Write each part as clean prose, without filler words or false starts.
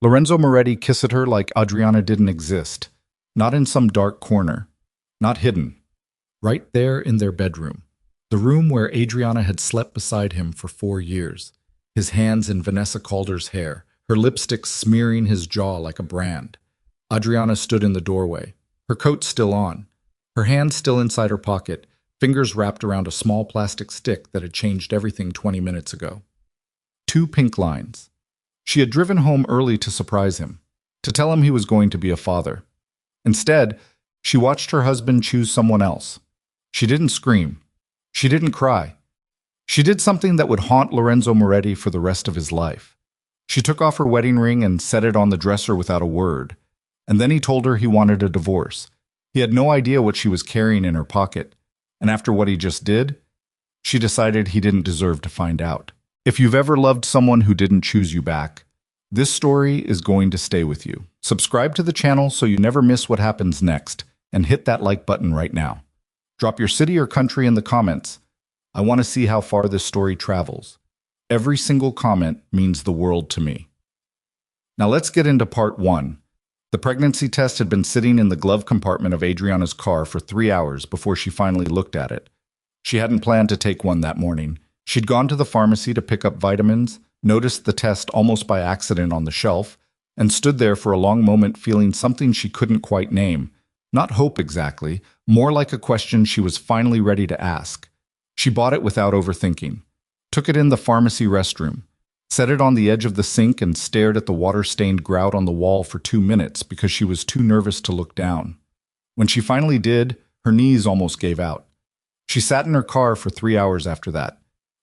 Lorenzo Moretti kissed her like Adriana didn't exist, not in some dark corner, not hidden, right there in their bedroom, the room where Adriana had slept beside him for 4 years, his hands in Vanessa Calder's hair, her lipstick smearing his jaw like a brand. Adriana stood in the doorway, her coat still on, her hand still inside her pocket, fingers wrapped around a small plastic stick that had changed everything 20 minutes ago. 2 pink lines. She had driven home early to surprise him, to tell him he was going to be a father. Instead, she watched her husband choose someone else. She didn't scream. She didn't cry. She did something that would haunt Lorenzo Moretti for the rest of his life. She took off her wedding ring and set it on the dresser without a word. And then he told her he wanted a divorce. He had no idea what she was carrying in her pocket. And after what he just did, she decided he didn't deserve to find out. If you've ever loved someone who didn't choose you back, this story is going to stay with you. Subscribe to the channel so you never miss what happens next, and hit that like button right now. Drop your city or country in the comments. I want to see how far this story travels. Every single comment means the world to me. Now let's get into part 1. The pregnancy test had been sitting in the glove compartment of Adriana's car for 3 hours before she finally looked at it. She hadn't planned to take one that morning. She'd gone to the pharmacy to pick up vitamins, noticed the test almost by accident on the shelf, and stood there for a long moment feeling something she couldn't quite name. Not hope exactly, more like a question she was finally ready to ask. She bought it without overthinking, took it in the pharmacy restroom, set it on the edge of the sink and stared at the water-stained grout on the wall for 2 minutes because she was too nervous to look down. When she finally did, her knees almost gave out. She sat in her car for 3 hours after that.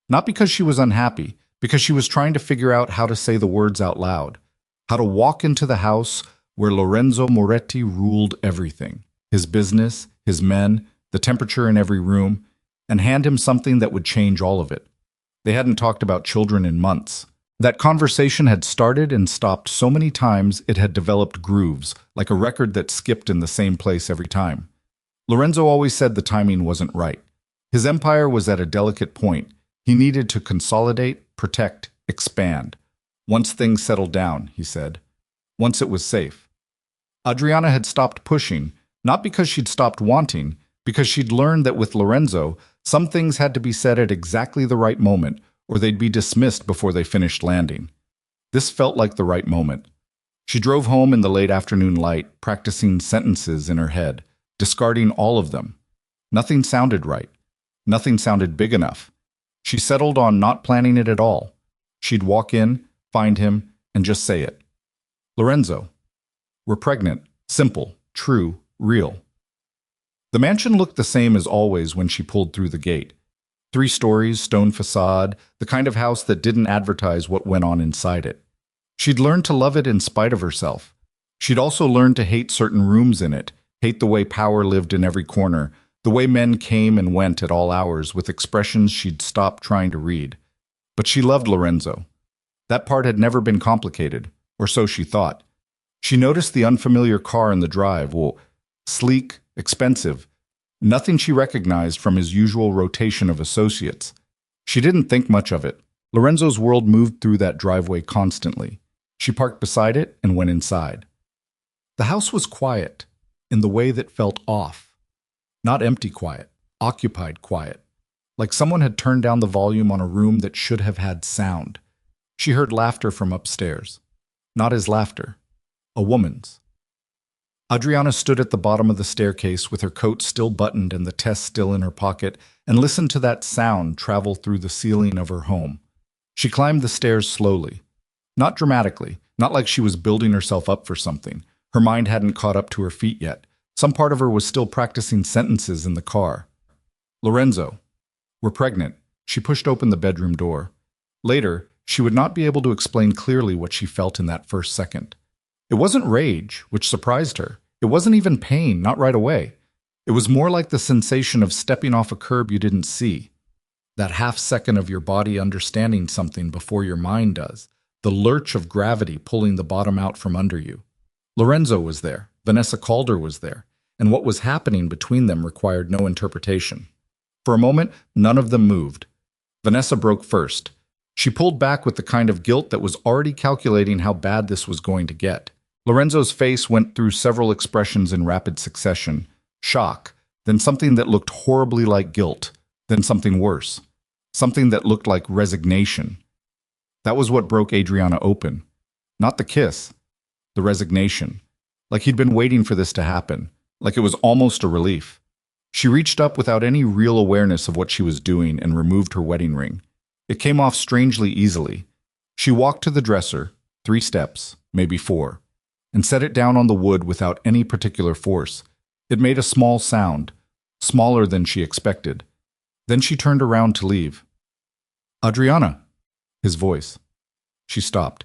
Not because she was unhappy, because she was trying to figure out how to say the words out loud, how to walk into the house where Lorenzo Moretti ruled everything, his business, his men, the temperature in every room, and hand him something that would change all of it. They hadn't talked about children in months. That conversation had started and stopped so many times it had developed grooves, like a record that skipped in the same place every time. Lorenzo always said the timing wasn't right. His empire was at a delicate point. He needed to consolidate, protect, expand. Once things settled down, he said. Once it was safe. Adriana had stopped pushing, not because she'd stopped wanting, because she'd learned that with Lorenzo, some things had to be said at exactly the right moment, or they'd be dismissed before they finished landing. This felt like the right moment. She drove home in the late afternoon light, practicing sentences in her head, discarding all of them. Nothing sounded right. Nothing sounded big enough. She settled on not planning it at all. She'd walk in, find him, and just say it. Lorenzo, we're pregnant. Simple, true, real. The mansion looked the same as always when she pulled through the gate. 3 stories, stone facade, the kind of house that didn't advertise what went on inside it. She'd learned to love it in spite of herself. She'd also learned to hate certain rooms in it, hate the way power lived in every corner, the way men came and went at all hours with expressions she'd stopped trying to read. But she loved Lorenzo. That part had never been complicated, or so she thought. She noticed the unfamiliar car in the drive, sleek, expensive, nothing she recognized from his usual rotation of associates. She didn't think much of it. Lorenzo's world moved through that driveway constantly. She parked beside it and went inside. The house was quiet, in the way that felt off. Not empty quiet, occupied quiet, like someone had turned down the volume on a room that should have had sound. She heard laughter from upstairs. Not his laughter, a woman's. Adriana stood at the bottom of the staircase with her coat still buttoned and the test still in her pocket and listened to that sound travel through the ceiling of her home. She climbed the stairs slowly. Not dramatically, not like she was building herself up for something. Her mind hadn't caught up to her feet yet. Some part of her was still practicing sentences in the car. Lorenzo, we're pregnant. She pushed open the bedroom door. Later, she would not be able to explain clearly what she felt in that first second. It wasn't rage, which surprised her. It wasn't even pain, not right away. It was more like the sensation of stepping off a curb you didn't see. That half second of your body understanding something before your mind does. The lurch of gravity pulling the bottom out from under you. Lorenzo was there. Vanessa Calder was there. And what was happening between them required no interpretation. For a moment, none of them moved. Vanessa broke first. She pulled back with the kind of guilt that was already calculating how bad this was going to get. Lorenzo's face went through several expressions in rapid succession: shock, then something that looked horribly like guilt, then something worse, something that looked like resignation. That was what broke Adriana open. Not the kiss, the resignation. Like he'd been waiting for this to happen, like it was almost a relief. She reached up without any real awareness of what she was doing and removed her wedding ring. It came off strangely easily. She walked to the dresser, 3 steps, maybe 4, and set it down on the wood without any particular force. It made a small sound, smaller than she expected. Then she turned around to leave. "Adriana," his voice. She stopped.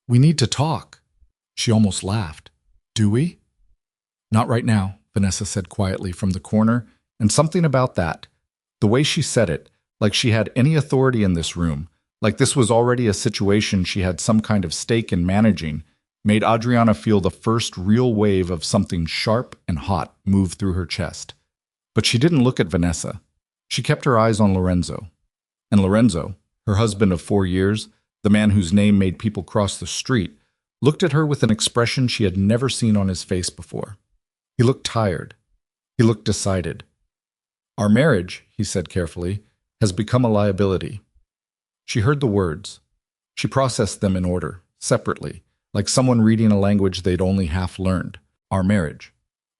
"We need to talk." She almost laughed. "Do we?" "Not right now," Vanessa said quietly from the corner, and something about that, the way she said it, like she had any authority in this room, like this was already a situation she had some kind of stake in managing, made Adriana feel the first real wave of something sharp and hot move through her chest. But she didn't look at Vanessa. She kept her eyes on Lorenzo. And Lorenzo, her husband of 4 years, the man whose name made people cross the street, looked at her with an expression she had never seen on his face before. He looked tired. He looked decided. "Our marriage," he said carefully, "has become a liability." She heard the words. She processed them in order, separately, like someone reading a language they'd only half learned. Our marriage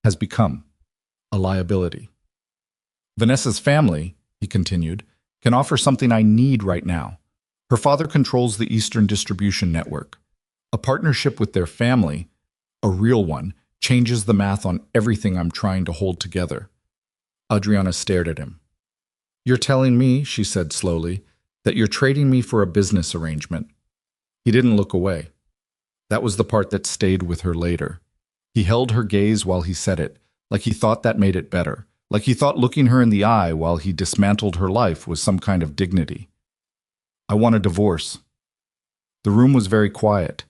has become a liability. "Vanessa's family," he continued, "can offer something I need right now. Her father controls the Eastern distribution network. A partnership with their family, a real one, changes the math on everything I'm trying to hold together." Adriana stared at him. "You're telling me," she said slowly, "that you're trading me for a business arrangement." He didn't look away. That was the part that stayed with her later. He held her gaze while he said it, like he thought that made it better, like he thought looking her in the eye while he dismantled her life was some kind of dignity. "I want a divorce." The room was very quiet.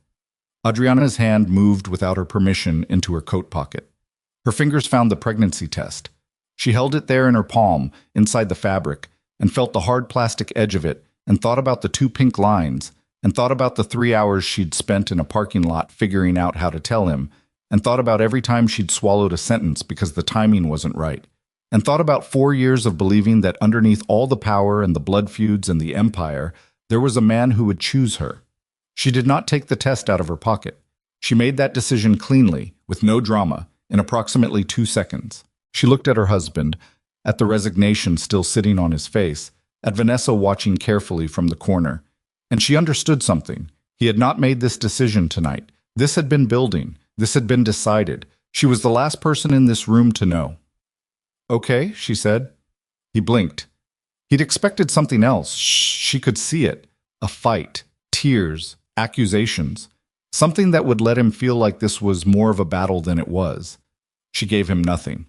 Adriana's hand moved without her permission into her coat pocket. Her fingers found the pregnancy test. She held it there in her palm, inside the fabric, and felt the hard plastic edge of it, and thought about the 2 pink lines, and thought about the 3 hours she'd spent in a parking lot figuring out how to tell him, and thought about every time she'd swallowed a sentence because the timing wasn't right, and thought about 4 years of believing that underneath all the power and the blood feuds and the empire, there was a man who would choose her. She did not take the test out of her pocket. She made that decision cleanly, with no drama, in approximately 2 seconds. She looked at her husband, at the resignation still sitting on his face, at Vanessa watching carefully from the corner, and she understood something. He had not made this decision tonight. This had been building. This had been decided. She was the last person in this room to know. "Okay," she said. He blinked. He'd expected something else. She could see it. A fight, tears, accusations. Something that would let him feel like this was more of a battle than it was. She gave him nothing.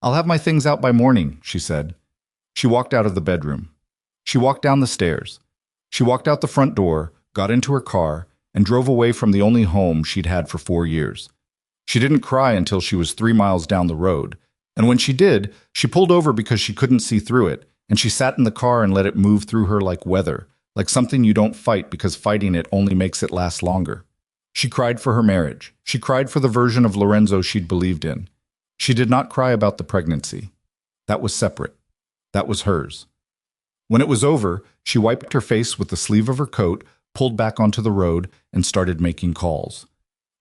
"I'll have my things out by morning," she said. She walked out of the bedroom. She walked down the stairs. She walked out the front door, got into her car, and drove away from the only home she'd had for 4 years. She didn't cry until she was 3 miles down the road, and when she did, she pulled over because she couldn't see through it, and she sat in the car and let it move through her like weather, like something you don't fight because fighting it only makes it last longer. She cried for her marriage. She cried for the version of Lorenzo she'd believed in. She did not cry about the pregnancy. That was separate. That was hers. When it was over, she wiped her face with the sleeve of her coat, pulled back onto the road, and started making calls.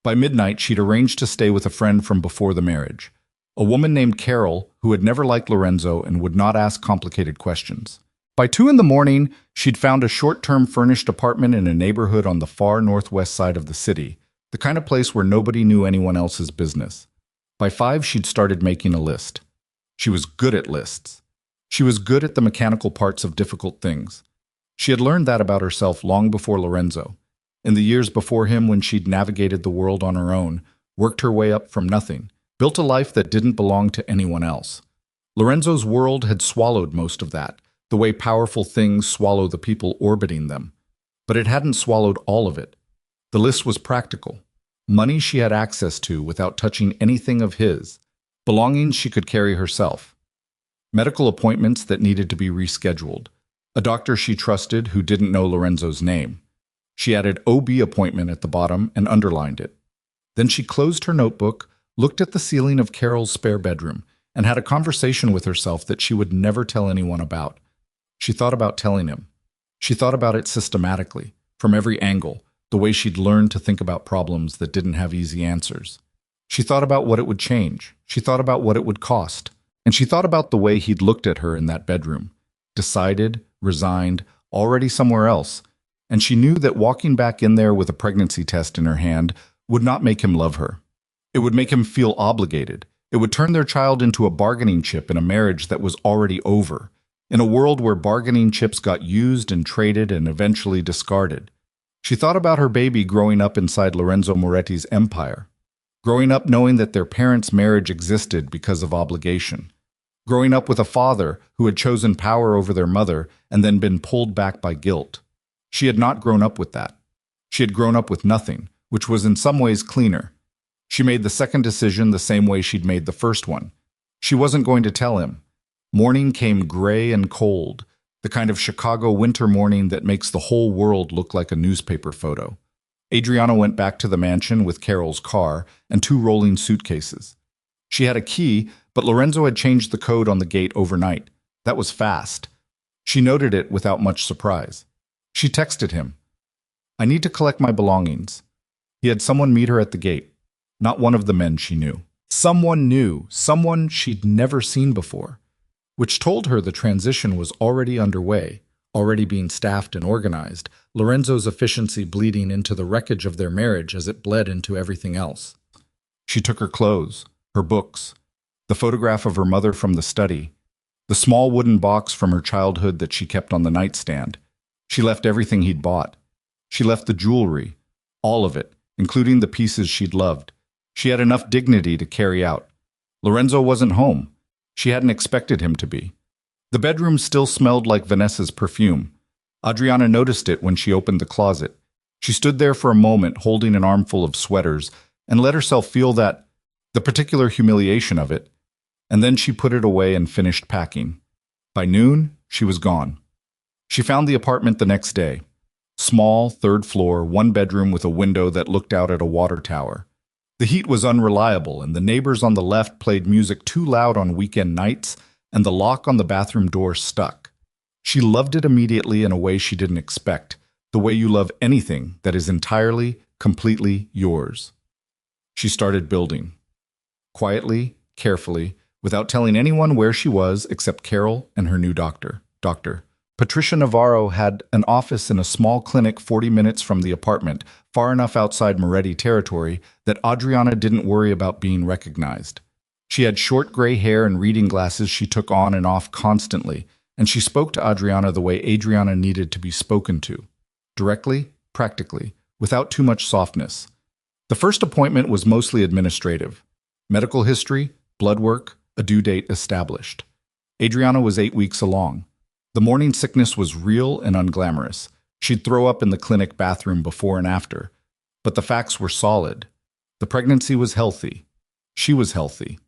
By midnight, she'd arranged to stay with a friend from before the marriage, a woman named Carol who had never liked Lorenzo and would not ask complicated questions. By 2 in the morning, she'd found a short-term furnished apartment in a neighborhood on the far northwest side of the city, the kind of place where nobody knew anyone else's business. By 5, she'd started making a list. She was good at lists. She was good at the mechanical parts of difficult things. She had learned that about herself long before Lorenzo. In the years before him, when she'd navigated the world on her own, worked her way up from nothing, built a life that didn't belong to anyone else. Lorenzo's world had swallowed most of that, the way powerful things swallow the people orbiting them. But it hadn't swallowed all of it. The list was practical. Money she had access to without touching anything of his. Belongings she could carry herself. Medical appointments that needed to be rescheduled. A doctor she trusted who didn't know Lorenzo's name. She added OB appointment at the bottom and underlined it. Then she closed her notebook, looked at the ceiling of Carol's spare bedroom, and had a conversation with herself that she would never tell anyone about. She thought about telling him. She thought about it systematically, from every angle, the way she'd learned to think about problems that didn't have easy answers. She thought about what it would change. She thought about what it would cost. And she thought about the way he'd looked at her in that bedroom. Decided, resigned, already somewhere else. And she knew that walking back in there with a pregnancy test in her hand would not make him love her. It would make him feel obligated. It would turn their child into a bargaining chip in a marriage that was already over, in a world where bargaining chips got used and traded and eventually discarded. She thought about her baby growing up inside Lorenzo Moretti's empire, growing up knowing that their parents' marriage existed because of obligation, growing up with a father who had chosen power over their mother and then been pulled back by guilt. She had not grown up with that. She had grown up with nothing, which was in some ways cleaner. She made the second decision the same way she'd made the first one. She wasn't going to tell him. Morning came gray and cold, the kind of Chicago winter morning that makes the whole world look like a newspaper photo. Adriana went back to the mansion with Carol's car and 2 rolling suitcases. She had a key, but Lorenzo had changed the code on the gate overnight. That was fast. She noted it without much surprise. She texted him, "I need to collect my belongings." He had someone meet her at the gate. Not one of the men she knew. Someone new, someone she'd never seen before, which told her the transition was already underway, already being staffed and organized, Lorenzo's efficiency bleeding into the wreckage of their marriage as it bled into everything else. She took her clothes, her books, the photograph of her mother from the study, the small wooden box from her childhood that she kept on the nightstand. She left everything he'd bought. She left the jewelry, all of it, including the pieces she'd loved. She had enough dignity to carry out. Lorenzo wasn't home. She hadn't expected him to be. The bedroom still smelled like Vanessa's perfume. Adriana noticed it when she opened the closet. She stood there for a moment holding an armful of sweaters and let herself feel the particular humiliation of it, and then she put it away and finished packing. By noon, she was gone. She found the apartment the next day. Small, 3rd floor, 1 bedroom with a window that looked out at a water tower. The heat was unreliable, and the neighbors on the left played music too loud on weekend nights, and the lock on the bathroom door stuck. She loved it immediately in a way she didn't expect, the way you love anything that is entirely, completely yours. She started building. Quietly, carefully, without telling anyone where she was except Carol and her new doctor. Patricia Navarro had an office in a small clinic 40 minutes from the apartment, far enough outside Moretti territory that Adriana didn't worry about being recognized. She had short gray hair and reading glasses she took on and off constantly, and she spoke to Adriana the way Adriana needed to be spoken to. Directly, practically, without too much softness. The first appointment was mostly administrative. Medical history, blood work, a due date established. Adriana was 8 weeks along. The morning sickness was real and unglamorous. She'd throw up in the clinic bathroom before and after. But the facts were solid. The pregnancy was healthy. She was healthy.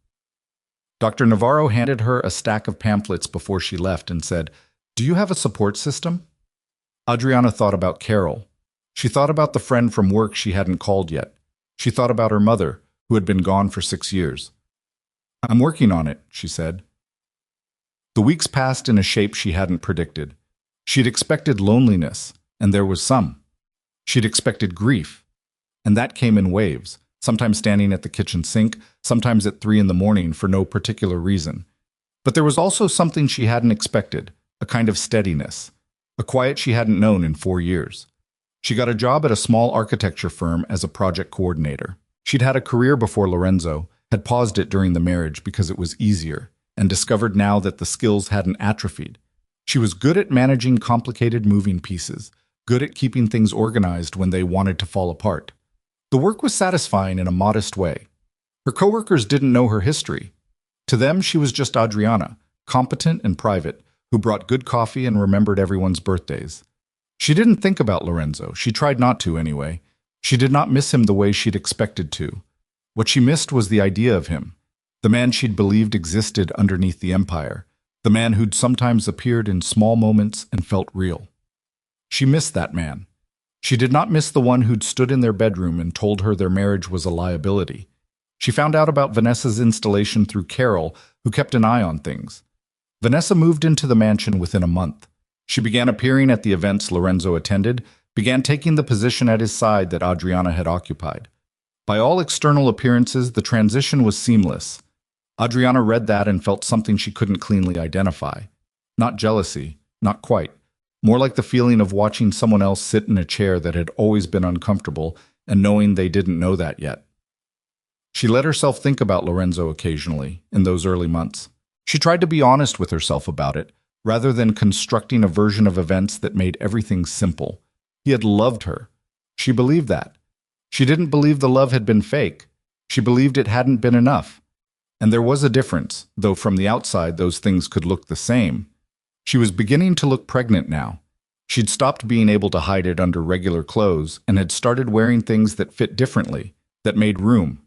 Dr. Navarro handed her a stack of pamphlets before she left and said, "Do you have a support system?" Adriana thought about Carol. She thought about the friend from work she hadn't called yet. She thought about her mother, who had been gone for 6 years. "I'm working on it," she said. The weeks passed in a shape she hadn't predicted. She'd expected loneliness, and there was some. She'd expected grief, and that came in waves, sometimes standing at the kitchen sink, sometimes at 3 in the morning for no particular reason. But there was also something she hadn't expected, a kind of steadiness, a quiet she hadn't known in 4 years. She got a job at a small architecture firm as a project coordinator. She'd had a career before Lorenzo, had paused it during the marriage because it was easier, and discovered now that the skills hadn't atrophied. She was good at managing complicated moving pieces, good at keeping things organized when they wanted to fall apart. The work was satisfying in a modest way. Her coworkers didn't know her history. To them, she was just Adriana, competent and private, who brought good coffee and remembered everyone's birthdays. She didn't think about Lorenzo. She tried not to, anyway. She did not miss him the way she'd expected to. What she missed was the idea of him, the man she'd believed existed underneath the empire, The man who'd sometimes appeared in small moments and felt real. She missed that man. She did not miss the one who'd stood in their bedroom and told her their marriage was a liability. She found out about Vanessa's installation through Carol, who kept an eye on things. Vanessa moved into the mansion within a month. She began appearing at the events Lorenzo attended, began taking the position at his side that Adriana had occupied. By all external appearances, the transition was seamless. Adriana read that and felt something she couldn't cleanly identify. Not jealousy, not quite. More like the feeling of watching someone else sit in a chair that had always been uncomfortable and knowing they didn't know that yet. She let herself think about Lorenzo occasionally in those early months. She tried to be honest with herself about it, rather than constructing a version of events that made everything simple. He had loved her. She believed that. She didn't believe the love had been fake. She believed it hadn't been enough. And there was a difference, though from the outside those things could look the same. She was beginning to look pregnant now. She'd stopped being able to hide it under regular clothes and had started wearing things that fit differently, that made room.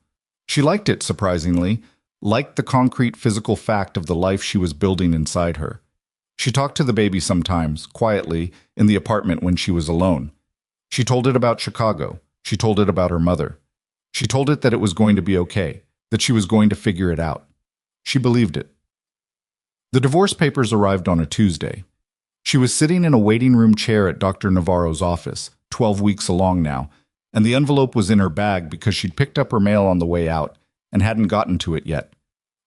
She liked it, surprisingly, liked the concrete physical fact of the life she was building inside her. She talked to the baby sometimes, quietly, in the apartment when she was alone. She told it about Chicago. She told it about her mother. She told it that it was going to be okay, that she was going to figure it out. She believed it. The divorce papers arrived on a Tuesday. She was sitting in a waiting room chair at Dr. Navarro's office, 12 weeks along now, and the envelope was in her bag because she'd picked up her mail on the way out and hadn't gotten to it yet.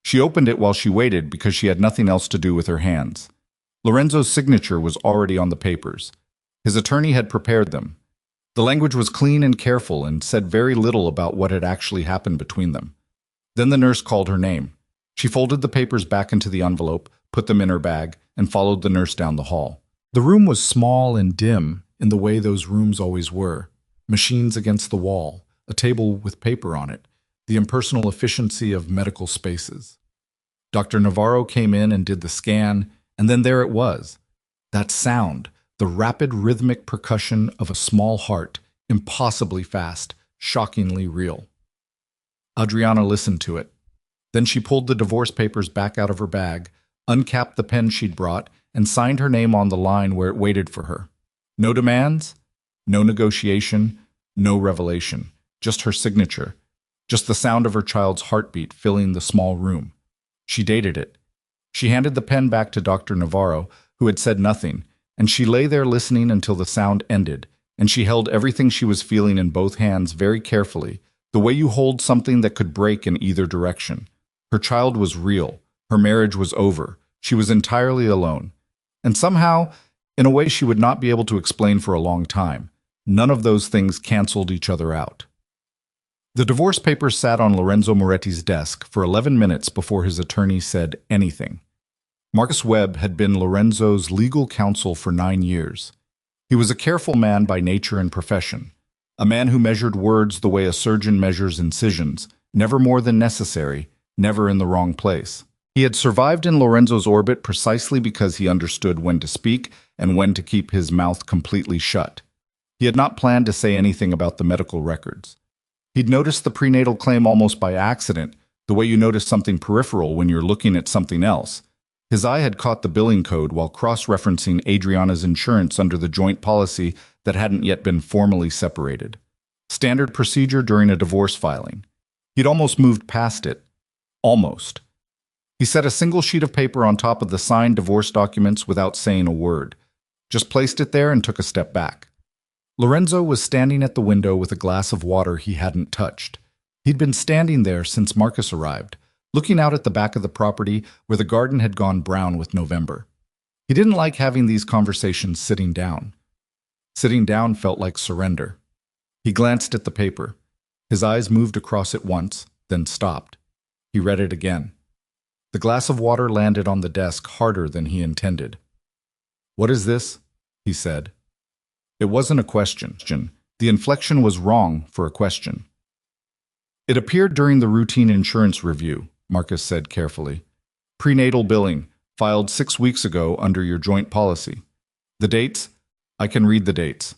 She opened it while she waited because she had nothing else to do with her hands. Lorenzo's signature was already on the papers. His attorney had prepared them. The language was clean and careful and said very little about what had actually happened between them. Then the nurse called her name. She folded the papers back into the envelope, put them in her bag, and followed the nurse down the hall. The room was small and dim in the way those rooms always were. Machines against the wall, a table with paper on it, the impersonal efficiency of medical spaces. Dr. Navarro came in and did the scan, and then there it was. That sound, the rapid rhythmic percussion of a small heart, impossibly fast, shockingly real. Adriana listened to it. Then she pulled the divorce papers back out of her bag, uncapped the pen she'd brought, and signed her name on the line where it waited for her. No demands, no negotiation, no revelation, just her signature, just the sound of her child's heartbeat filling the small room. She dated it. She handed the pen back to Dr. Navarro, who had said nothing, and she lay there listening until the sound ended, and she held everything she was feeling in both hands very carefully, the way you hold something that could break in either direction. Her child was real. Her marriage was over. She was entirely alone. And somehow, in a way she would not be able to explain for a long time, none of those things canceled each other out. The divorce papers sat on Lorenzo Moretti's desk for 11 minutes before his attorney said anything. Marcus Webb had been Lorenzo's legal counsel for 9 years. He was a careful man by nature and profession, a man who measured words the way a surgeon measures incisions, never more than necessary, never in the wrong place. He had survived in Lorenzo's orbit precisely because he understood when to speak and when to keep his mouth completely shut. He had not planned to say anything about the medical records. He'd noticed the prenatal claim almost by accident, the way you notice something peripheral when you're looking at something else. His eye had caught the billing code while cross-referencing Adriana's insurance under the joint policy that hadn't yet been formally separated. Standard procedure during a divorce filing. He'd almost moved past it. Almost. He set a single sheet of paper on top of the signed divorce documents without saying a word. Just placed it there and took a step back. Lorenzo was standing at the window with a glass of water he hadn't touched. He'd been standing there since Marcus arrived, looking out at the back of the property where the garden had gone brown with November. He didn't like having these conversations sitting down. Sitting down felt like surrender. He glanced at the paper. His eyes moved across it once, then stopped. He read it again. The glass of water landed on the desk harder than he intended. "What is this?" he said. It wasn't a question. The inflection was wrong for a question. "It appeared during the routine insurance review," Marcus said carefully. "Prenatal billing, filed 6 weeks ago under your joint policy. The dates? I can read the dates."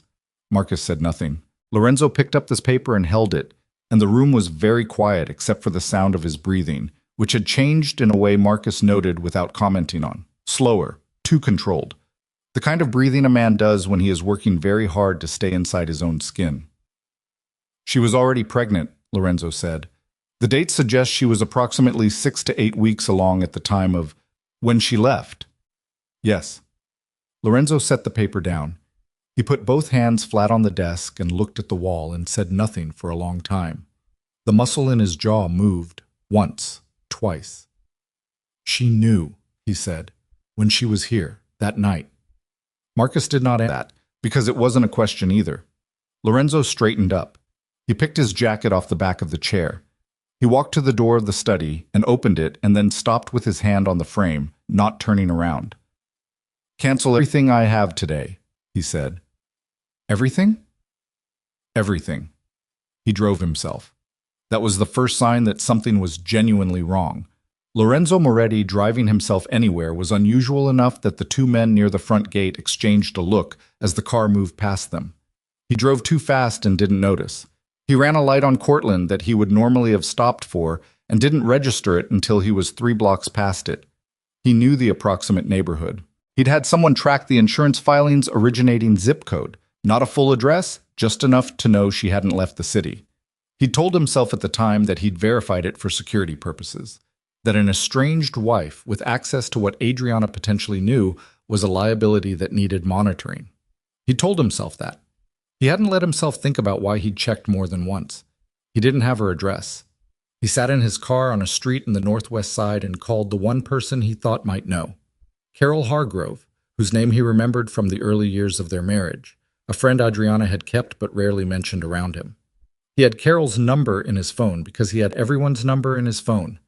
Marcus said nothing. Lorenzo picked up this paper and held it, and the room was very quiet except for the sound of his breathing, which had changed in a way Marcus noted without commenting on. slower, too controlled. The kind of breathing a man does when he is working very hard to stay inside his own skin. She was already pregnant, Lorenzo said. The date suggests she was approximately 6 to 8 weeks along at the time of when she left. Yes. Lorenzo set the paper down. He put both hands flat on the desk and looked at the wall and said nothing for a long time. The muscle in his jaw moved, once, twice. She knew, he said, when she was here, that night. Marcus did not answer that, because it wasn't a question either. Lorenzo straightened up. He picked his jacket off the back of the chair. He walked to the door of the study and opened it and then stopped with his hand on the frame, not turning around. "Cancel everything I have today," he said. "Everything?" "Everything." He drove himself. That was the first sign that something was genuinely wrong. Lorenzo Moretti driving himself anywhere was unusual enough that the two men near the front gate exchanged a look as the car moved past them. He drove too fast and didn't notice. He ran a light on Cortland that he would normally have stopped for and didn't register it until he was 3 blocks past it. He knew the approximate neighborhood. He'd had someone track the insurance filing's originating zip code. Not a full address, just enough to know she hadn't left the city. He'd told himself at the time that he'd verified it for security purposes, that an estranged wife with access to what Adriana potentially knew was a liability that needed monitoring. He told himself that. He hadn't let himself think about why he'd checked more than once. He didn't have her address. He sat in his car on a street in the northwest side and called the one person he thought might know. Carol Hargrove, whose name he remembered from the early years of their marriage, a friend Adriana had kept but rarely mentioned around him. He had Carol's number in his phone because he had everyone's number in his phone.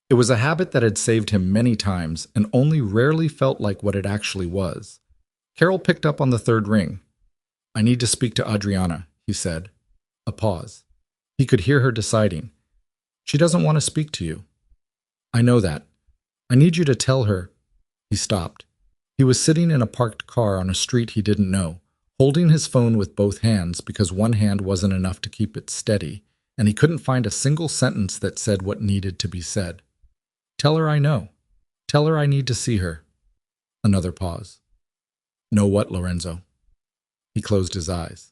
It was a habit that had saved him many times and only rarely felt like what it actually was. Carol picked up on the third ring. "I need to speak to Adriana," he said. A pause. He could hear her deciding. "She doesn't want to speak to you." "I know that. I need you to tell her." He stopped. He was sitting in a parked car on a street he didn't know, holding his phone with both hands because one hand wasn't enough to keep it steady, and he couldn't find a single sentence that said what needed to be said. "Tell her I know. Tell her I need to see her." Another pause. "Know what, Lorenzo?" He closed his eyes.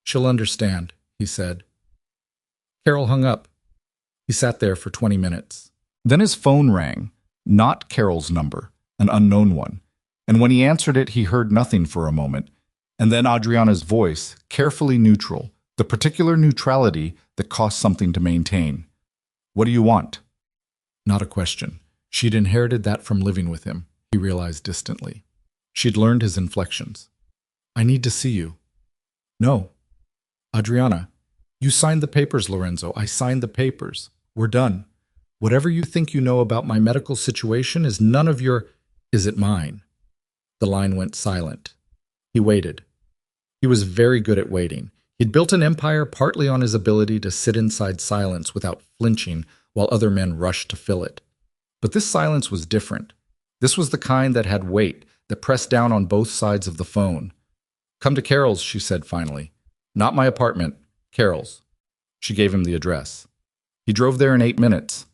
"She'll understand," he said. Carol hung up. He sat there for 20 minutes. Then his phone rang. Not Carol's number, an unknown one. And when he answered it, he heard nothing for a moment. And then Adriana's voice, carefully neutral, the particular neutrality that cost something to maintain. "What do you want?" Not a question. She'd inherited that from living with him, he realized distantly. She'd learned his inflections. "I need to see you." "No." "Adriana, you signed the papers, Lorenzo. I signed the papers. We're done. Whatever you think you know about my medical situation is none of your... Is it mine?" The line went silent. He waited. He was very good at waiting. He'd built an empire partly on his ability to sit inside silence without flinching while other men rushed to fill it. But this silence was different. This was the kind that had weight, that pressed down on both sides of the phone. "Come to Carol's," she said finally. "Not my apartment. Carol's." She gave him the address. He drove there in 8 minutes.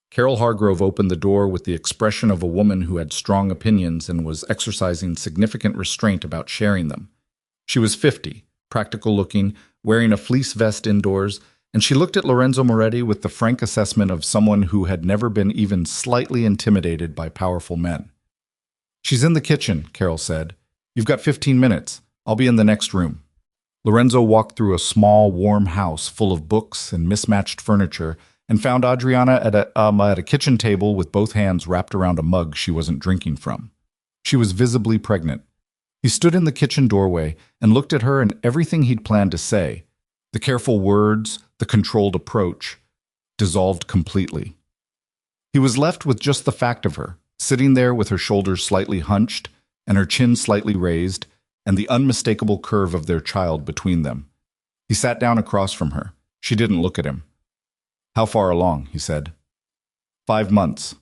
Carol Hargrove opened the door with the expression of a woman who had strong opinions and was exercising significant restraint about sharing them. She was 50, practical-looking, wearing a fleece vest indoors, and she looked at Lorenzo Moretti with the frank assessment of someone who had never been even slightly intimidated by powerful men. "She's in the kitchen," Carol said. "You've got 15 minutes. I'll be in the next room." Lorenzo walked through a small, warm house full of books and mismatched furniture and found Adriana at a kitchen table with both hands wrapped around a mug she wasn't drinking from. She was visibly pregnant. He stood in the kitchen doorway and looked at her, and everything he'd planned to say, the careful words, the controlled approach, dissolved completely. He was left with just the fact of her, sitting there with her shoulders slightly hunched and her chin slightly raised, and the unmistakable curve of their child between them. He sat down across from her. She didn't look at him. "How far along?" he said. 5 months.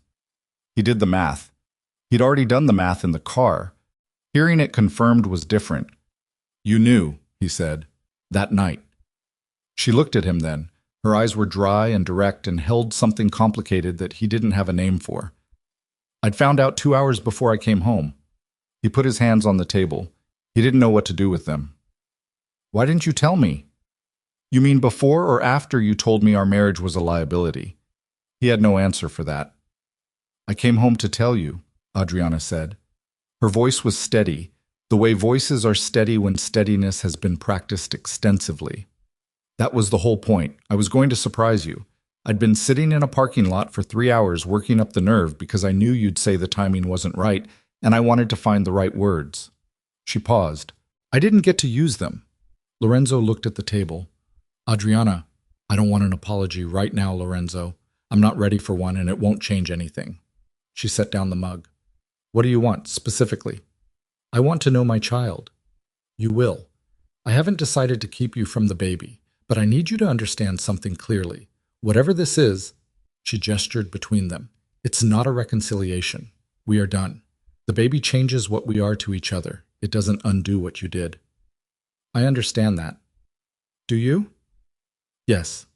He did the math. He'd already done the math in the car. Hearing it confirmed was different. "You knew," he said, "that night." She looked at him then. Her eyes were dry and direct and held something complicated that he didn't have a name for. I'd found out 2 hours before I came home. He put his hands on the table. He didn't know what to do with them. Why didn't you tell me? You mean before or after you told me our marriage was a liability? He had no answer for that. I came home to tell you, Adriana said. Her voice was steady, the way voices are steady when steadiness has been practiced extensively. That was the whole point. I was going to surprise you. I'd been sitting in a parking lot for 3 hours working up the nerve because I knew you'd say the timing wasn't right, and I wanted to find the right words. She paused. I didn't get to use them. Lorenzo looked at the table. Adriana, I don't want an apology right now, Lorenzo. I'm not ready for one, and it won't change anything. She set down the mug. What do you want, specifically? I want to know my child. You will. I haven't decided to keep you from the baby, but I need you to understand something clearly. Whatever this is, she gestured between them, it's not a reconciliation. We are done. The baby changes what we are to each other. It doesn't undo what you did. I understand that. Do you? Yes.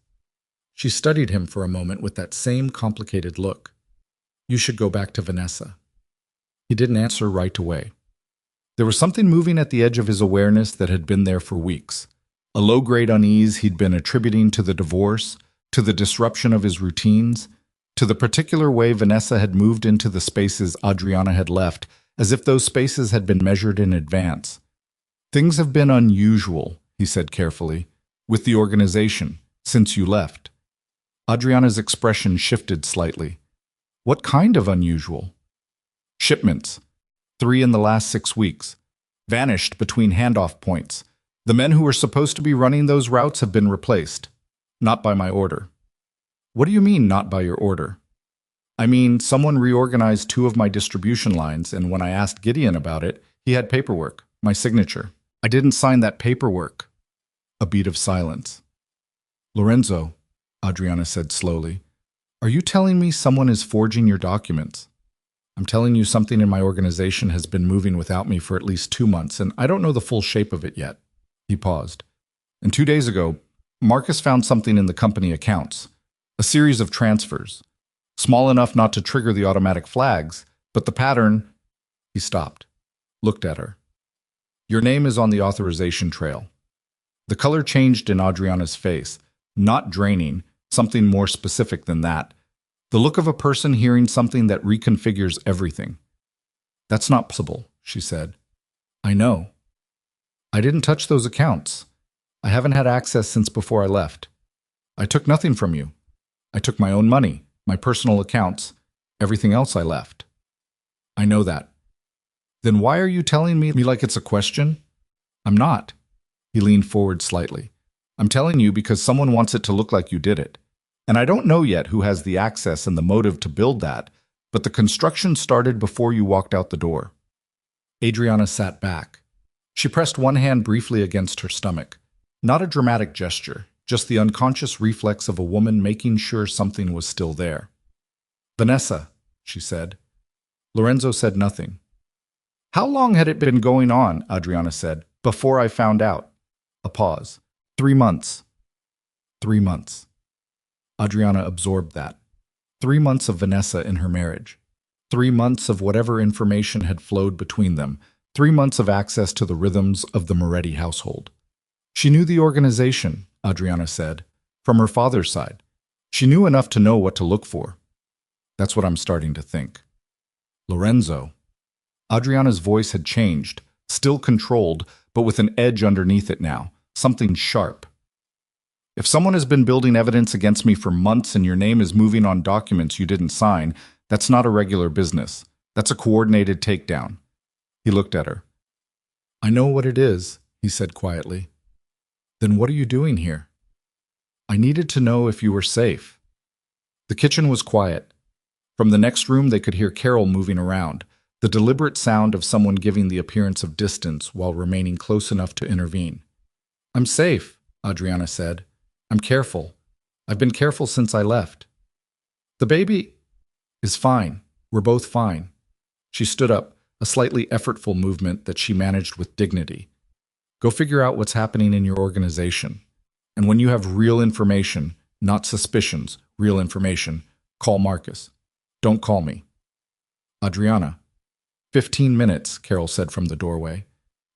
She studied him for a moment with that same complicated look. You should go back to Vanessa. He didn't answer right away. There was something moving at the edge of his awareness that had been there for weeks. A low-grade unease he'd been attributing to the divorce, to the disruption of his routines, to the particular way Vanessa had moved into the spaces Adriana had left, as if those spaces had been measured in advance. Things have been unusual, he said carefully, with the organization, since you left. Adriana's expression shifted slightly. What kind of unusual? Shipments. 3 in the last 6 weeks. Vanished between handoff points. The men who were supposed to be running those routes have been replaced. Not by my order. What do you mean, not by your order? I mean, someone reorganized 2 of my distribution lines, and when I asked Gideon about it, he had paperwork, my signature. I didn't sign that paperwork. A beat of silence. Lorenzo, Adriana said slowly, are you telling me someone is forging your documents? I'm telling you something in my organization has been moving without me for at least 2 months, and I don't know the full shape of it yet. He paused. And 2 days ago, Marcus found something in the company accounts. A series of transfers. Small enough not to trigger the automatic flags, but the pattern... He stopped. Looked at her. Your name is on the authorization trail. The color changed in Adriana's face. Not draining, something more specific than that. The look of a person hearing something that reconfigures everything. That's not possible, she said. I know. I didn't touch those accounts. I haven't had access since before I left. I took nothing from you. I took my own money, my personal accounts, everything else I left. I know that. Then why are you telling me like it's a question? I'm not. He leaned forward slightly. I'm telling you because someone wants it to look like you did it. And I don't know yet who has the access and the motive to build that, but the construction started before you walked out the door. Adriana sat back. She pressed one hand briefly against her stomach. Not a dramatic gesture, just the unconscious reflex of a woman making sure something was still there. Vanessa, she said. Lorenzo said nothing. How long had it been going on, Adriana said, before I found out? A pause. 3 months. 3 months. Adriana absorbed that. 3 months of Vanessa in her marriage. 3 months of whatever information had flowed between them. 3 months of access to the rhythms of the Moretti household. She knew the organization, Adriana said, from her father's side. She knew enough to know what to look for. That's what I'm starting to think. Lorenzo. Adriana's voice had changed, still controlled, but with an edge underneath it now, something sharp. If someone has been building evidence against me for months and your name is moving on documents you didn't sign, that's not a regular business. That's a coordinated takedown. He looked at her. I know what it is, he said quietly. Then what are you doing here? I needed to know if you were safe. The kitchen was quiet. From the next room they could hear Carol moving around, the deliberate sound of someone giving the appearance of distance while remaining close enough to intervene. I'm safe, Adriana said. I'm careful. I've been careful since I left. The baby is fine. We're both fine. She stood up, a slightly effortful movement that she managed with dignity. Go figure out what's happening in your organization. And when you have real information, not suspicions, real information, call Marcus. Don't call me. Adriana. 15 minutes, Carol said from the doorway.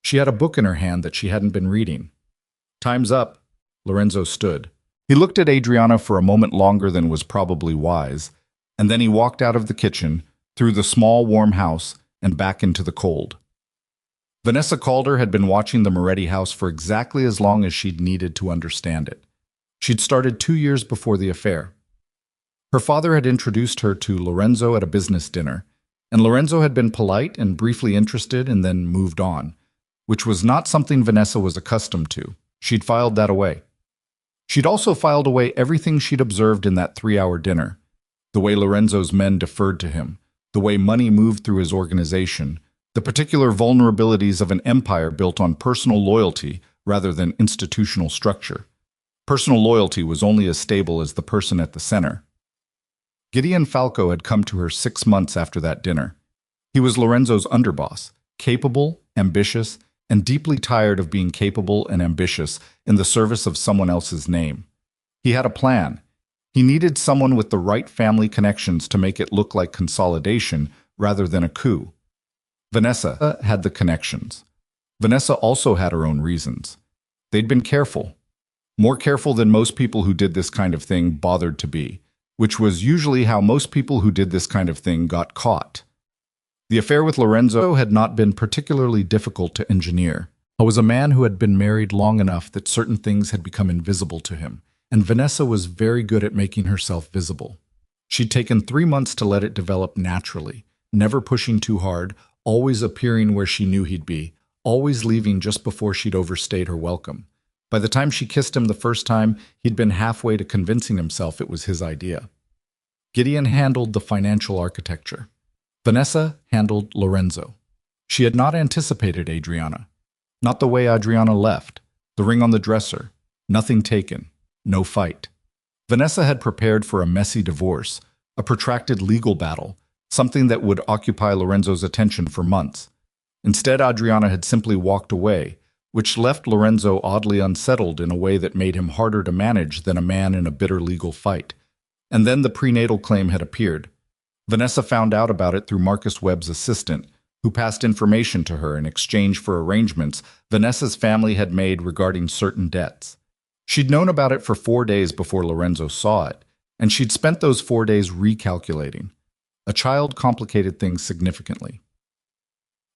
She had a book in her hand that she hadn't been reading. Time's up. Lorenzo stood. He looked at Adriana for a moment longer than was probably wise, and then he walked out of the kitchen, through the small, warm house, and back into the cold. Vanessa Calder had been watching the Moretti house for exactly as long as she'd needed to understand it. She'd started 2 years before the affair. Her father had introduced her to Lorenzo at a business dinner, and Lorenzo had been polite and briefly interested and then moved on, which was not something Vanessa was accustomed to. She'd filed that away. She'd also filed away everything she'd observed in that 3-hour dinner, the way Lorenzo's men deferred to him, the way money moved through his organization, the particular vulnerabilities of an empire built on personal loyalty rather than institutional structure. Personal loyalty was only as stable as the person at the center. Gideon Falco had come to her 6 months after that dinner. He was Lorenzo's underboss, capable, ambitious, and deeply tired of being capable and ambitious in the service of someone else's name. He had a plan. He needed someone with the right family connections to make it look like consolidation rather than a coup. Vanessa had the connections. Vanessa also had her own reasons. They'd been careful. More careful than most people who did this kind of thing bothered to be, which was usually how most people who did this kind of thing got caught. The affair with Lorenzo had not been particularly difficult to engineer. I was a man who had been married long enough that certain things had become invisible to him, and Vanessa was very good at making herself visible. She'd taken 3 months to let it develop naturally, never pushing too hard, always appearing where she knew he'd be, always leaving just before she'd overstayed her welcome. By the time she kissed him the first time, he'd been halfway to convincing himself it was his idea. Gideon handled the financial architecture. Vanessa handled Lorenzo. She had not anticipated Adriana. Not the way Adriana left. The ring on the dresser. Nothing taken. No fight. Vanessa had prepared for a messy divorce, a protracted legal battle, something that would occupy Lorenzo's attention for months. Instead, Adriana had simply walked away, which left Lorenzo oddly unsettled in a way that made him harder to manage than a man in a bitter legal fight. And then the prenatal claim had appeared. Vanessa found out about it through Marcus Webb's assistant, who passed information to her in exchange for arrangements Vanessa's family had made regarding certain debts. She'd known about it for 4 days before Lorenzo saw it, and she'd spent those 4 days recalculating. A child complicated things significantly.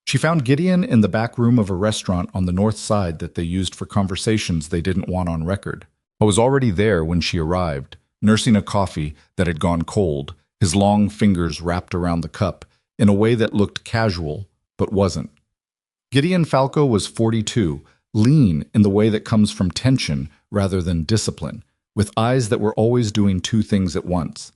She found Gideon in the back room of a restaurant on the north side that they used for conversations they didn't want on record. I was already there when she arrived, nursing a coffee that had gone cold, his long fingers wrapped around the cup in a way that looked casual, but wasn't. Gideon Falco was 42, lean in the way that comes from tension rather than discipline, with eyes that were always doing 2 things at once.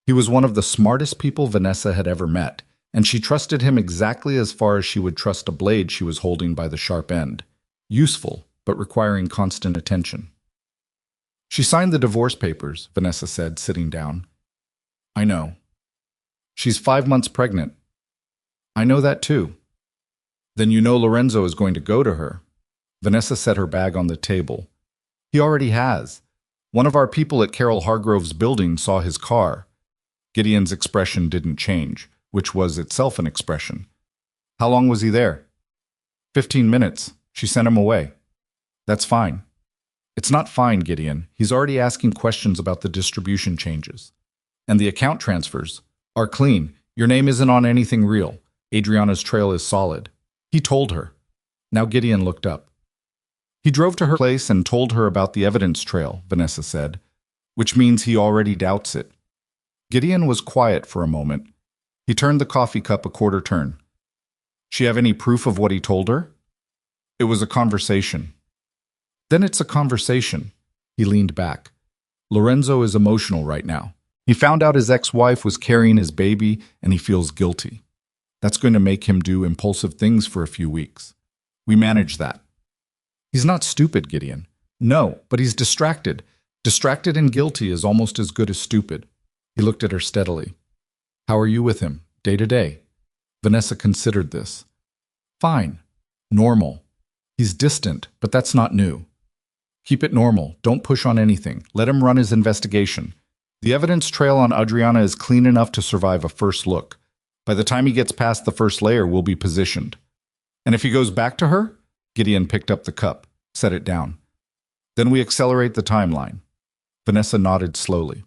He was one of the smartest people Vanessa had ever met, and she trusted him exactly as far as she would trust a blade she was holding by the sharp end. Useful, but requiring constant attention. She signed the divorce papers, Vanessa said, sitting down. I know. She's 5 months pregnant. I know that too. Then you know Lorenzo is going to go to her. Vanessa set her bag on the table. He already has. One of our people at Carol Hargrove's building saw his car. Gideon's expression didn't change, which was itself an expression. How long was he there? 15 minutes. She sent him away. That's fine. It's not fine, Gideon. He's already asking questions about the distribution changes. And the account transfers are clean. Your name isn't on anything real. Adriana's trail is solid. He told her. Now Gideon looked up. He drove to her place and told her about the evidence trail, Vanessa said, which means he already doubts it. Gideon was quiet for a moment. He turned the coffee cup a quarter turn. She have any proof of what he told her? It was a conversation. Then it's a conversation. He leaned back. Lorenzo is emotional right now. He found out his ex-wife was carrying his baby, and he feels guilty. That's going to make him do impulsive things for a few weeks. We manage that. He's not stupid, Gideon. No, but he's distracted. Distracted and guilty is almost as good as stupid. He looked at her steadily. How are you with him, day to day? Vanessa considered this. Fine. Normal. He's distant, but that's not new. Keep it normal. Don't push on anything. Let him run his investigation. The evidence trail on Adriana is clean enough to survive a first look. By the time he gets past the first layer, we'll be positioned. And if he goes back to her? Gideon picked up the cup, set it down. Then we accelerate the timeline. Vanessa nodded slowly.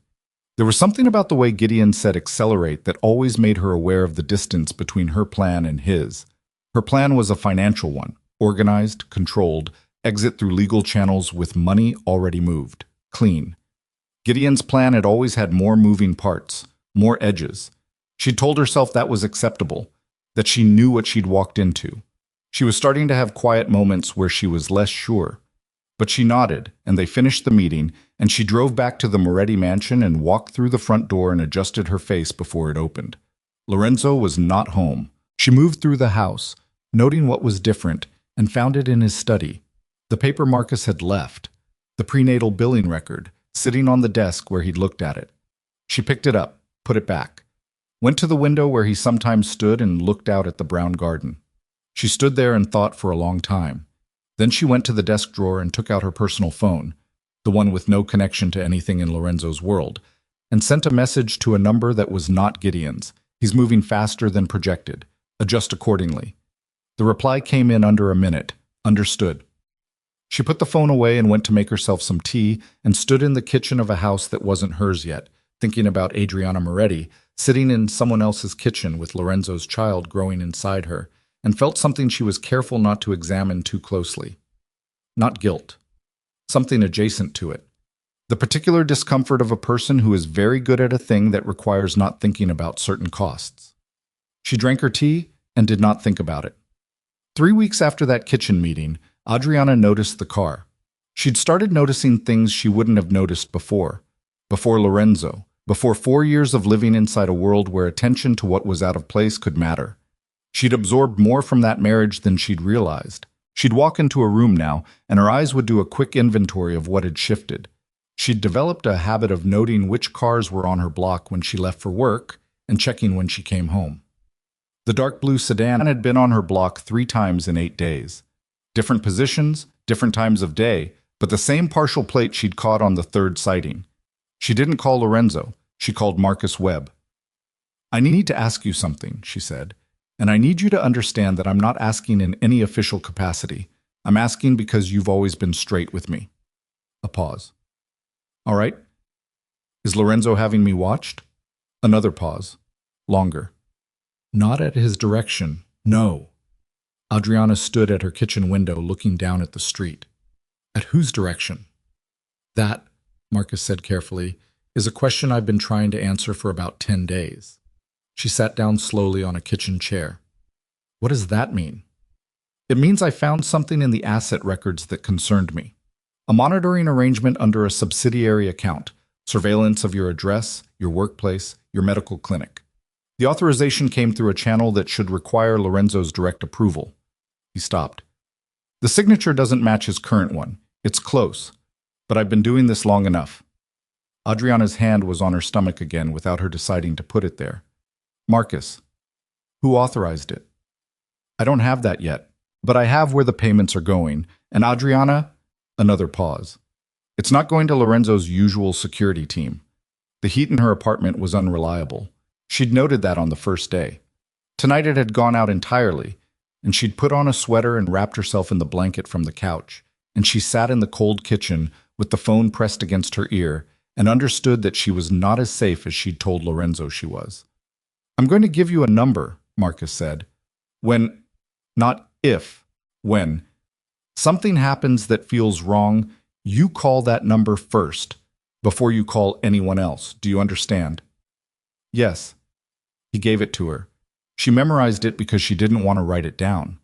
There was something about the way Gideon said accelerate that always made her aware of the distance between her plan and his. Her plan was a financial one, organized, controlled, exit through legal channels with money already moved, clean. Gideon's plan had always had more moving parts, more edges. She told herself that was acceptable, that she knew what she'd walked into. She was starting to have quiet moments where she was less sure. But she nodded, and they finished the meeting, and she drove back to the Moretti mansion and walked through the front door and adjusted her face before it opened. Lorenzo was not home. She moved through the house, noting what was different, and found it in his study. The paper Marcus had left, the prenatal billing record, sitting on the desk where he'd looked at it. She picked it up, put it back, went to the window where he sometimes stood and looked out at the brown garden. She stood there and thought for a long time. Then she went to the desk drawer and took out her personal phone, the one with no connection to anything in Lorenzo's world, and sent a message to a number that was not Gideon's. He's moving faster than projected. Adjust accordingly. The reply came in under a minute. Understood. She put the phone away and went to make herself some tea and stood in the kitchen of a house that wasn't hers yet, thinking about Adriana Moretti, sitting in someone else's kitchen with Lorenzo's child growing inside her, and felt something she was careful not to examine too closely. Not guilt. Something adjacent to it. The particular discomfort of a person who is very good at a thing that requires not thinking about certain costs. She drank her tea and did not think about it. 3 weeks after that kitchen meeting, Adriana noticed the car. She'd started noticing things she wouldn't have noticed before Lorenzo, before 4 years of living inside a world where attention to what was out of place could matter. She'd absorbed more from that marriage than she'd realized. She'd walk into a room now, and her eyes would do a quick inventory of what had shifted. She'd developed a habit of noting which cars were on her block when she left for work and checking when she came home. The dark blue sedan had been on her block 3 times in 8 days. Different positions, different times of day, but the same partial plate she'd caught on the 3rd sighting. She didn't call Lorenzo. She called Marcus Webb. "I need to ask you something," she said. "And I need you to understand that I'm not asking in any official capacity. I'm asking because you've always been straight with me." A pause. "All right. Is Lorenzo having me watched?" Another pause. Longer. Not at his direction. No. Adriana stood at her kitchen window looking down at the street. At whose direction? "That," Marcus said carefully, "is a question I've been trying to answer for about 10 days. She sat down slowly on a kitchen chair. "What does that mean?" "It means I found something in the asset records that concerned me. A monitoring arrangement under a subsidiary account, surveillance of your address, your workplace, your medical clinic. The authorization came through a channel that should require Lorenzo's direct approval." He stopped. "The signature doesn't match his current one. It's close. But I've been doing this long enough." Adriana's hand was on her stomach again without her deciding to put it there. "Marcus, who authorized it?" "I don't have that yet, but I have where the payments are going. And Adriana," another pause, "it's not going to Lorenzo's usual security team. The heat in her apartment was unreliable. She'd noted that on the first day. Tonight it had gone out entirely, and she'd put on a sweater and wrapped herself in the blanket from the couch, and she sat in the cold kitchen with the phone pressed against her ear and understood that she was not as safe as she'd told Lorenzo she was. "I'm going to give you a number," Marcus said. Not if, when something happens that feels wrong, you call that number first, before you call anyone else. Do you understand?" "Yes." He gave it to her. She memorized it because she didn't want to write it down.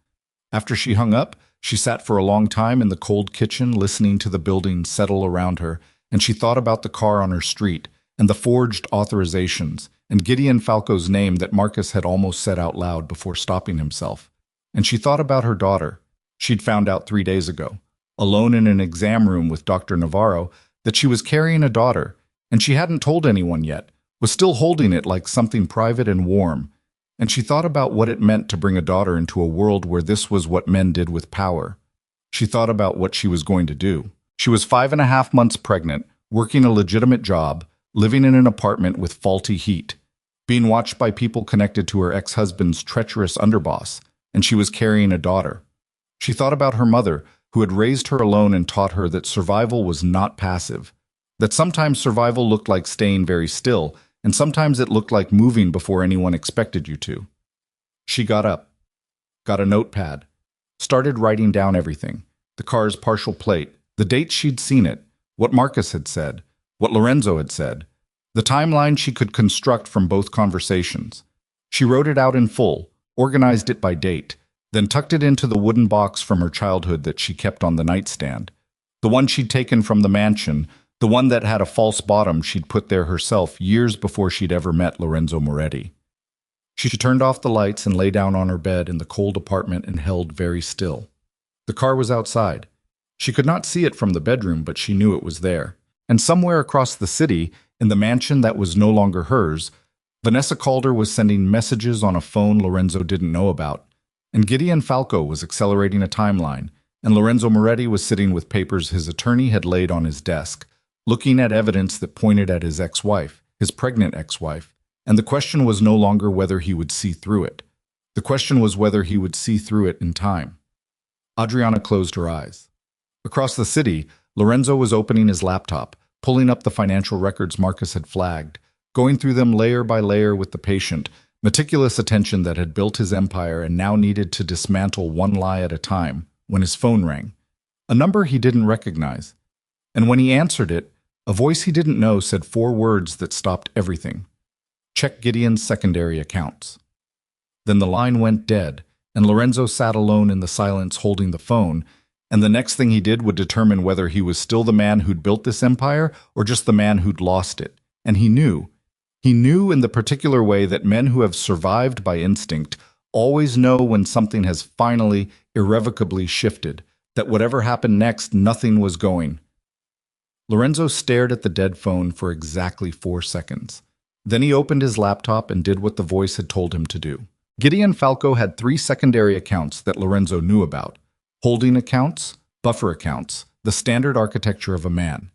After she hung up, she sat for a long time in the cold kitchen listening to the building settle around her, and she thought about the car on her street, and the forged authorizations, and Gideon Falco's name that Marcus had almost said out loud before stopping himself. And she thought about her daughter. She'd found out 3 days ago, alone in an exam room with Dr. Navarro, that she was carrying a daughter, and she hadn't told anyone yet, was still holding it like something private and warm. And she thought about what it meant to bring a daughter into a world where this was what men did with power. She thought about what she was going to do. She was 5.5 months pregnant, working a legitimate job, living in an apartment with faulty heat, being watched by people connected to her ex-husband's treacherous underboss, and she was carrying a daughter. She thought about her mother, who had raised her alone and taught her that survival was not passive, that sometimes survival looked like staying very still, and sometimes it looked like moving before anyone expected you to. She got up, got a notepad, started writing down everything: the car's partial plate, the date she'd seen it, what Marcus had said, what Lorenzo had said, the timeline she could construct from both conversations. She wrote it out in full, organized it by date, then tucked it into the wooden box from her childhood that she kept on the nightstand, the one she'd taken from the mansion, the one that had a false bottom she'd put there herself years before she'd ever met Lorenzo Moretti. She turned off the lights and lay down on her bed in the cold apartment and held very still. The car was outside. She could not see it from the bedroom, but she knew it was there. And somewhere across the city, in the mansion that was no longer hers, Vanessa Calder was sending messages on a phone Lorenzo didn't know about, and Gideon Falco was accelerating a timeline, and Lorenzo Moretti was sitting with papers his attorney had laid on his desk, looking at evidence that pointed at his ex-wife, his pregnant ex-wife, and the question was no longer whether he would see through it. The question was whether he would see through it in time. Adriana closed her eyes. Across the city, Lorenzo was opening his laptop, pulling up the financial records Marcus had flagged, going through them layer by layer with the patient, meticulous attention that had built his empire and now needed to dismantle one lie at a time, when his phone rang. A number he didn't recognize. And when he answered it, a voice he didn't know said 4 words that stopped everything. Check Gideon's secondary accounts. Then the line went dead, and Lorenzo sat alone in the silence holding the phone, and the next thing he did would determine whether he was still the man who'd built this empire or just the man who'd lost it. And he knew. He knew in the particular way that men who have survived by instinct always know when something has finally, irrevocably shifted, that whatever happened next, nothing was going. Lorenzo stared at the dead phone for exactly 4 seconds. Then he opened his laptop and did what the voice had told him to do. Gideon Falco had 3 secondary accounts that Lorenzo knew about: holding accounts, buffer accounts, the standard architecture of a man.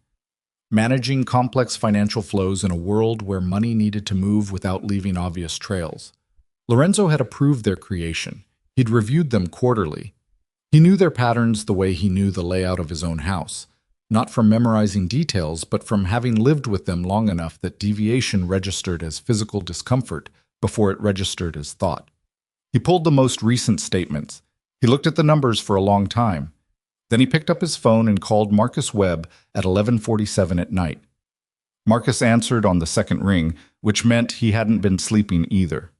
Managing complex financial flows in a world where money needed to move without leaving obvious trails. Lorenzo had approved their creation. He'd reviewed them quarterly. He knew their patterns the way he knew the layout of his own house, not from memorizing details, but from having lived with them long enough that deviation registered as physical discomfort before it registered as thought. He pulled the most recent statements. He looked at the numbers for a long time. Then he picked up his phone and called Marcus Webb at 11:47 at night. Marcus answered on the second ring, which meant he hadn't been sleeping either.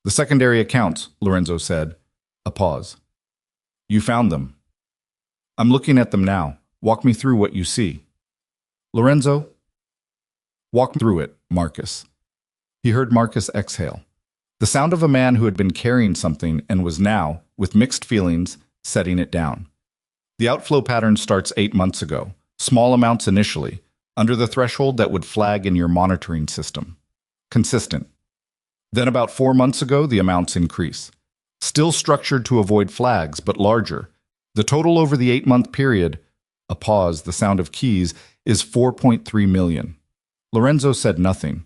"The secondary accounts," Lorenzo said. A pause. "You found them." "I'm looking at them now. Walk me through what you see." "Lorenzo?" "Walk through it, Marcus." He heard Marcus exhale. The sound of a man who had been carrying something and was now, with mixed feelings, setting it down. The outflow pattern starts 8 months ago, small amounts initially, under the threshold that would flag in your monitoring system. Consistent. Then about 4 months ago, the amounts increase. Still structured to avoid flags, but larger. The total over the 8-month period, a pause, the sound of keys, is 4.3 million. Lorenzo said nothing.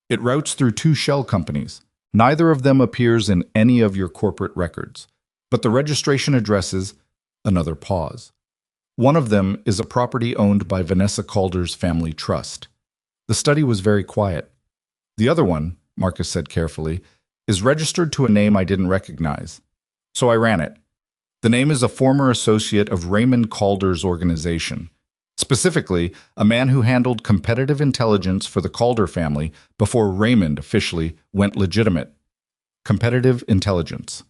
It routes through 2 shell companies. Neither of them appears in any of your corporate records. But the registration addresses. Another pause. One of them is a property owned by Vanessa Calder's family trust. The study was very quiet. The other one, Marcus said carefully, is registered to a name I didn't recognize. So I ran it. The name is a former associate of Raymond Calder's organization. Specifically, a man who handled competitive intelligence for the Calder family before Raymond officially went legitimate. Competitive intelligence.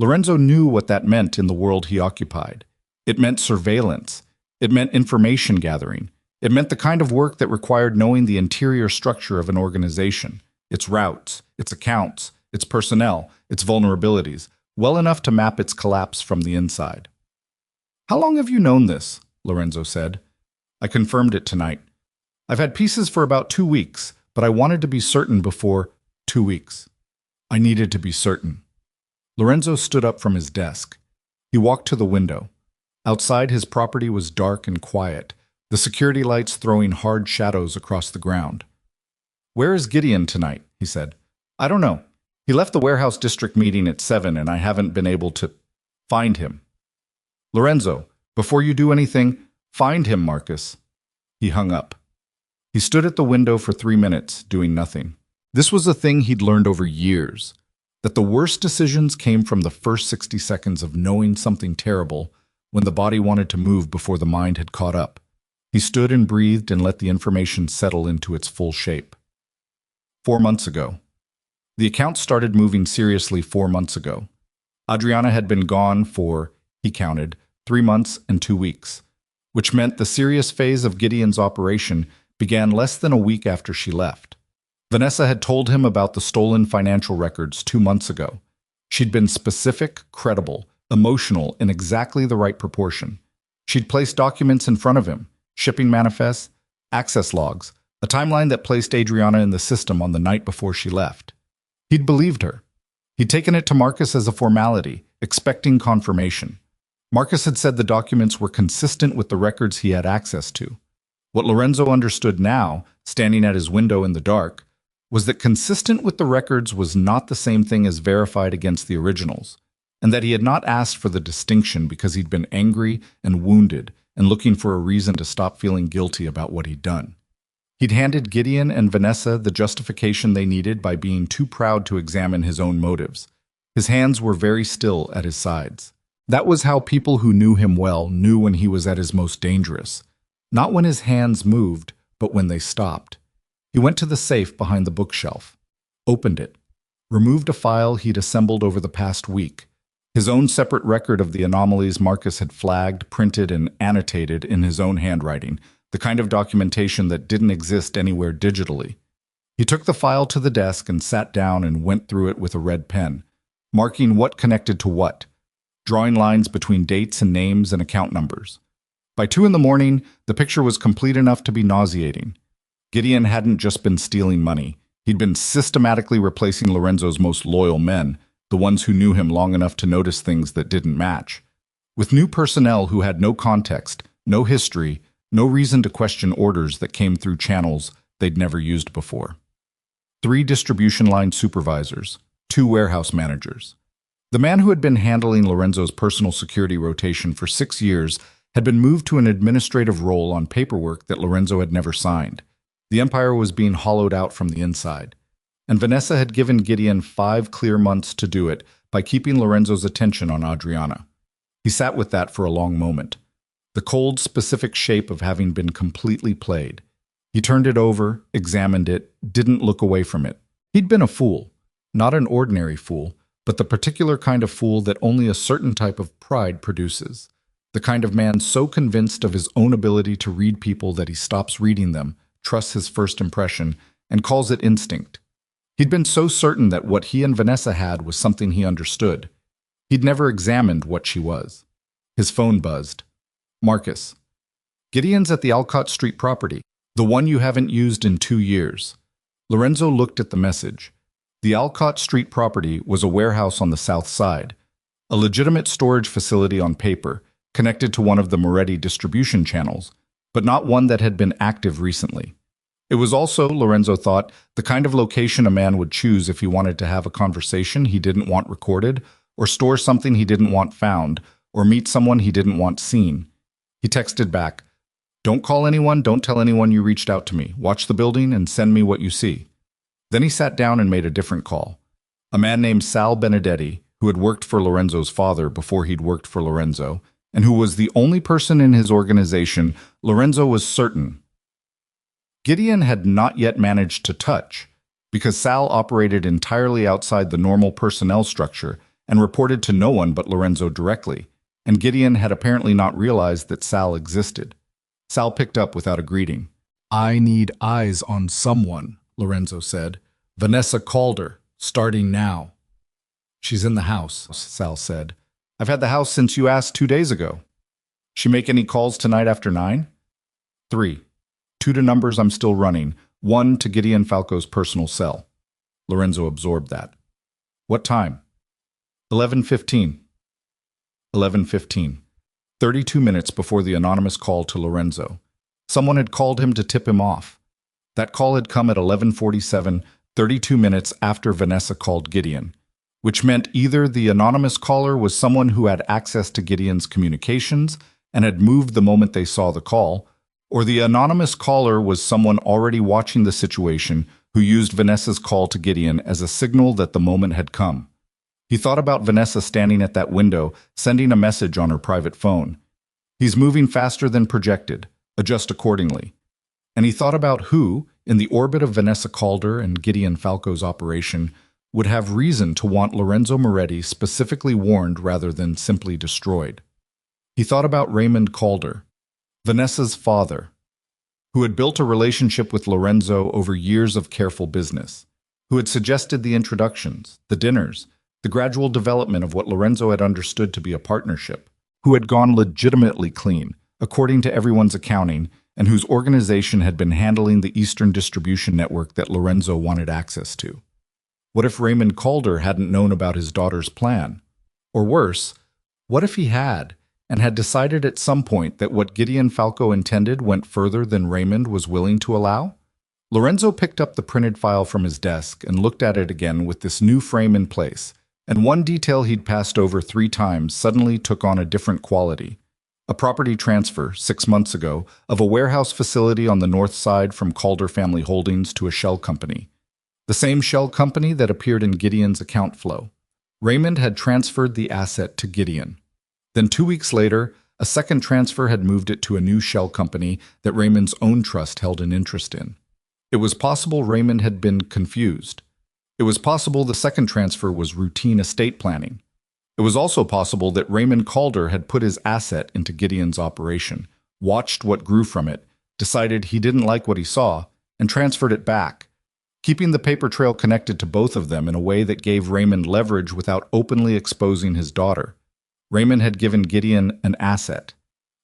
Lorenzo knew what that meant in the world he occupied. It meant surveillance. It meant information gathering. It meant the kind of work that required knowing the interior structure of an organization, its routes, its accounts, its personnel, its vulnerabilities, well enough to map its collapse from the inside. "How long have you known this?" Lorenzo said. "I confirmed it tonight. I've had pieces for about 2 weeks, but I wanted to be certain before 2 weeks. I needed to be certain." Lorenzo stood up from his desk. He walked to the window. Outside, his property was dark and quiet, the security lights throwing hard shadows across the ground. "Where is Gideon tonight?" he said. I don't know. He left the warehouse district meeting at 7 and I haven't been able to find him. Lorenzo, before you do anything, find him, Marcus. He hung up. He stood at the window for 3 minutes, doing nothing. This was a thing he'd learned over years, that the worst decisions came from the first 60 seconds of knowing something terrible when the body wanted to move before the mind had caught up. He stood and breathed and let the information settle into its full shape. 4 months ago. The account started moving seriously 4 months ago. Adriana had been gone for, he counted, 3 months and 2 weeks, which meant the serious phase of Gideon's operation began less than a week after she left. Vanessa had told him about the stolen financial records 2 months ago. She'd been specific, credible, emotional in exactly the right proportion. She'd placed documents in front of him, shipping manifests, access logs, a timeline that placed Adriana in the system on the night before she left. He'd believed her. He'd taken it to Marcus as a formality, expecting confirmation. Marcus had said the documents were consistent with the records he had access to. What Lorenzo understood now, standing at his window in the dark, was that consistent with the records was not the same thing as verified against the originals, and that he had not asked for the distinction because he'd been angry and wounded and looking for a reason to stop feeling guilty about what he'd done. He'd handed Gideon and Vanessa the justification they needed by being too proud to examine his own motives. His hands were very still at his sides. That was how people who knew him well knew when he was at his most dangerous. Not when his hands moved, but when they stopped. He went to the safe behind the bookshelf, opened it, removed a file he'd assembled over the past week, his own separate record of the anomalies Marcus had flagged, printed, and annotated in his own handwriting, the kind of documentation that didn't exist anywhere digitally. He took the file to the desk and sat down and went through it with a red pen, marking what connected to what, drawing lines between dates and names and account numbers. By 2 in the morning, the picture was complete enough to be nauseating. Gideon hadn't just been stealing money. He'd been systematically replacing Lorenzo's most loyal men, the ones who knew him long enough to notice things that didn't match, with new personnel who had no context, no history, no reason to question orders that came through channels they'd never used before. 3 distribution line supervisors, 2 warehouse managers. The man who had been handling Lorenzo's personal security rotation for 6 years had been moved to an administrative role on paperwork that Lorenzo had never signed. The empire was being hollowed out from the inside, and Vanessa had given Gideon 5 clear months to do it by keeping Lorenzo's attention on Adriana. He sat with that for a long moment, the cold, specific shape of having been completely played. He turned it over, examined it, didn't look away from it. He'd been a fool, not an ordinary fool, but the particular kind of fool that only a certain type of pride produces. The kind of man so convinced of his own ability to read people that he stops reading them, trusts his first impression, and calls it instinct. He'd been so certain that what he and Vanessa had was something he understood. He'd never examined what she was. His phone buzzed. Marcus. Gideon's at the Alcott Street property, the one you haven't used in 2 years. Lorenzo looked at the message. The Alcott Street property was a warehouse on the south side, a legitimate storage facility on paper, connected to one of the Moretti distribution channels, but not one that had been active recently. It was also, Lorenzo thought, the kind of location a man would choose if he wanted to have a conversation he didn't want recorded, or store something he didn't want found, or meet someone he didn't want seen. He texted back, "Don't call anyone, don't tell anyone you reached out to me. Watch the building and send me what you see." Then he sat down and made a different call. A man named Sal Benedetti, who had worked for Lorenzo's father before he'd worked for Lorenzo, and who was the only person in his organization Lorenzo was certain Gideon had not yet managed to touch, because Sal operated entirely outside the normal personnel structure and reported to no one but Lorenzo directly, and Gideon had apparently not realized that Sal existed. Sal picked up without a greeting. "I need eyes on someone," Lorenzo said. "Vanessa called her, starting now." "She's in the house," Sal said. "I've had the house since you asked 2 days ago." "She make any calls tonight after 9? 3. 2 to numbers I'm still running, 1 to Gideon Falco's personal cell." Lorenzo absorbed that. "What time?" 11:15. 11:15. 32 minutes before the anonymous call to Lorenzo. Someone had called him to tip him off. That call had come at 11:47, 32 minutes after Vanessa called Gideon, which meant either the anonymous caller was someone who had access to Gideon's communications and had moved the moment they saw the call, or the anonymous caller was someone already watching the situation who used Vanessa's call to Gideon as a signal that the moment had come. He thought about Vanessa standing at that window, sending a message on her private phone. He's moving faster than projected. Adjust accordingly. And he thought about who, in the orbit of Vanessa Calder and Gideon Falco's operation, would have reason to want Lorenzo Moretti specifically warned rather than simply destroyed. He thought about Raymond Calder, Vanessa's father, who had built a relationship with Lorenzo over years of careful business, who had suggested the introductions, the dinners, the gradual development of what Lorenzo had understood to be a partnership, who had gone legitimately clean, according to everyone's accounting, and whose organization had been handling the Eastern distribution network that Lorenzo wanted access to. What if Raymond Calder hadn't known about his daughter's plan? Or worse, what if he had, and had decided at some point that what Gideon Falco intended went further than Raymond was willing to allow? Lorenzo picked up the printed file from his desk and looked at it again with this new frame in place, and one detail he'd passed over 3 times suddenly took on a different quality. A property transfer, 6 months ago, of a warehouse facility on the north side from Calder Family Holdings to a shell company. The same shell company that appeared in Gideon's account flow. Raymond had transferred the asset to Gideon. Then 2 weeks later, a second transfer had moved it to a new shell company that Raymond's own trust held an interest in. It was possible Raymond had been confused. It was possible the second transfer was routine estate planning. It was also possible that Raymond Calder had put his asset into Gideon's operation, watched what grew from it, decided he didn't like what he saw, and transferred it back, keeping the paper trail connected to both of them in a way that gave Raymond leverage without openly exposing his daughter. Raymond had given Gideon an asset,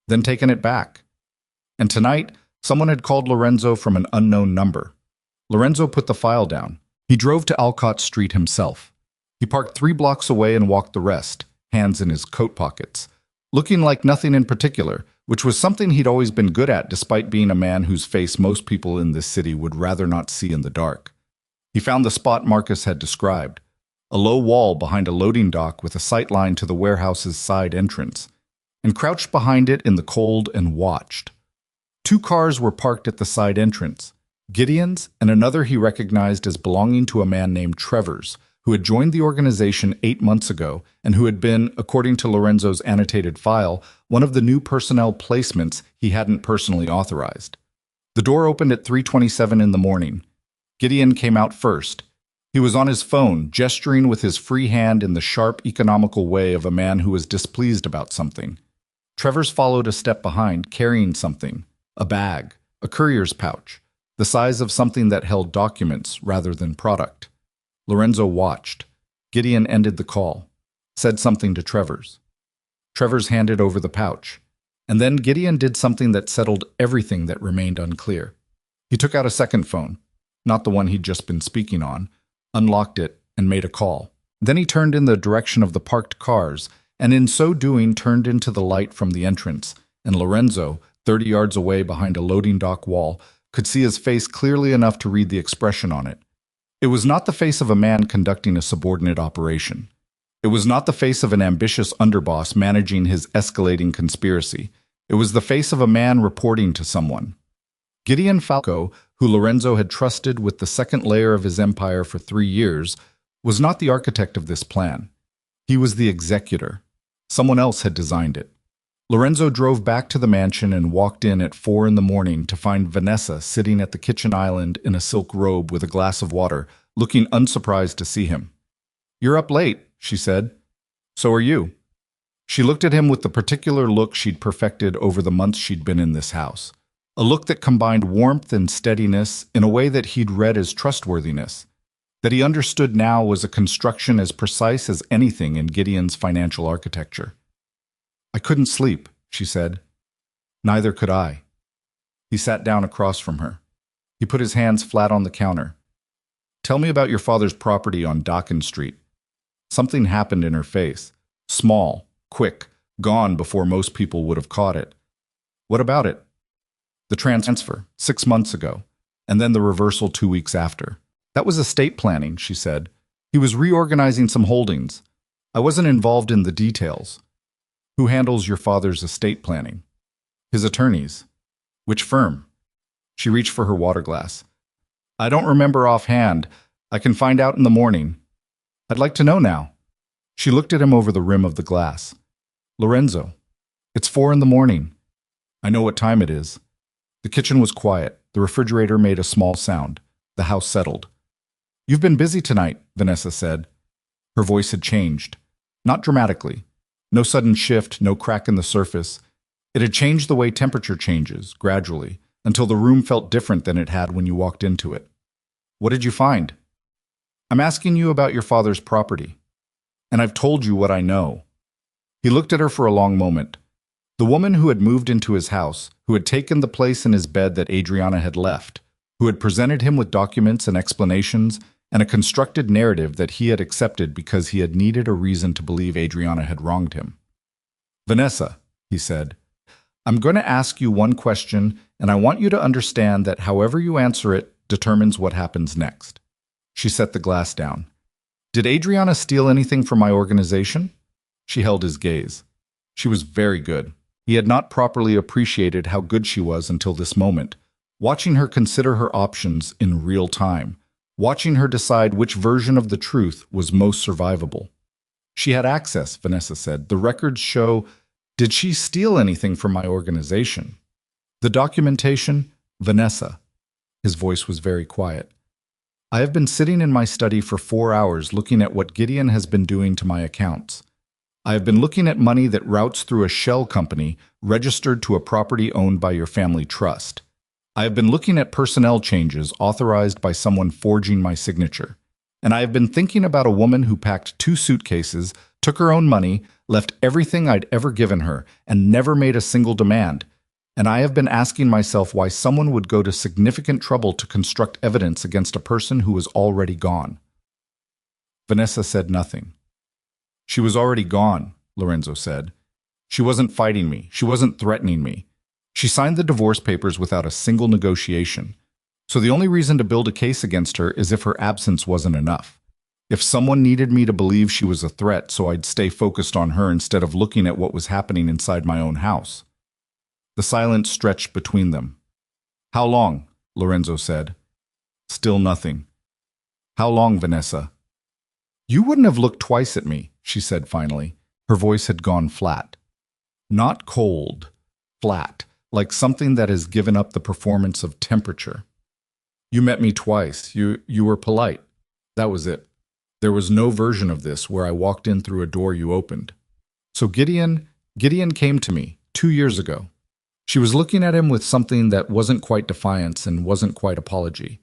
then taken it back. And tonight, someone had called Lorenzo from an unknown number. Lorenzo put the file down. He drove to Alcott Street himself. He parked 3 blocks away and walked the rest, hands in his coat pockets, looking like nothing in particular, which was something he'd always been good at despite being a man whose face most people in this city would rather not see in the dark. He found the spot Marcus had described, a low wall behind a loading dock with a sight line to the warehouse's side entrance, and crouched behind it in the cold and watched. 2 cars were parked at the side entrance, Gideon's and another he recognized as belonging to a man named Travers, who had joined the organization 8 months ago and who had been, according to Lorenzo's annotated file, one of the new personnel placements he hadn't personally authorized. The door opened at 3:27 in the morning. Gideon came out first. He was on his phone, gesturing with his free hand in the sharp, economical way of a man who was displeased about something. Travers followed a step behind, carrying something, a bag, a courier's pouch, the size of something that held documents rather than product. Lorenzo watched. Gideon ended the call, said something to Travers. Travers handed over the pouch, and then Gideon did something that settled everything that remained unclear. He took out a second phone, not the one he'd just been speaking on, unlocked it, and made a call. Then he turned in the direction of the parked cars, and in so doing turned into the light from the entrance, and Lorenzo, 30 yards away behind a loading dock wall, could see his face clearly enough to read the expression on it. It was not the face of a man conducting a subordinate operation. It was not the face of an ambitious underboss managing his escalating conspiracy. It was the face of a man reporting to someone. Gideon Falco, who Lorenzo had trusted with the second layer of his empire for 3 years, was not the architect of this plan. He was the executor. Someone else had designed it. Lorenzo drove back to the mansion and walked in at 4 in the morning to find Vanessa sitting at the kitchen island in a silk robe with a glass of water, looking unsurprised to see him. "You're up late," she said. "So are you." She looked at him with the particular look she'd perfected over the months she'd been in this house. A look that combined warmth and steadiness in a way that he'd read as trustworthiness, that he understood now was a construction as precise as anything in Gideon's financial architecture. "I couldn't sleep," she said. "Neither could I." He sat down across from her. He put his hands flat on the counter. "Tell me about your father's property on Docken Street." Something happened in her face. Small, quick, gone before most people would have caught it. "What about it?" "The transfer, 6 months ago, and then the reversal 2 weeks after." That was estate planning, she said. He was reorganizing some holdings. I wasn't involved in the details. Who handles your father's estate planning? His attorneys. Which firm? She reached for her water glass. I don't remember offhand. I can find out in the morning. I'd like to know now. She looked at him over the rim of the glass. Lorenzo, it's 4 in the morning. I know what time it is. The kitchen was quiet. The refrigerator made a small sound. The house settled. You've been busy tonight, Vanessa said. Her voice had changed. Not dramatically. No sudden shift, no crack in the surface. It had changed the way temperature changes, gradually, until the room felt different than it had when you walked into it. What did you find? I'm asking you about your father's property. And I've told you what I know. He looked at her for a long moment. The woman who had moved into his house, who had taken the place in his bed that Adriana had left, who had presented him with documents and explanations and a constructed narrative that he had accepted because he had needed a reason to believe Adriana had wronged him. Vanessa, he said, I'm going to ask you one question, and I want you to understand that however you answer it determines what happens next. She set the glass down. Did Adriana steal anything from my organization? She held his gaze. She was very good. He had not properly appreciated how good she was until this moment, watching her consider her options in real time, watching her decide which version of the truth was most survivable. She had access, Vanessa said. The records show. Did she steal anything from my organization? The documentation? Vanessa. His voice was very quiet. I have been sitting in my study for 4 hours looking at what Gideon has been doing to my accounts. I have been looking at money that routes through a shell company registered to a property owned by your family trust. I have been looking at personnel changes authorized by someone forging my signature. And I have been thinking about a woman who packed 2 suitcases, took her own money, left everything I'd ever given her, and never made a single demand. And I have been asking myself why someone would go to significant trouble to construct evidence against a person who was already gone. Vanessa said nothing. She was already gone, Lorenzo said. She wasn't fighting me. She wasn't threatening me. She signed the divorce papers without a single negotiation. So the only reason to build a case against her is if her absence wasn't enough. If someone needed me to believe she was a threat so I'd stay focused on her instead of looking at what was happening inside my own house. The silence stretched between them. How long? Lorenzo said. Still nothing. How long, Vanessa? You wouldn't have looked twice at me, she said finally. Her voice had gone flat. Not cold, flat, like something that has given up the performance of temperature. You met me twice. You were polite. That was it. There was no version of this where I walked in through a door you opened. So Gideon came to me 2 years ago. She was looking at him with something that wasn't quite defiance and wasn't quite apology.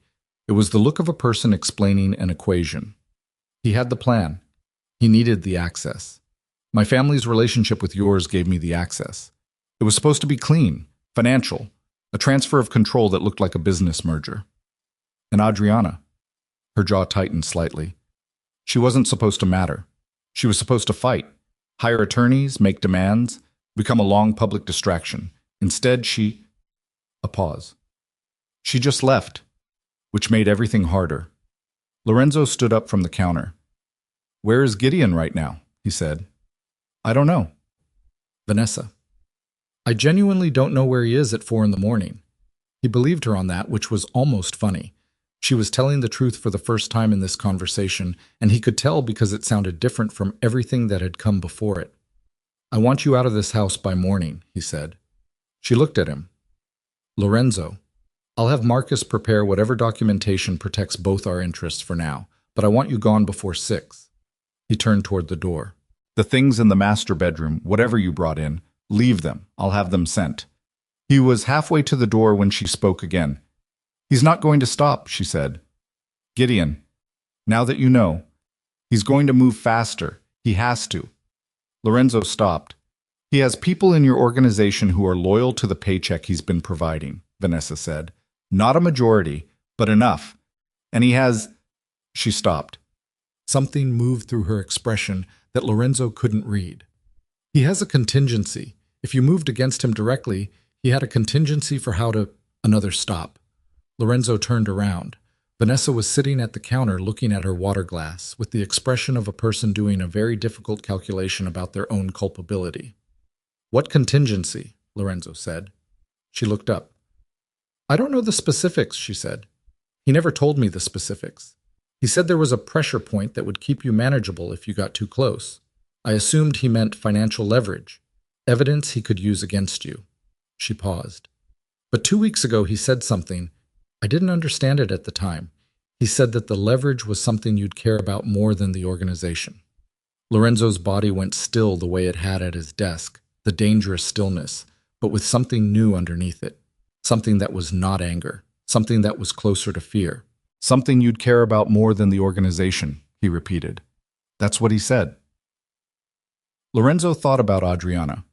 It was the look of a person explaining an equation. He had the plan. He needed the access. My family's relationship with yours gave me the access. It was supposed to be clean, financial, a transfer of control that looked like a business merger. And Adriana, her jaw tightened slightly. She wasn't supposed to matter. She was supposed to fight, hire attorneys, make demands, become a long public distraction. Instead, a pause. She just left, which made everything harder. Lorenzo stood up from the counter. Where is Gideon right now? He said. I don't know. Vanessa. I genuinely don't know where he is at 4 in the morning. He believed her on that, which was almost funny. She was telling the truth for the first time in this conversation, and he could tell because it sounded different from everything that had come before it. I want you out of this house by morning, he said. She looked at him. Lorenzo, I'll have Marcus prepare whatever documentation protects both our interests for now, but I want you gone before 6. He turned toward the door. The things in the master bedroom, whatever you brought in, leave them. I'll have them sent. He was halfway to the door when she spoke again. He's not going to stop, she said. Gideon, now that you know, he's going to move faster. He has to. Lorenzo stopped. He has people in your organization who are loyal to the paycheck he's been providing, Vanessa said. Not a majority, but enough. And he has... She stopped. Something moved through her expression that Lorenzo couldn't read. He has a contingency. If you moved against him directly, he had a contingency for how to... Another stop. Lorenzo turned around. Vanessa was sitting at the counter looking at her water glass with the expression of a person doing a very difficult calculation about their own culpability. "What contingency?" Lorenzo said. She looked up. "I don't know the specifics," she said. "He never told me the specifics. He said there was a pressure point that would keep you manageable if you got too close. I assumed he meant financial leverage, evidence he could use against you." She paused. "But 2 weeks ago he said something. I didn't understand it at the time. He said that the leverage was something you'd care about more than the organization." Lorenzo's body went still the way it had at his desk, the dangerous stillness, but with something new underneath it. Something that was not anger, something that was closer to fear. "Something you'd care about more than the organization," he repeated. That's what he said. Lorenzo thought about Adriana,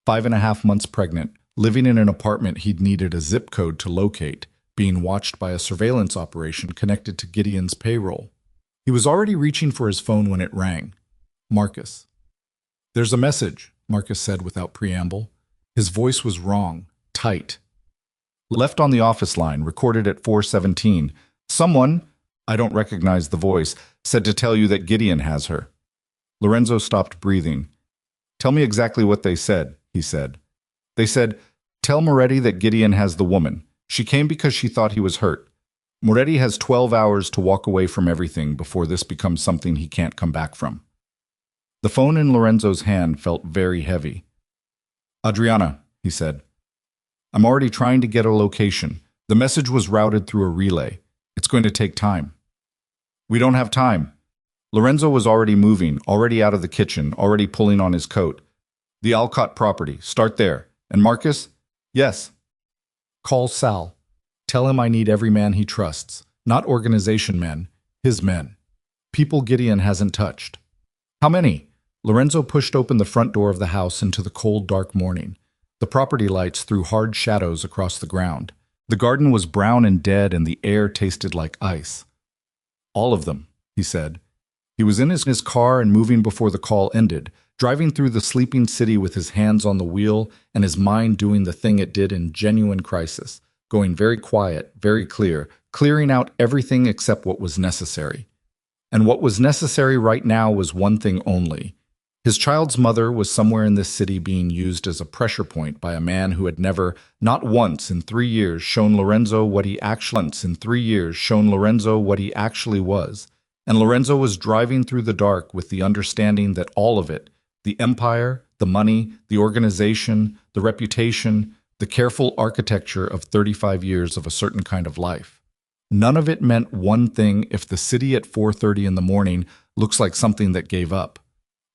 5.5 months pregnant, living in an apartment he'd needed a zip code to locate, being watched by a surveillance operation connected to Gideon's payroll. He was already reaching for his phone when it rang. Marcus. "There's a message," Marcus said without preamble. His voice was wrong, tight. "Left on the office line, recorded at 4:17. Someone, I don't recognize the voice, said to tell you that Gideon has her." Lorenzo stopped breathing. "Tell me exactly what they said," he said. "They said, 'Tell Moretti that Gideon has the woman. She came because she thought he was hurt. Moretti has 12 hours to walk away from everything before this becomes something he can't come back from.'" The phone in Lorenzo's hand felt very heavy. "Adriana," he said. "I'm already trying to get a location. The message was routed through a relay. It's going to take time." "We don't have time." Lorenzo was already moving, already out of the kitchen, already pulling on his coat. "The Alcott property. Start there. And Marcus?" "Yes." "Call Sal. Tell him I need every man he trusts. Not organization men, his men. People Gideon hasn't touched." "How many?" Lorenzo pushed open the front door of the house into the cold, dark morning. The property lights threw hard shadows across the ground. The garden was brown and dead, and the air tasted like ice. "All of them," he said. He was in his car and moving before the call ended, driving through the sleeping city with his hands on the wheel and his mind doing the thing it did in genuine crisis, going very quiet, very clear, clearing out everything except what was necessary. And what was necessary right now was one thing only. His child's mother was somewhere in this city being used as a pressure point by a man who had never, not once in 3 years, shown Lorenzo what he actually was. And Lorenzo was driving through the dark with the understanding that all of it, the empire, the money, the organization, the reputation, the careful architecture of 35 years of a certain kind of life. None of it meant one thing if the city at 4:30 in the morning looks like something that gave up.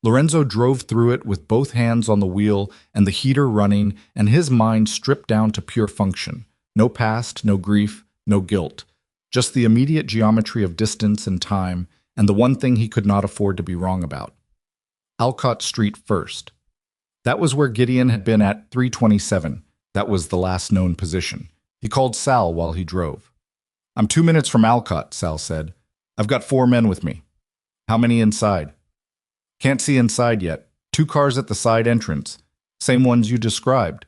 Lorenzo drove through it with both hands on the wheel and the heater running and his mind stripped down to pure function. No past, no grief, no guilt. Just the immediate geometry of distance and time, and the one thing he could not afford to be wrong about. Alcott Street first. That was where Gideon had been at 3:27. That was the last known position. He called Sal while he drove. "I'm 2 minutes from Alcott," Sal said. "I've got 4 men with me." "How many inside?" "Can't see inside yet. 2 cars at the side entrance. Same ones you described.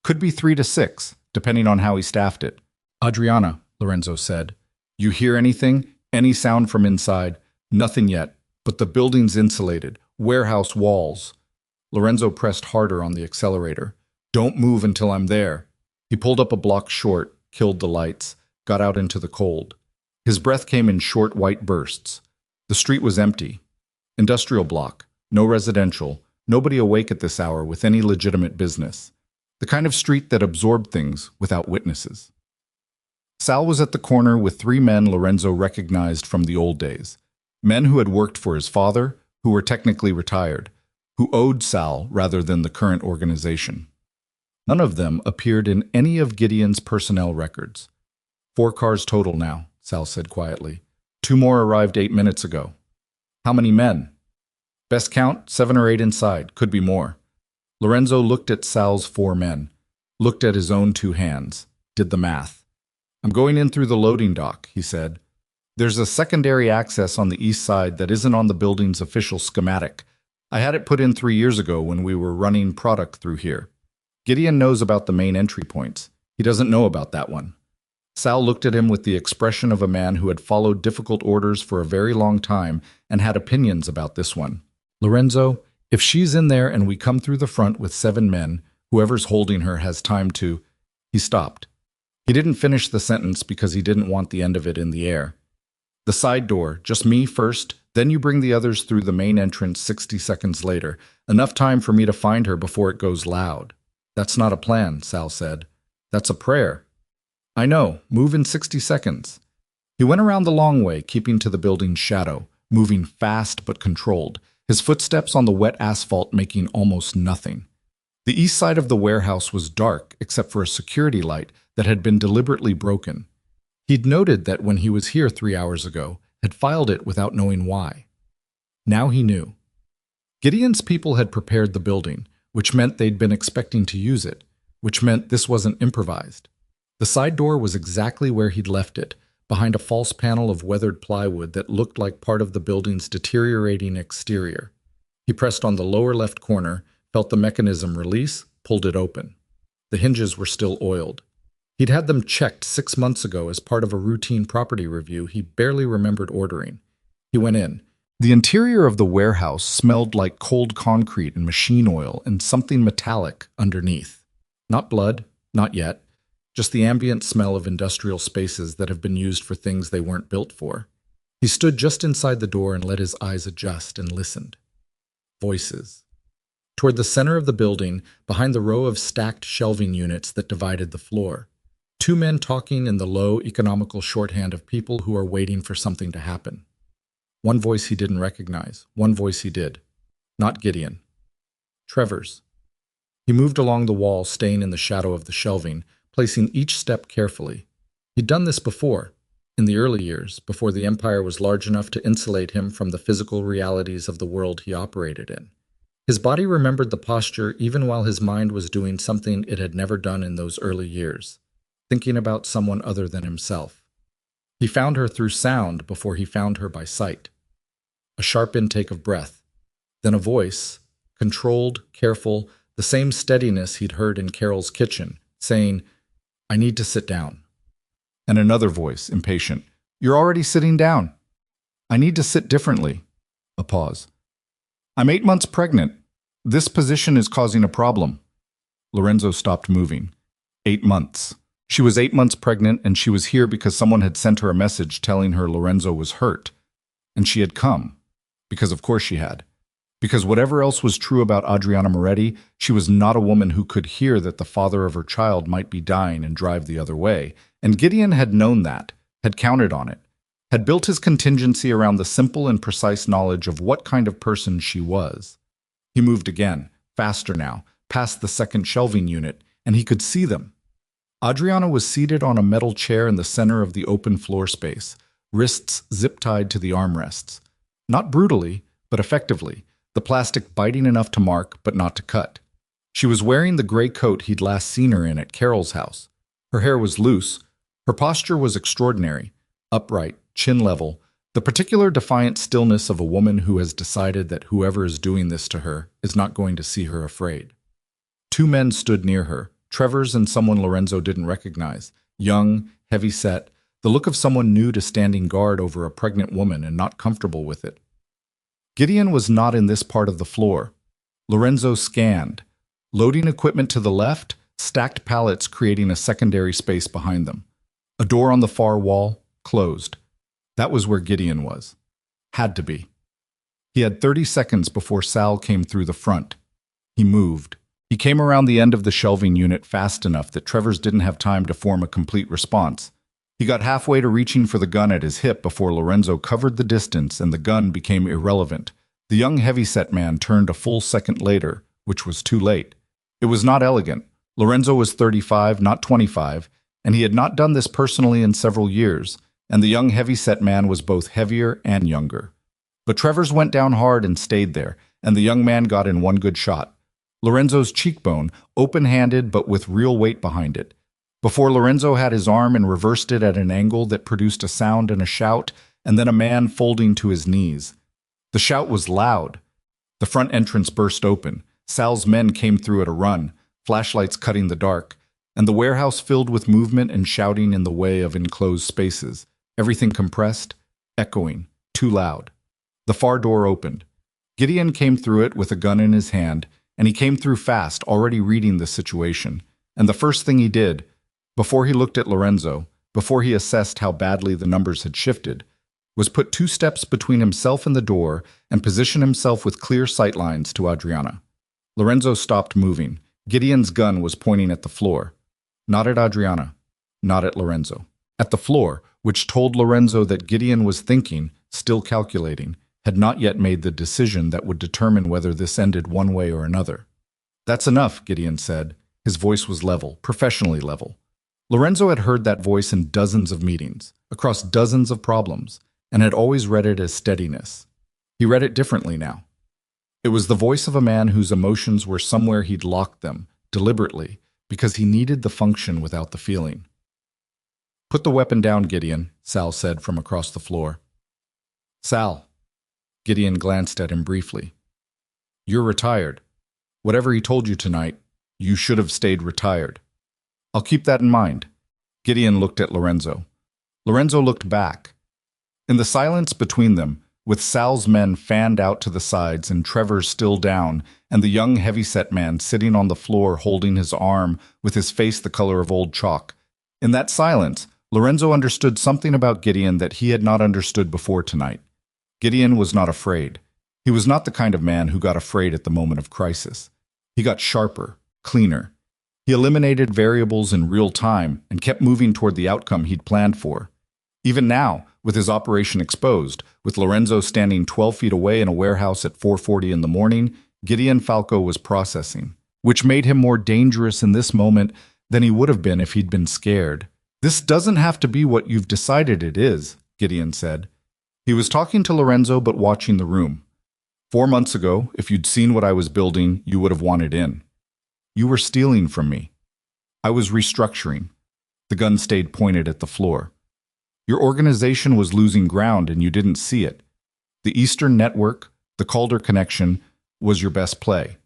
Could be 3 to 6, depending on how he staffed it." "Adriana," Lorenzo said. "You hear anything? Any sound from inside?" "Nothing yet, but the building's insulated. Warehouse walls." Lorenzo pressed harder on the accelerator. "Don't move until I'm there." He pulled up a block short, killed the lights, got out into the cold. His breath came in short white bursts. The street was empty. Industrial block, no residential, nobody awake at this hour with any legitimate business. The kind of street that absorbed things without witnesses. Sal was at the corner with 3 men Lorenzo recognized from the old days. Men who had worked for his father, who were technically retired, who owed Sal rather than the current organization. None of them appeared in any of Gideon's personnel records. 4 cars total now, Sal said quietly. 2 more arrived 8 minutes ago. How many men? Best count, 7 or 8 inside, could be more. Lorenzo looked at Sal's 4 men, looked at his own 2 hands, did the math. "I'm going in through the loading dock," he said. "There's a secondary access on the east side that isn't on the building's official schematic. I had it put in 3 years ago when we were running product through here. Gideon knows about the main entry points. He doesn't know about that one. Sal looked at him with the expression of a man who had followed difficult orders for a very long time and had opinions about this one. Lorenzo, if she's in there and we come through the front with 7 men, whoever's holding her has time to... He stopped. He didn't finish the sentence because he didn't want the end of it in the air. The side door, just me first, then you bring the others through the main entrance 60 seconds later. Enough time for me to find her before it goes loud. That's not a plan, Sal said. That's a prayer. I know, move in 60 seconds. He went around the long way, keeping to the building's shadow, moving fast but controlled, his footsteps on the wet asphalt making almost nothing. The east side of the warehouse was dark except for a security light that had been deliberately broken. He'd noted that when he was here 3 hours ago, had filed it without knowing why. Now he knew. Gideon's people had prepared the building, which meant they'd been expecting to use it, which meant this wasn't improvised. The side door was exactly where he'd left it, behind a false panel of weathered plywood that looked like part of the building's deteriorating exterior. He pressed on the lower left corner, felt the mechanism release, pulled it open. The hinges were still oiled. He'd had them checked 6 months ago as part of a routine property review he barely remembered ordering. He went in. The interior of the warehouse smelled like cold concrete and machine oil and something metallic underneath. Not blood, not yet. Just the ambient smell of industrial spaces that have been used for things they weren't built for. He stood just inside the door and let his eyes adjust and listened. Voices. Toward the center of the building, behind the row of stacked shelving units that divided the floor. 2 men talking in the low, economical shorthand of people who are waiting for something to happen. One voice he didn't recognize, one voice he did. Not Gideon. Trevor's. He moved along the wall, staying in the shadow of the shelving, placing each step carefully. He'd done this before, in the early years, before the Empire was large enough to insulate him from the physical realities of the world he operated in. His body remembered the posture even while his mind was doing something it had never done in those early years, thinking about someone other than himself. He found her through sound before he found her by sight. A sharp intake of breath, then a voice, controlled, careful, the same steadiness he'd heard in Carol's kitchen, saying, I need to sit down. And another voice, impatient. You're already sitting down. I need to sit differently. A pause. I'm 8 months pregnant. This position is causing a problem. Lorenzo stopped moving. 8 months. She was 8 months pregnant, and she was here because someone had sent her a message telling her Lorenzo was hurt. And she had come. Because of course she had. Because whatever else was true about Adriana Moretti, she was not a woman who could hear that the father of her child might be dying and drive the other way. And Gideon had known that, had counted on it, had built his contingency around the simple and precise knowledge of what kind of person she was. He moved again, faster now, past the second shelving unit, and he could see them. Adriana was seated on a metal chair in the center of the open floor space, wrists zip-tied to the armrests. Not brutally, but effectively, the plastic biting enough to mark but not to cut. She was wearing the gray coat he'd last seen her in at Carol's house. Her hair was loose. Her posture was extraordinary, upright, chin level, the particular defiant stillness of a woman who has decided that whoever is doing this to her is not going to see her afraid. 2 men stood near her, Trevor's and someone Lorenzo didn't recognize, young, heavy-set, the look of someone new to standing guard over a pregnant woman and not comfortable with it. Gideon was not in this part of the floor. Lorenzo scanned. Loading equipment to the left, stacked pallets creating a secondary space behind them. A door on the far wall, closed. That was where Gideon was. Had to be. He had 30 seconds before Sal came through the front. He moved. He came around the end of the shelving unit fast enough that Trevor's didn't have time to form a complete response. He got halfway to reaching for the gun at his hip before Lorenzo covered the distance and the gun became irrelevant. The young heavyset man turned a full second later, which was too late. It was not elegant. Lorenzo was 35, not 25, and he had not done this personally in several years, and the young heavyset man was both heavier and younger. But Trevor's went down hard and stayed there, and the young man got in one good shot. Lorenzo's cheekbone, open-handed but with real weight behind it. Before Lorenzo had his arm and reversed it at an angle that produced a sound and a shout, and then a man folding to his knees. The shout was loud. The front entrance burst open. Sal's men came through at a run, flashlights cutting the dark. and the warehouse filled with movement and shouting in the way of enclosed spaces, everything compressed, echoing, too loud. The far door opened. Gideon came through it with a gun in his hand, and he came through fast, already reading the situation. And the first thing he did, before he looked at Lorenzo, before he assessed how badly the numbers had shifted, was put 2 steps between himself and the door and position himself with clear sightlines to Adriana. Lorenzo stopped moving. Gideon's gun was pointing at the floor. Not at Adriana, not at Lorenzo. At the floor, which told Lorenzo that Gideon was thinking, still calculating, had not yet made the decision that would determine whether this ended one way or another. "That's enough," Gideon said. His voice was level, professionally level. Lorenzo had heard that voice in dozens of meetings, across dozens of problems, and had always read it as steadiness. He read it differently now. It was the voice of a man whose emotions were somewhere he'd locked them, deliberately, because he needed the function without the feeling. "Put the weapon down, Gideon," Sal said from across the floor. "Sal." Gideon glanced at him briefly. "You're retired. Whatever he told you tonight, you should have stayed retired." "I'll keep that in mind." Gideon looked at Lorenzo. Lorenzo looked back. In the silence between them, with Sal's men fanned out to the sides and Trevor's still down, and the young heavyset man sitting on the floor holding his arm with his face the color of old chalk. In that silence, Lorenzo understood something about Gideon that he had not understood before tonight. Gideon was not afraid. He was not the kind of man who got afraid at the moment of crisis. He got sharper, cleaner. He eliminated variables in real time and kept moving toward the outcome he'd planned for. Even now, with his operation exposed, with Lorenzo standing 12 feet away in a warehouse at 4:40 in the morning, Gideon Falco was processing, which made him more dangerous in this moment than he would have been if he'd been scared. "This doesn't have to be what you've decided it is," Gideon said. He was talking to Lorenzo but watching the room. 4 months ago, if you'd seen what I was building, you would have wanted in. You were stealing from me. I was restructuring. The gun stayed pointed at the floor. Your organization was losing ground and you didn't see it. The Eastern Network, the Calder connection, was your best play.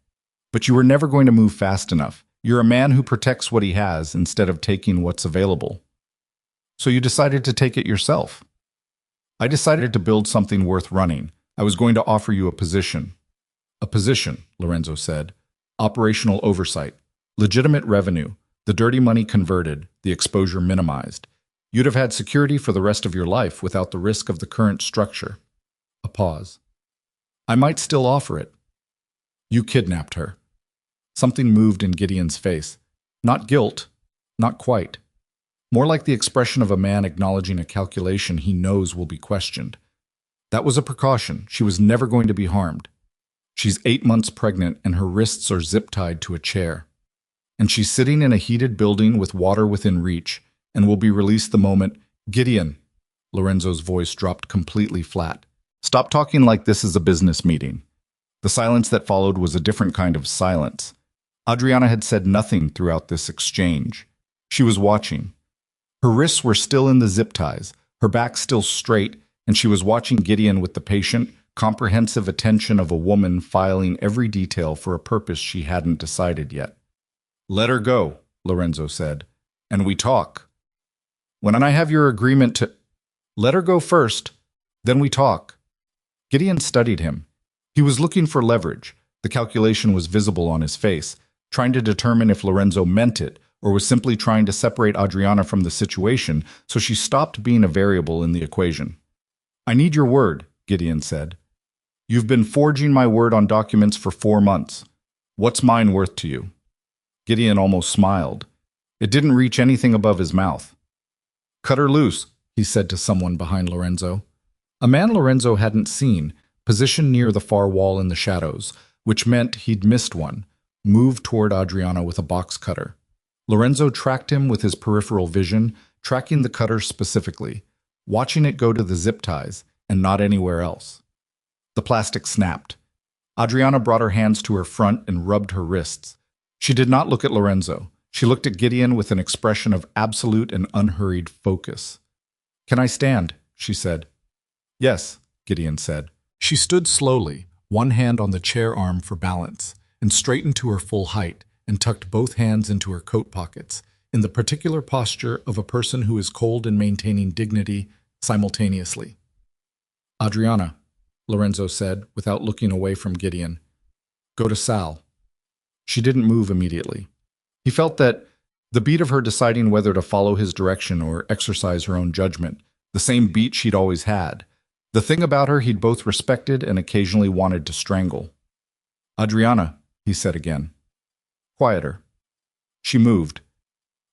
But you were never going to move fast enough. You're a man who protects what he has instead of taking what's available. So you decided to take it yourself. I decided to build something worth running. I was going to offer you a position. A position, Lorenzo said. Operational oversight. Legitimate revenue. The dirty money converted, the exposure minimized. You'd have had security for the rest of your life without the risk of the current structure. A pause. I might still offer it. You kidnapped her. Something moved in Gideon's face. Not guilt, not quite. More like the expression of a man acknowledging a calculation he knows will be questioned. That was a precaution. She was never going to be harmed. She's 8 months pregnant and her wrists are zip-tied to a chair. And she's sitting in a heated building with water within reach and will be released the moment. Gideon, Lorenzo's voice dropped completely flat. Stop talking like this is a business meeting. The silence that followed was a different kind of silence. Adriana had said nothing throughout this exchange. She was watching. Her wrists were still in the zip ties, her back still straight, and she was watching Gideon with the patient, comprehensive attention of a woman filing every detail for a purpose she hadn't decided yet. Let her go, Lorenzo said, and we talk. When I have your agreement to... Let her go first, then we talk. Gideon studied him. He was looking for leverage. The calculation was visible on his face, trying to determine if Lorenzo meant it or was simply trying to separate Adriana from the situation so she stopped being a variable in the equation. I need your word, Gideon said. You've been forging my word on documents for 4 months. What's mine worth to you? Gideon almost smiled. It didn't reach anything above his mouth. Cut her loose, he said to someone behind Lorenzo. A man Lorenzo hadn't seen, positioned near the far wall in the shadows, which meant he'd missed one, moved toward Adriana with a box cutter. Lorenzo tracked him with his peripheral vision, tracking the cutter specifically, watching it go to the zip ties and not anywhere else. The plastic snapped. Adriana brought her hands to her front and rubbed her wrists. She did not look at Lorenzo. She looked at Gideon with an expression of absolute and unhurried focus. Can I stand? She said. Yes, Gideon said. She stood slowly, one hand on the chair arm for balance, and straightened to her full height, and tucked both hands into her coat pockets, in the particular posture of a person who is cold and maintaining dignity simultaneously. Adriana, Lorenzo said, without looking away from Gideon. Go to Sal. She didn't move immediately. He felt that the beat of her deciding whether to follow his direction or exercise her own judgment, the same beat she'd always had, the thing about her he'd both respected and occasionally wanted to strangle. Adriana, he said again. Quieter. She moved,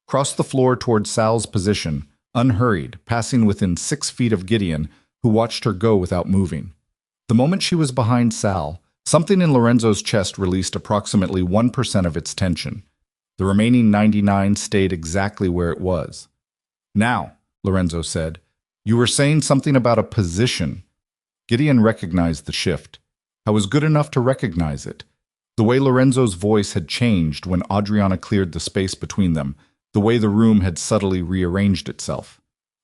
crossed the floor toward Sal's position, unhurried, passing within 6 feet of Gideon, who watched her go without moving. The moment she was behind Sal, something in Lorenzo's chest released approximately 1% of its tension. The remaining 99 stayed exactly where it was. Now, Lorenzo said, you were saying something about a position. Gideon recognized the shift. I was good enough to recognize it. The way Lorenzo's voice had changed when Adriana cleared the space between them, the way the room had subtly rearranged itself.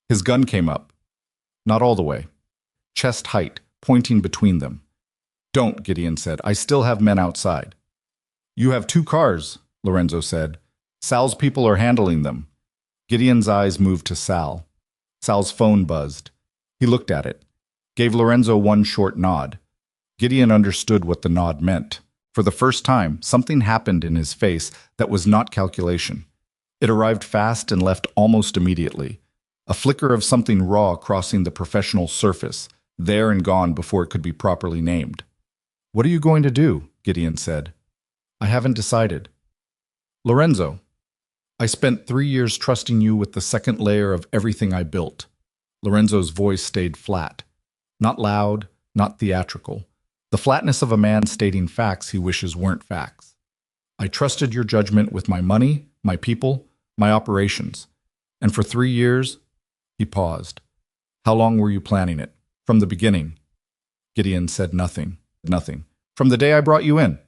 His gun came up. Not all the way. Chest height, pointing between them. Don't, Gideon said. I still have men outside. You have 2 cars, Lorenzo said. Sal's people are handling them. Gideon's eyes moved to Sal. Sal's phone buzzed. He looked at it, gave Lorenzo one short nod. Gideon understood what the nod meant. For the first time, something happened in his face that was not calculation. It arrived fast and left almost immediately. A flicker of something raw crossing the professional surface, there and gone before it could be properly named. What are you going to do? Gideon said. I haven't decided. Lorenzo, I spent 3 years trusting you with the second layer of everything I built. Lorenzo's voice stayed flat. Not loud, not theatrical. The flatness of a man stating facts he wishes weren't facts. I trusted your judgment with my money, my people, my operations. And for 3 years, he paused. How long were you planning it? From the beginning. Gideon said nothing. Nothing. From the day I brought you in.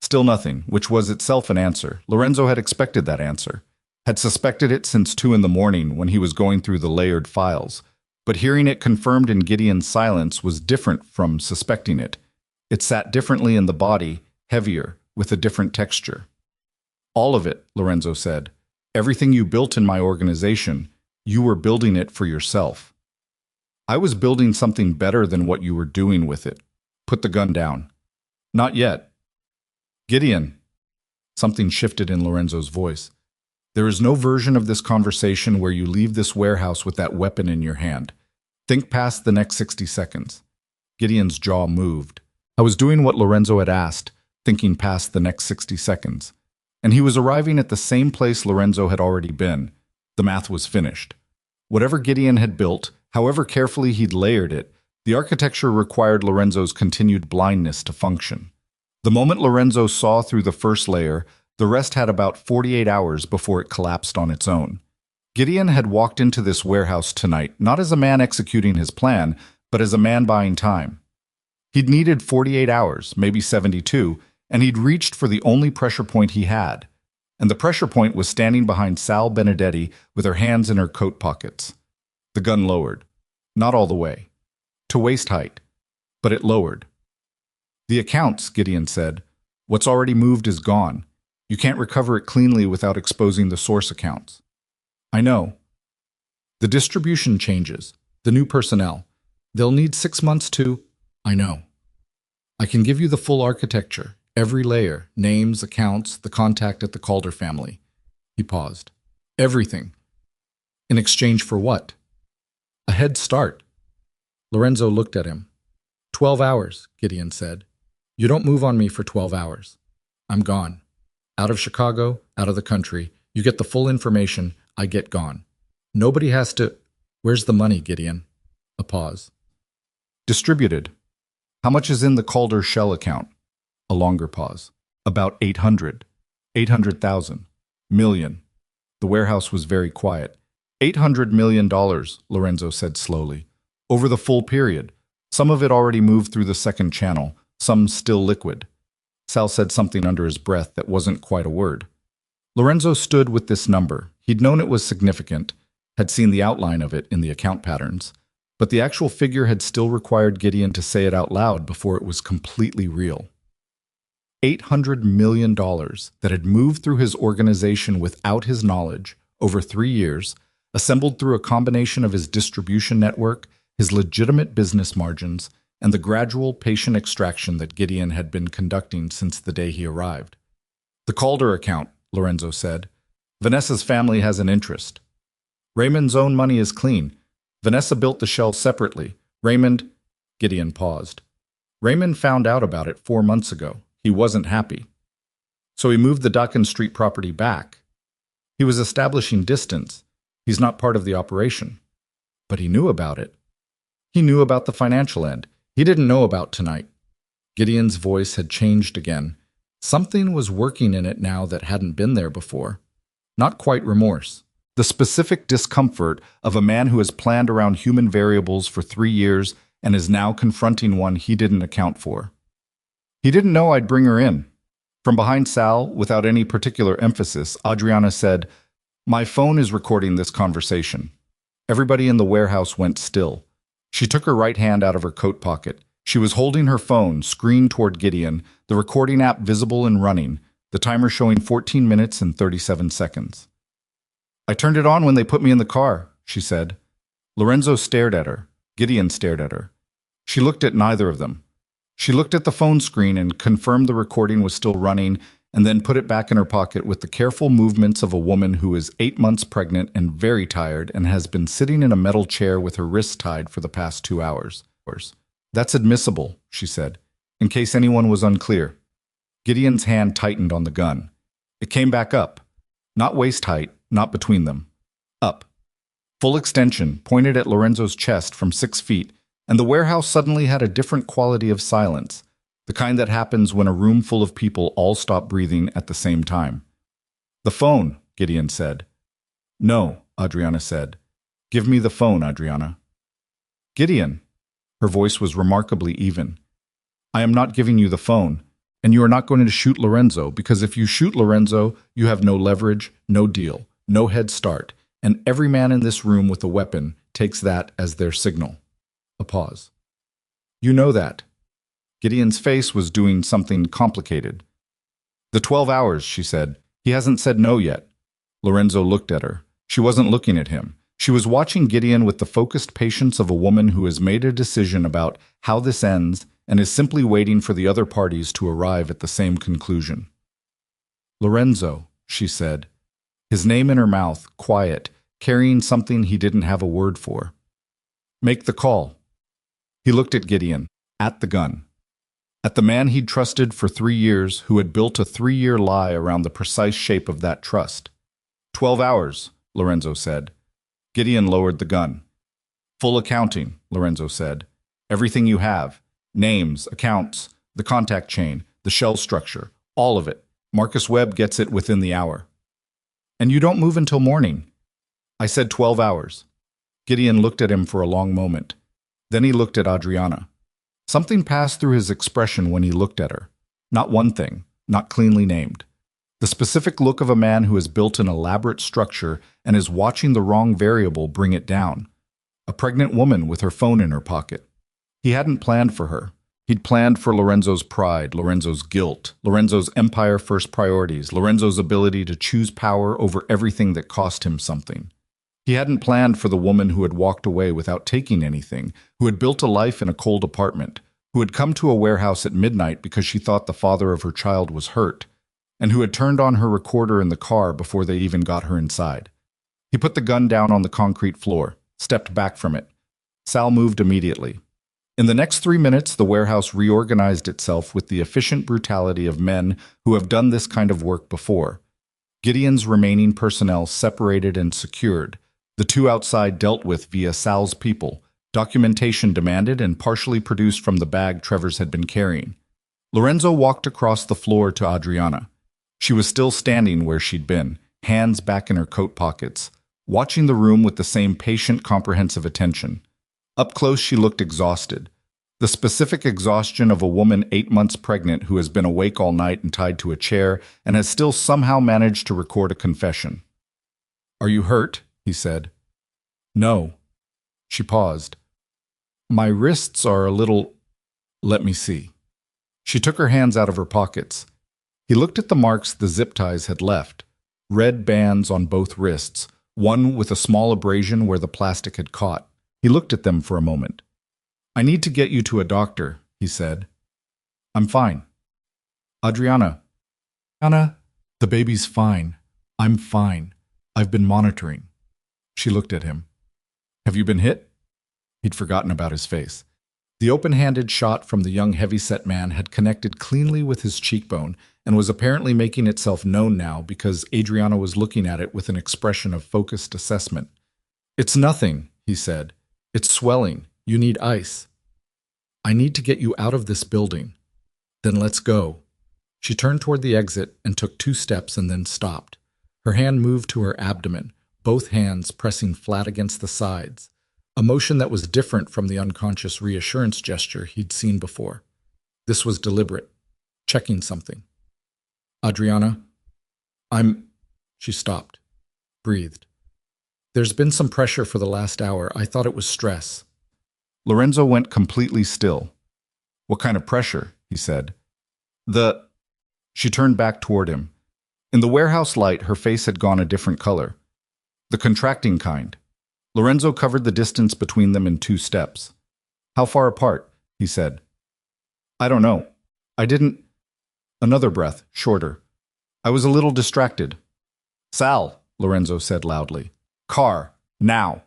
Still nothing, which was itself an answer. Lorenzo had expected that answer. Had suspected it since 2 in the morning when he was going through the layered files. But hearing it confirmed in Gideon's silence was different from suspecting it. It sat differently in the body, heavier, with a different texture. All of it, Lorenzo said. Everything you built in my organization, you were building it for yourself. I was building something better than what you were doing with it. Put the gun down. Not yet. Gideon. Something shifted in Lorenzo's voice. There is no version of this conversation where you leave this warehouse with that weapon in your hand. Think past the next 60 seconds. Gideon's jaw moved. I was doing what Lorenzo had asked, thinking past the next 60 seconds. And he was arriving at the same place Lorenzo had already been. The math was finished. Whatever Gideon had built, however carefully he'd layered it, the architecture required Lorenzo's continued blindness to function. The moment Lorenzo saw through the first layer, the rest had about 48 hours before it collapsed on its own. Gideon had walked into this warehouse tonight, not as a man executing his plan, but as a man buying time. He'd needed 48 hours, maybe 72, and he'd reached for the only pressure point he had. And the pressure point was standing behind Sal Benedetti with her hands in her coat pockets. The gun lowered. Not all the way. To waist height. But it lowered. The accounts, Gideon said. What's already moved is gone. You can't recover it cleanly without exposing the source accounts. I know. The distribution changes. The new personnel. They'll need 6 months to... I know. I can give you the full architecture. Every layer. Names, accounts, the contact at the Calder family. He paused. Everything. In exchange for what? A head start. Lorenzo looked at him. 12 hours, Gideon said. You don't move on me for 12 hours. I'm gone. Out of Chicago, out of the country. You get the full information, I get gone. Nobody has to... Where's the money, Gideon? A pause. Distributed. How much is in the Calder shell account? A longer pause. About 800. 800,000. Million. The warehouse was very quiet. $800 million, Lorenzo said slowly. Over the full period. Some of it already moved through the second channel, some still liquid. Sal said something under his breath that wasn't quite a word. Lorenzo stood with this number. He'd known it was significant, had seen the outline of it in the account patterns, but the actual figure had still required Gideon to say it out loud before it was completely real. $800 million that had moved through his organization without his knowledge over 3 years, assembled through a combination of his distribution network, his legitimate business margins, and the gradual patient extraction that Gideon had been conducting since the day he arrived. "The Calder account," Lorenzo said. "Vanessa's family has an interest. Raymond's own money is clean. Vanessa built the shell separately. Raymond—" Gideon paused. "Raymond found out about it 4 months ago. He wasn't happy. So he moved the Ducken Street property back. He was establishing distance. He's not part of the operation. But he knew about it. He knew about the financial end. He didn't know about tonight." Gideon's voice had changed again. Something was working in it now that hadn't been there before. Not quite remorse. The specific discomfort of a man who has planned around human variables for 3 years and is now confronting one he didn't account for. "He didn't know I'd bring her in." From behind Sal, without any particular emphasis, Adriana said, "My phone is recording this conversation." Everybody in the warehouse went still. She took her right hand out of her coat pocket. She was holding her phone, screened toward Gideon, the recording app visible and running, the timer showing 14 minutes and 37 seconds. "I turned it on when they put me in the car," she said. Lorenzo stared at her. Gideon stared at her. She looked at neither of them. She looked at the phone screen and confirmed the recording was still running, and then put it back in her pocket with the careful movements of a woman who is 8 months pregnant and very tired and has been sitting in a metal chair with her wrists tied for the past 2 hours. "That's admissible," she said, in case anyone was unclear. Gideon's hand tightened on the gun. It came back up. Not waist height, not between them. Up. Full extension, pointed at Lorenzo's chest from 6 feet, and the warehouse suddenly had a different quality of silence, the kind that happens when a room full of people all stop breathing at the same time. "The phone," Gideon said. "No," Adriana said. "Give me the phone, Adriana." "Gideon." Her voice was remarkably even. "I am not giving you the phone, and you are not going to shoot Lorenzo, because if you shoot Lorenzo, you have no leverage, no deal, no head start, and every man in this room with a weapon takes that as their signal." A pause. "You know that." Gideon's face was doing something complicated. "The 12 hours," she said. "He hasn't said no yet." Lorenzo looked at her. She wasn't looking at him. She was watching Gideon with the focused patience of a woman who has made a decision about how this ends and is simply waiting for the other parties to arrive at the same conclusion. "Lorenzo," she said, his name in her mouth, quiet, carrying something he didn't have a word for. "Make the call." He looked at Gideon, at the gun. At the man he'd trusted for 3 years, who had built a 3-year lie around the precise shape of that trust. 12 hours, Lorenzo said. Gideon lowered the gun. "Full accounting," Lorenzo said. "Everything you have. Names, accounts, the contact chain, the shell structure, all of it. Marcus Webb gets it within the hour." "And you don't move until morning." "I said 12 hours. Gideon looked at him for a long moment. Then he looked at Adriana. Something passed through his expression when he looked at her. Not one thing, not cleanly named. The specific look of a man who has built an elaborate structure and is watching the wrong variable bring it down. A pregnant woman with her phone in her pocket. He hadn't planned for her. He'd planned for Lorenzo's pride, Lorenzo's guilt, Lorenzo's empire-first priorities, Lorenzo's ability to choose power over everything that cost him something. He hadn't planned for the woman who had walked away without taking anything, who had built a life in a cold apartment, who had come to a warehouse at midnight because she thought the father of her child was hurt, and who had turned on her recorder in the car before they even got her inside. He put the gun down on the concrete floor, stepped back from it. Sal moved immediately. In the next 3 minutes, the warehouse reorganized itself with the efficient brutality of men who have done this kind of work before. Gideon's remaining personnel separated and secured. The two outside dealt with via Sal's people, documentation demanded and partially produced from the bag Trevor's had been carrying. Lorenzo walked across the floor to Adriana. She was still standing where she'd been, hands back in her coat pockets, watching the room with the same patient, comprehensive attention. Up close, she looked exhausted. The specific exhaustion of a woman 8 months pregnant who has been awake all night and tied to a chair and has still somehow managed to record a confession. "Are you hurt?" he said. "No." She paused. "My wrists are a little... Let me see." She took her hands out of her pockets. He looked at the marks the zip ties had left, red bands on both wrists, one with a small abrasion where the plastic had caught. He looked at them for a moment. "I need to get you to a doctor," he said. "I'm fine." "Adriana." "Anna, the baby's fine. I'm fine. I've been monitoring." She looked at him. "Have you been hit?" He'd forgotten about his face. The open-handed shot from the young heavy-set man had connected cleanly with his cheekbone and was apparently making itself known now because Adriana was looking at it with an expression of focused assessment. "It's nothing," he said. "It's swelling. You need ice." "I need to get you out of this building." "Then let's go." She turned toward the exit and took 2 steps and then stopped. Her hand moved to her abdomen, both hands pressing flat against the sides, a motion that was different from the unconscious reassurance gesture he'd seen before. This was deliberate, checking something. "Adriana, She stopped, breathed. "There's been some pressure for the last hour. I thought it was stress." Lorenzo went completely still. "What kind of pressure?" he said. She turned back toward him. In the warehouse light, her face had gone a different color. "The contracting kind." Lorenzo covered the distance between them in 2 steps. "How far apart?" he said. "I don't know. I didn't—" Another breath, shorter. "I was a little distracted." "Sal," Lorenzo said loudly. "Car, now."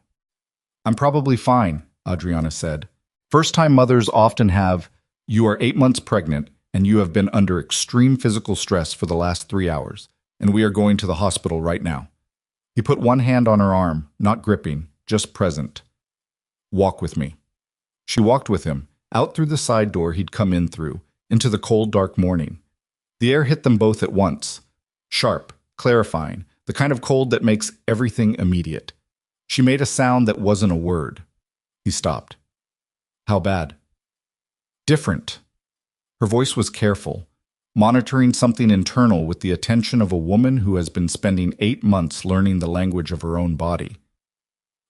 "I'm probably fine," Adriana said. "First-time mothers often have, you are 8 months pregnant, and you have been under extreme physical stress for the last 3 hours, and we are going to the hospital right now." He put one hand on her arm, not gripping, just present. "Walk with me." She walked with him, out through the side door he'd come in through, into the cold, dark morning. The air hit them both at once. Sharp, clarifying, the kind of cold that makes everything immediate. She made a sound that wasn't a word. He stopped. "How bad?" "Different." Her voice was careful, monitoring something internal with the attention of a woman who has been spending 8 months learning the language of her own body.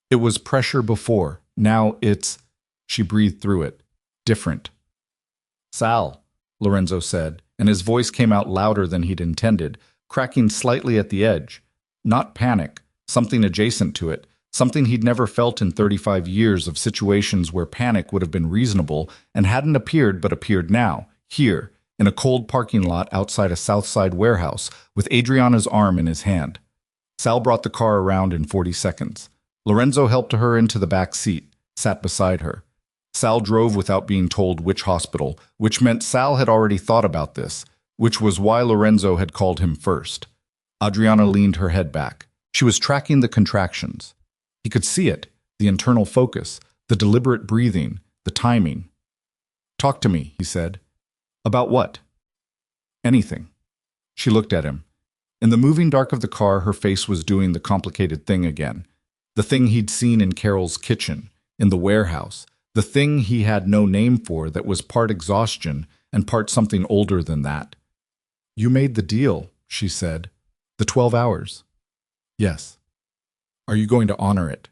"It was pressure before. Now it's—" She breathed through it. "Different." "Sal," Lorenzo said, and his voice came out louder than he'd intended, cracking slightly at the edge. Not panic, something adjacent to it, something he'd never felt in 35 years of situations where panic would have been reasonable and hadn't appeared but appeared now, here, in a cold parking lot outside a Southside warehouse, with Adriana's arm in his hand. Sal brought the car around in 40 seconds. Lorenzo helped her into the back seat, sat beside her. Sal drove without being told which hospital, which meant Sal had already thought about this, which was why Lorenzo had called him first. Adriana leaned her head back. She was tracking the contractions. He could see it, the internal focus, the deliberate breathing, the timing. "Talk to me," he said. "About what?" "Anything." She looked at him. In the moving dark of the car, her face was doing the complicated thing again. The thing he'd seen in Carol's kitchen, in the warehouse, the thing he had no name for that was part exhaustion and part something older than that. "You made the deal," she said. "The 12 hours." "Yes." "Are you going to honor it?"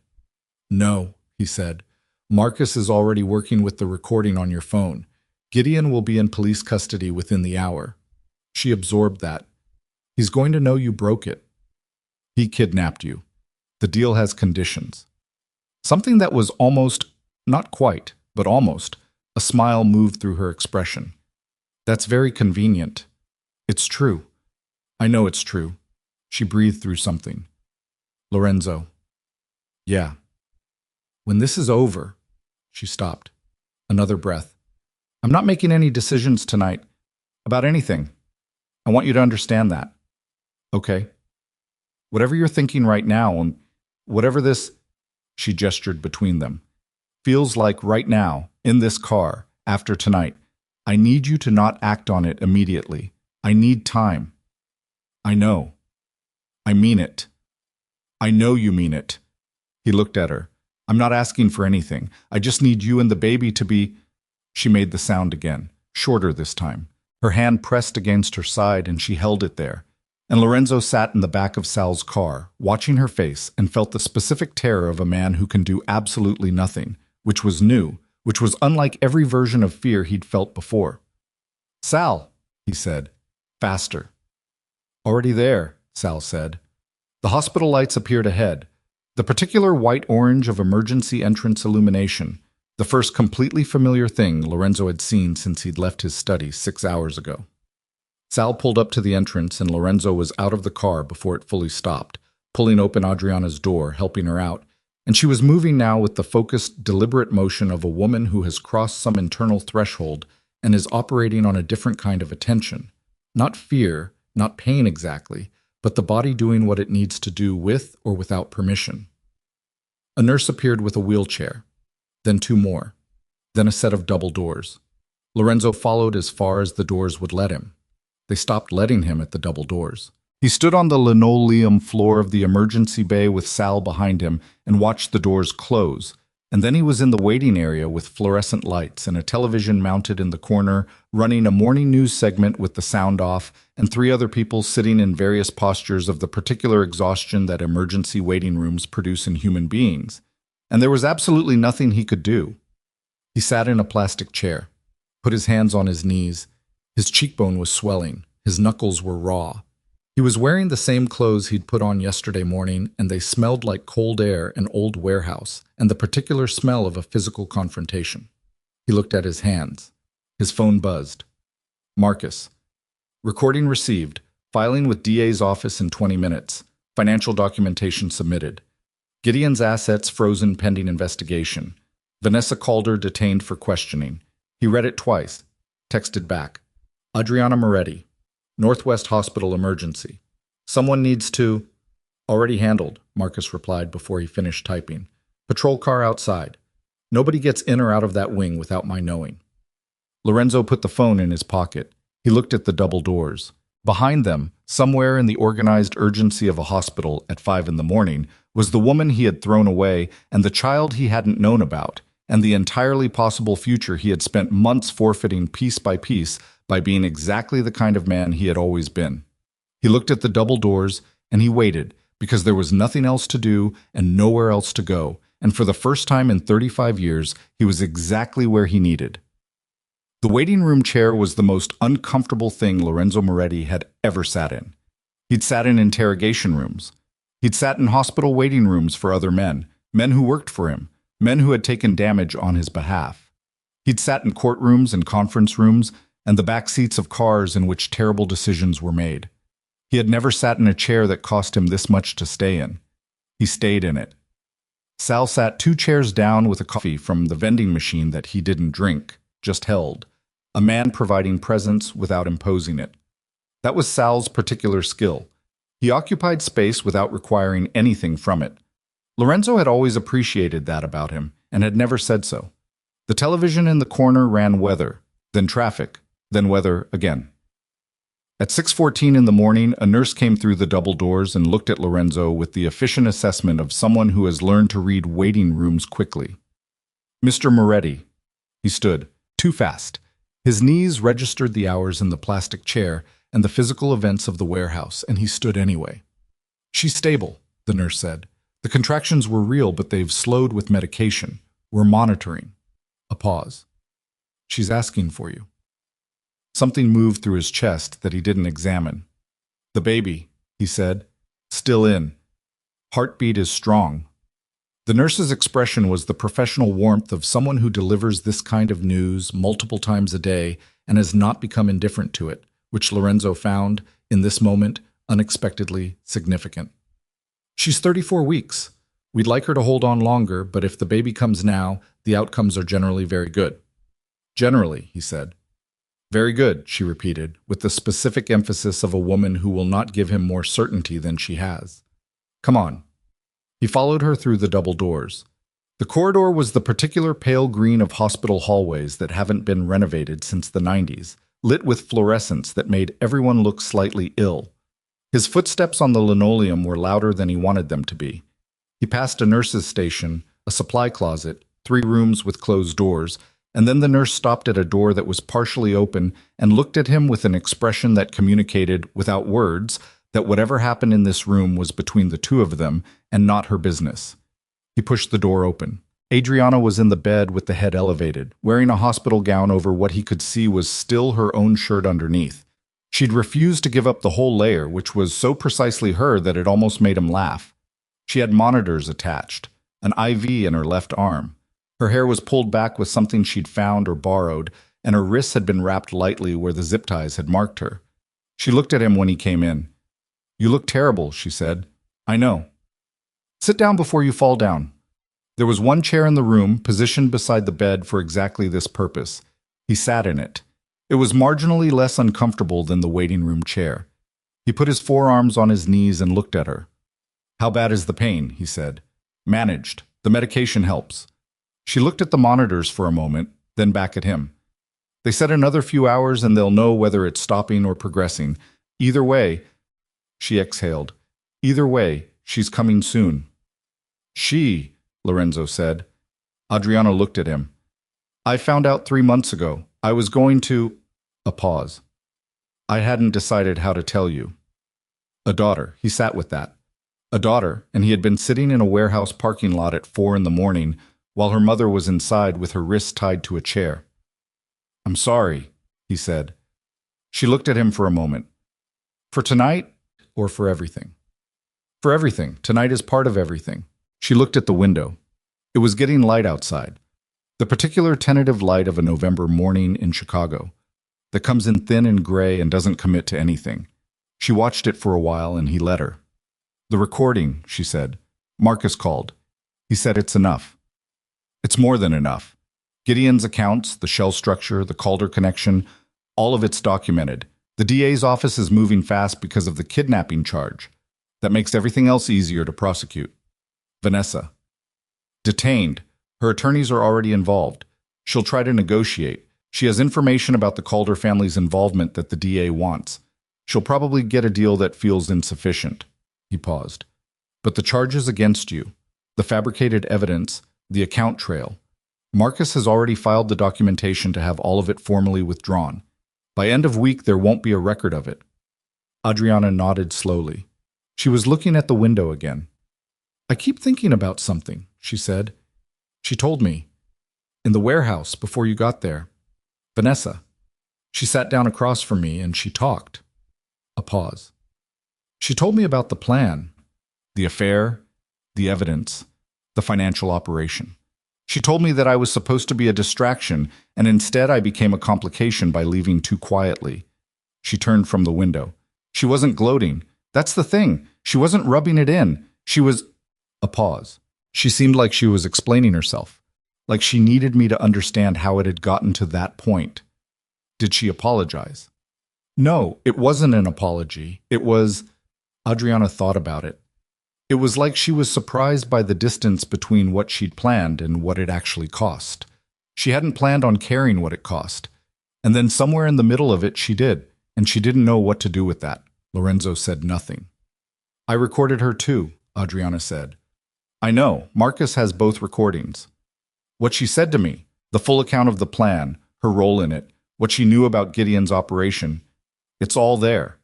"No," he said. "Marcus is already working with the recording on your phone. Gideon will be in police custody within the hour." She absorbed that. "He's going to know you broke it." "He kidnapped you. The deal has conditions." Something that was almost, not quite, but almost, a smile moved through her expression. "That's very convenient." "It's true." "I know it's true." She breathed through something. "Lorenzo." "Yeah." "When this is over—" She stopped. Another breath. "I'm not making any decisions tonight. About anything. I want you to understand that." "Okay." "Whatever you're thinking right now, and whatever this—" She gestured between them. "Feels like right now, in this car, after tonight, I need you to not act on it immediately. I need time." "I know." "I mean it." "I know you mean it." He looked at her. "I'm not asking for anything. I just need you and the baby to be—" She made the sound again, shorter this time. Her hand pressed against her side and she held it there. And Lorenzo sat in the back of Sal's car, watching her face, and felt the specific terror of a man who can do absolutely nothing, which was new, which was unlike every version of fear he'd felt before. "Sal," he said, faster, Already there, Sal said. The hospital lights appeared ahead. The particular white-orange of emergency entrance illumination, the first completely familiar thing Lorenzo had seen since he'd left his study 6 hours ago. Sal pulled up to the entrance and Lorenzo was out of the car before it fully stopped, pulling open Adriana's door, helping her out, and she was moving now with the focused, deliberate motion of a woman who has crossed some internal threshold and is operating on a different kind of attention. Not fear, not pain exactly, but the body doing what it needs to do with or without permission. A nurse appeared with a wheelchair, then 2 more, then a set of double doors. Lorenzo followed as far as the doors would let him. They stopped letting him at the double doors. He stood on the linoleum floor of the emergency bay with Sal behind him and watched the doors close, and then he was in the waiting area with fluorescent lights and a television mounted in the corner, running a morning news segment with the sound off, and 3 other people sitting in various postures of the particular exhaustion that emergency waiting rooms produce in human beings. And there was absolutely nothing he could do. He sat in a plastic chair, put his hands on his knees. His cheekbone was swelling. His knuckles were raw. He was wearing the same clothes he'd put on yesterday morning, and they smelled like cold air, an old warehouse, and the particular smell of a physical confrontation. He looked at his hands. His phone buzzed. Marcus. Recording received. Filing with DA's office in 20 minutes. Financial documentation submitted. Gideon's assets frozen pending investigation. Vanessa Calder detained for questioning. He read it twice. Texted back. Adriana Moretti. Northwest Hospital emergency. Someone needs to... Already handled, Marcus replied before he finished typing. Patrol car outside. Nobody gets in or out of that wing without my knowing. Lorenzo put the phone in his pocket. He looked at the double doors. Behind them, somewhere in the organized urgency of a hospital at 5 in the morning, was the woman he had thrown away and the child he hadn't known about, and the entirely possible future he had spent months forfeiting piece by piece by being exactly the kind of man he had always been. He looked at the double doors, and he waited, because there was nothing else to do and nowhere else to go, and for the first time in 35 years, he was exactly where he needed. The waiting room chair was the most uncomfortable thing Lorenzo Moretti had ever sat in. He'd sat in interrogation rooms. He'd sat in hospital waiting rooms for other men, men who worked for him, men who had taken damage on his behalf. He'd sat in courtrooms and conference rooms and the back seats of cars in which terrible decisions were made. He had never sat in a chair that cost him this much to stay in. He stayed in it. Sal sat 2 chairs down with a coffee from the vending machine that he didn't drink, just held, a man providing presence without imposing it. That was Sal's particular skill. He occupied space without requiring anything from it. Lorenzo had always appreciated that about him and had never said so. The television in the corner ran weather, then traffic, then weather again. At 6:14 in the morning, a nurse came through the double doors and looked at Lorenzo with the efficient assessment of someone who has learned to read waiting rooms quickly. Mr. Moretti. He stood, too fast. His knees registered the hours in the plastic chair and the physical events of the warehouse, and he stood anyway. She's stable, the nurse said. The contractions were real, but they've slowed with medication. We're monitoring. A pause. She's asking for you. Something moved through his chest that he didn't examine. The baby, he said, still in. Heartbeat is strong. The nurse's expression was the professional warmth of someone who delivers this kind of news multiple times a day and has not become indifferent to it, which Lorenzo found, in this moment, unexpectedly significant. She's 34 weeks. We'd like her to hold on longer, but if the baby comes now, the outcomes are generally very good. Generally, he said. Very good, she repeated, with the specific emphasis of a woman who will not give him more certainty than she has. Come on. He followed her through the double doors. The corridor was the particular pale green of hospital hallways that haven't been renovated since the 90s, lit with fluorescence that made everyone look slightly ill. His footsteps on the linoleum were louder than he wanted them to be. He passed a nurse's station, a supply closet, 3 rooms with closed doors, and then the nurse stopped at a door that was partially open and looked at him with an expression that communicated, without words, that whatever happened in this room was between the 2 of them and not her business. He pushed the door open. Adriana was in the bed with the head elevated, wearing a hospital gown over what he could see was still her own shirt underneath. She'd refused to give up the whole layer, which was so precisely her that it almost made him laugh. She had monitors attached, an IV in her left arm. Her hair was pulled back with something she'd found or borrowed, and her wrists had been wrapped lightly where the zip ties had marked her. She looked at him when he came in. "You look terrible," she said. "I know. Sit down before you fall down." There was one chair in the room, positioned beside the bed for exactly this purpose. He sat in it. It was marginally less uncomfortable than the waiting room chair. He put his forearms on his knees and looked at her. "How bad is the pain?" he said. "Managed. The medication helps." She looked at the monitors for a moment, then back at him. "They said another few hours and they'll know whether it's stopping or progressing. Either way," she exhaled. "Either way, she's coming soon." "She," Lorenzo said. Adriana looked at him. "I found out 3 months ago. I was going to—" A pause. "I hadn't decided how to tell you." A daughter. He sat with that. A daughter, and he had been sitting in a warehouse parking lot at 4 in the morning while her mother was inside with her wrists tied to a chair. "I'm sorry," he said. She looked at him for a moment. "For tonight or for everything?" "For everything. Tonight is part of everything." She looked at the window. It was getting light outside. The particular tentative light of a November morning in Chicago that comes in thin and gray and doesn't commit to anything. She watched it for a while and he let her. "The recording," she said. "Marcus called. He said it's enough. It's more than enough. Gideon's accounts, the shell structure, the Calder connection, all of it's documented. The DA's office is moving fast because of the kidnapping charge. That makes everything else easier to prosecute." Vanessa. "Detained. Her attorneys are already involved. She'll try to negotiate. She has information about the Calder family's involvement that the DA wants. She'll probably get a deal that feels insufficient." He paused. "But the charges against you, the fabricated evidence, the account trail. Marcus has already filed the documentation to have all of it formally withdrawn. By end of week, there won't be a record of it." Adriana nodded slowly. She was looking at the window again. "I keep thinking about something," she said. "She told me. In the warehouse before you got there. Vanessa. She sat down across from me and she talked." A pause. "She told me about the plan, the affair, the evidence, the financial operation. She told me that I was supposed to be a distraction, and instead I became a complication by leaving too quietly." She turned from the window. She wasn't gloating. That's the thing. She wasn't rubbing it in. She was— A pause. She seemed like she was explaining herself, like she needed me to understand how it had gotten to that point. "Did she apologize?" "No, it wasn't an apology. It was—" Adriana thought about it. It was like she was surprised by the distance between what she'd planned and what it actually cost. She hadn't planned on caring what it cost. And then somewhere in the middle of it she did, and she didn't know what to do with that. Lorenzo said nothing. "I recorded her too," Adriana said. "I know. Marcus has both recordings. What she said to me, the full account of the plan, her role in it, what she knew about Gideon's operation, it's all there."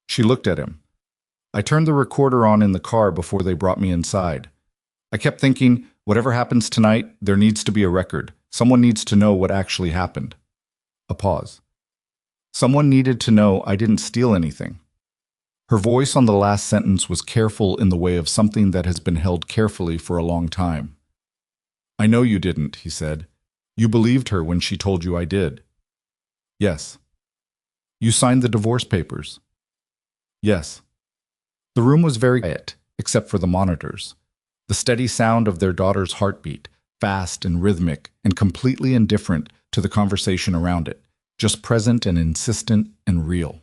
She looked at him. "I turned the recorder on in the car before they brought me inside. I kept thinking, whatever happens tonight, there needs to be a record. Someone needs to know what actually happened." A pause. "Someone needed to know I didn't steal anything." Her voice on the last sentence was careful in the way of something that has been held carefully for a long time. "I know you didn't," he said. "You believed her when she told you I did." "Yes." "You signed the divorce papers." "Yes." The room was very quiet, except for the monitors. The steady sound of their daughter's heartbeat, fast and rhythmic and completely indifferent to the conversation around it, just present and insistent and real.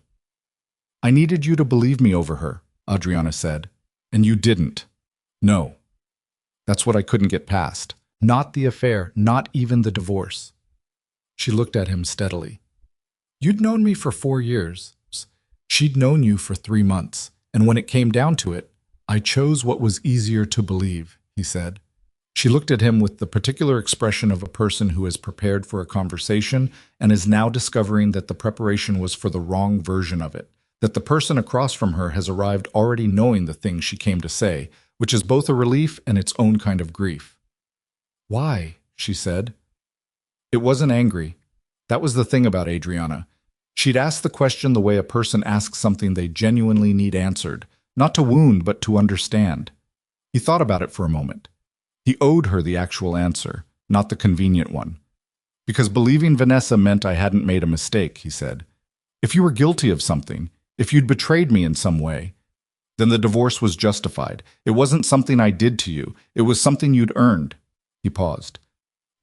"I needed you to believe me over her," Adriana said, "and you didn't. No. That's what I couldn't get past. Not the affair, not even the divorce." She looked at him steadily. "You'd known me for 4 years. She'd known you for 3 months. And when it came down to it, I chose what was easier to believe," he said. She looked at him with the particular expression of a person who has prepared for a conversation and is now discovering that the preparation was for the wrong version of it, that the person across from her has arrived already knowing the thing she came to say, which is both a relief and its own kind of grief. "Why?" she said. It wasn't angry. That was the thing about Adriana. She'd asked the question the way a person asks something they genuinely need answered, not to wound but to understand. He thought about it for a moment. He owed her the actual answer, not the convenient one. Because believing Vanessa meant I hadn't made a mistake, he said. If you were guilty of something, if you'd betrayed me in some way, then the divorce was justified. It wasn't something I did to you. It was something you'd earned. He paused.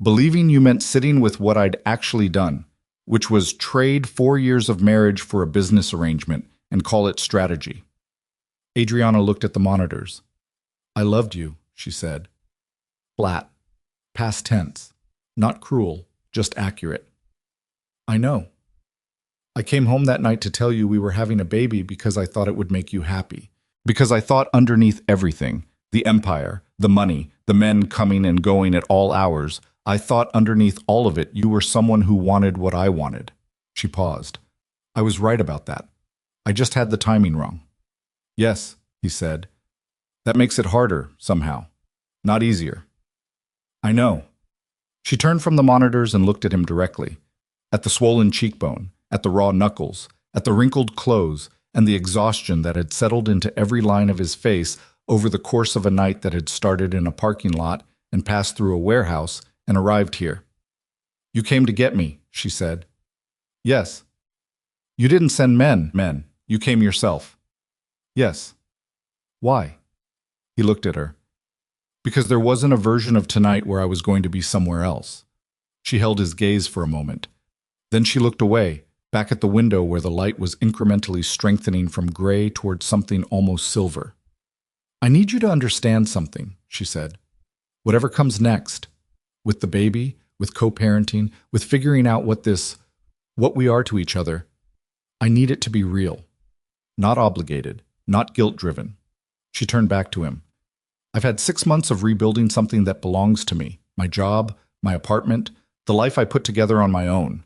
Believing you meant sitting with what I'd actually done, which was trade 4 years of marriage for a business arrangement and call it strategy. Adriana looked at the monitors. I loved you, she said. Flat. Past tense. Not cruel, just accurate. I know. I came home that night to tell you we were having a baby because I thought it would make you happy. Because I thought underneath everything, the empire, the money, the men coming and going at all hours, I thought underneath all of it you were someone who wanted what I wanted. She paused. I was right about that. I just had the timing wrong. Yes, he said. That makes it harder, somehow. Not easier. I know. She turned from the monitors and looked at him directly. At the swollen cheekbone, at the raw knuckles, at the wrinkled clothes, and the exhaustion that had settled into every line of his face over the course of a night that had started in a parking lot and passed through a warehouse and arrived here. You came to get me, she said. Yes. You didn't send men. You came yourself. Yes. Why? He looked at her. Because there wasn't a version of tonight where I was going to be somewhere else. She held his gaze for a moment. Then she looked away, back at the window where the light was incrementally strengthening from gray toward something almost silver. I need you to understand something, she said. Whatever comes next, with the baby, with co-parenting, with figuring out what we are to each other, I need it to be real. Not obligated, not guilt-driven. She turned back to him. I've had 6 months of rebuilding something that belongs to me, my job, my apartment, the life I put together on my own.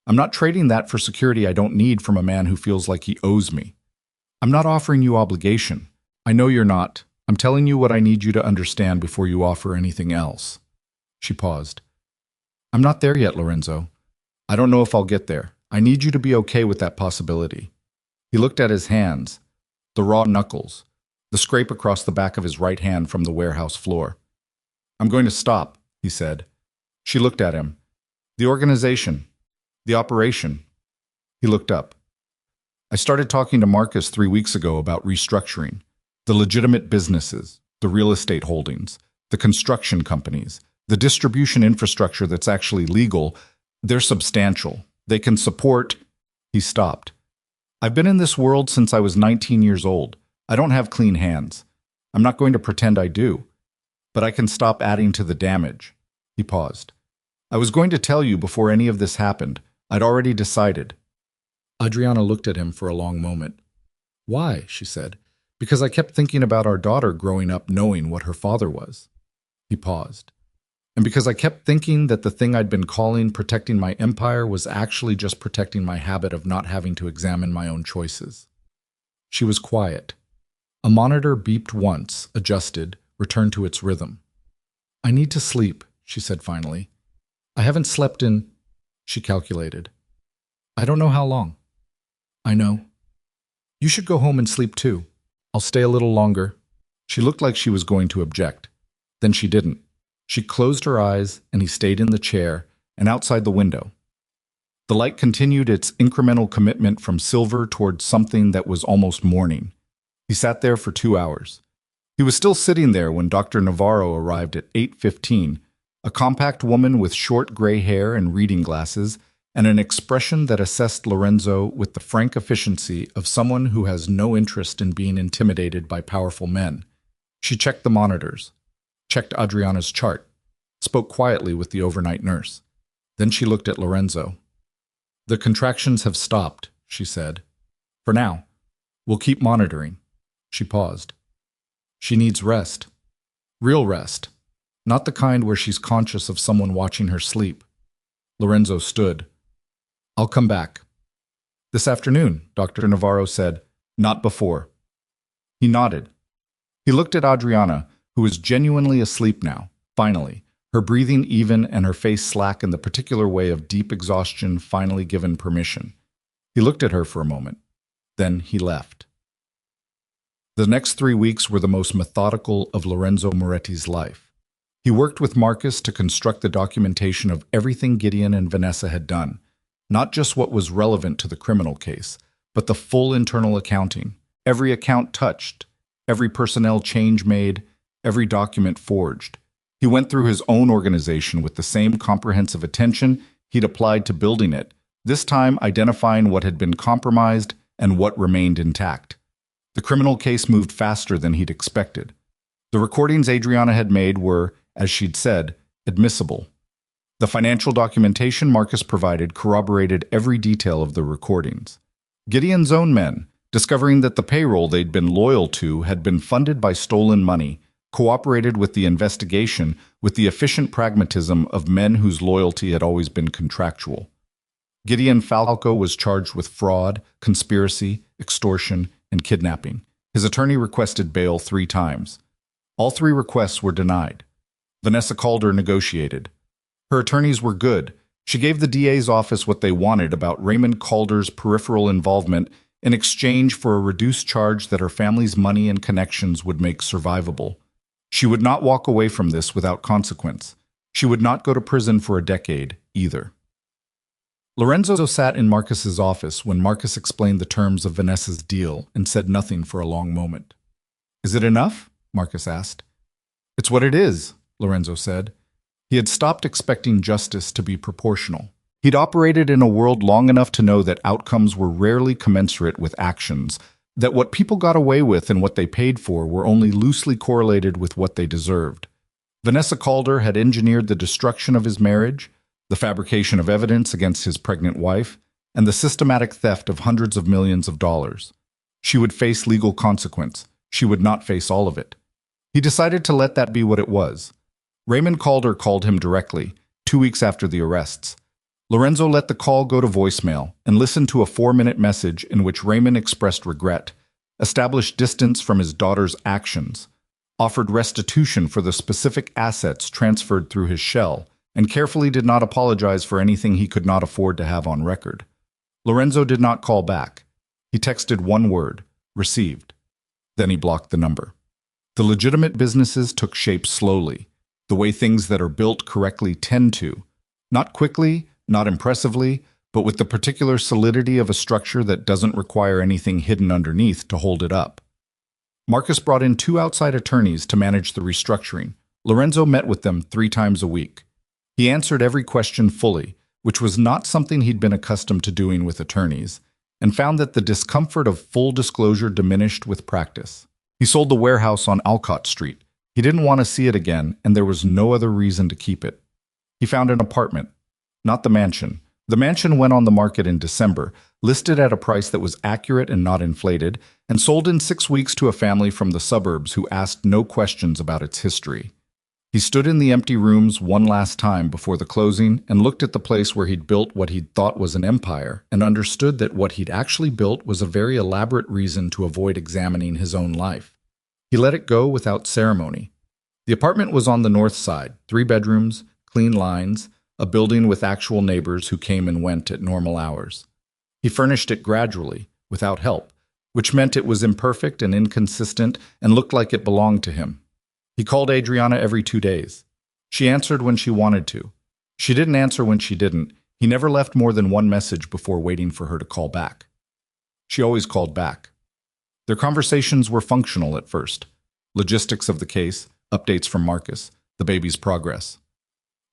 I'm not trading that for security I don't need from a man who feels like he owes me. I'm not offering you obligation. I know you're not. I'm telling you what I need you to understand before you offer anything else. She paused. I'm not there yet, Lorenzo. I don't know if I'll get there. I need you to be okay with that possibility. He looked at his hands, the raw knuckles, the scrape across the back of his right hand from the warehouse floor. I'm going to stop, he said. She looked at him. The organization. The operation. He looked up. I started talking to Marcus 3 weeks ago about restructuring. The legitimate businesses, the real estate holdings, the construction companies, the distribution infrastructure that's actually legal, they're substantial. They can support... He stopped. I've been in this world since I was 19 years old. I don't have clean hands. I'm not going to pretend I do. But I can stop adding to the damage. He paused. I was going to tell you before any of this happened. I'd already decided. Adriana looked at him for a long moment. Why? She said. Because I kept thinking about our daughter growing up knowing what her father was. He paused. And because I kept thinking that the thing I'd been calling protecting my empire was actually just protecting my habit of not having to examine my own choices. She was quiet. A monitor beeped once, adjusted, returned to its rhythm. I need to sleep, she said finally. I haven't slept in... She calculated. I don't know how long. I know. You should go home and sleep too. I'll stay a little longer. She looked like she was going to object. Then she didn't. She closed her eyes, and he stayed in the chair and outside the window. The light continued its incremental commitment from silver towards something that was almost morning. He sat there for 2 hours. He was still sitting there when Dr. Navarro arrived at 8:15, a compact woman with short gray hair and reading glasses, and an expression that assessed Lorenzo with the frank efficiency of someone who has no interest in being intimidated by powerful men. She checked the monitors, checked Adriana's chart, spoke quietly with the overnight nurse. Then she looked at Lorenzo. The contractions have stopped, she said. For now. We'll keep monitoring. She paused. She needs rest. Real rest. Not the kind where she's conscious of someone watching her sleep. Lorenzo stood. I'll come back. This afternoon, Dr. Navarro said. Not before. He nodded. He looked at Adriana, who was genuinely asleep now, finally, her breathing even and her face slack in the particular way of deep exhaustion finally given permission. He looked at her for a moment. Then he left. The next 3 weeks were the most methodical of Lorenzo Moretti's life. He worked with Marcus to construct the documentation of everything Gideon and Vanessa had done, not just what was relevant to the criminal case, but the full internal accounting, every account touched, every personnel change made, every document forged. He went through his own organization with the same comprehensive attention he'd applied to building it, this time identifying what had been compromised and what remained intact. The criminal case moved faster than he'd expected. The recordings Adriana had made were, as she'd said, admissible. The financial documentation Marcus provided corroborated every detail of the recordings. Gideon's own men, discovering that the payroll they'd been loyal to had been funded by stolen money, cooperated with the investigation with the efficient pragmatism of men whose loyalty had always been contractual. Gideon Falco was charged with fraud, conspiracy, extortion, and kidnapping. His attorney requested bail 3 times. All 3 requests were denied. Vanessa Calder negotiated. Her attorneys were good. She gave the DA's office what they wanted about Raymond Calder's peripheral involvement in exchange for a reduced charge that her family's money and connections would make survivable. She would not walk away from this without consequence. She would not go to prison for a decade, either. Lorenzo sat in Marcus's office when Marcus explained the terms of Vanessa's deal and said nothing for a long moment. "Is it enough?" Marcus asked. "It's what it is," Lorenzo said. He had stopped expecting justice to be proportional. He'd operated in a world long enough to know that outcomes were rarely commensurate with actions, that what people got away with and what they paid for were only loosely correlated with what they deserved. Vanessa Calder had engineered the destruction of his marriage, the fabrication of evidence against his pregnant wife, and the systematic theft of hundreds of millions of dollars. She would face legal consequence. She would not face all of it. He decided to let that be what it was. Raymond Calder called him directly, 2 weeks after the arrests. Lorenzo let the call go to voicemail and listened to a 4-minute message in which Raymond expressed regret, established distance from his daughter's actions, offered restitution for the specific assets transferred through his shell, and carefully did not apologize for anything he could not afford to have on record. Lorenzo did not call back. He texted one word, "Received." Then he blocked the number. The legitimate businesses took shape slowly, the way things that are built correctly tend to, not quickly, not impressively, but with the particular solidity of a structure that doesn't require anything hidden underneath to hold it up. Marcus brought in 2 outside attorneys to manage the restructuring. Lorenzo met with them 3 times a week. He answered every question fully, which was not something he'd been accustomed to doing with attorneys, and found that the discomfort of full disclosure diminished with practice. He sold the warehouse on Alcott Street. He didn't want to see it again, and there was no other reason to keep it. He found an apartment, not the mansion. The mansion went on the market in December, listed at a price that was accurate and not inflated, and sold in 6 weeks to a family from the suburbs who asked no questions about its history. He stood in the empty rooms one last time before the closing and looked at the place where he'd built what he'd thought was an empire and understood that what he'd actually built was a very elaborate reason to avoid examining his own life. He let it go without ceremony. The apartment was on the north side, 3 bedrooms, clean lines, a building with actual neighbors who came and went at normal hours. He furnished it gradually, without help, which meant it was imperfect and inconsistent and looked like it belonged to him. He called Adriana every 2 days. She answered when she wanted to. She didn't answer when she didn't. He never left more than 1 message before waiting for her to call back. She always called back. Their conversations were functional at first. Logistics of the case, updates from Marcus, the baby's progress.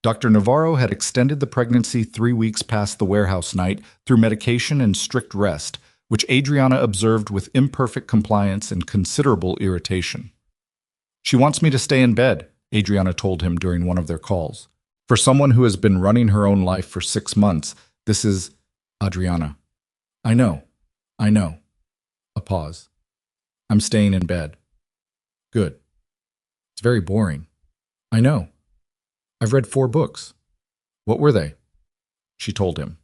Dr. Navarro had extended the pregnancy 3 weeks past the warehouse night through medication and strict rest, which Adriana observed with imperfect compliance and considerable irritation. "She wants me to stay in bed," Adriana told him during one of their calls. "For someone who has been running her own life for 6 months, this is—" "Adriana." I know. A pause. "I'm staying in bed." "Good. It's very boring." "I know. I've read 4 books." "What were they?" She told him.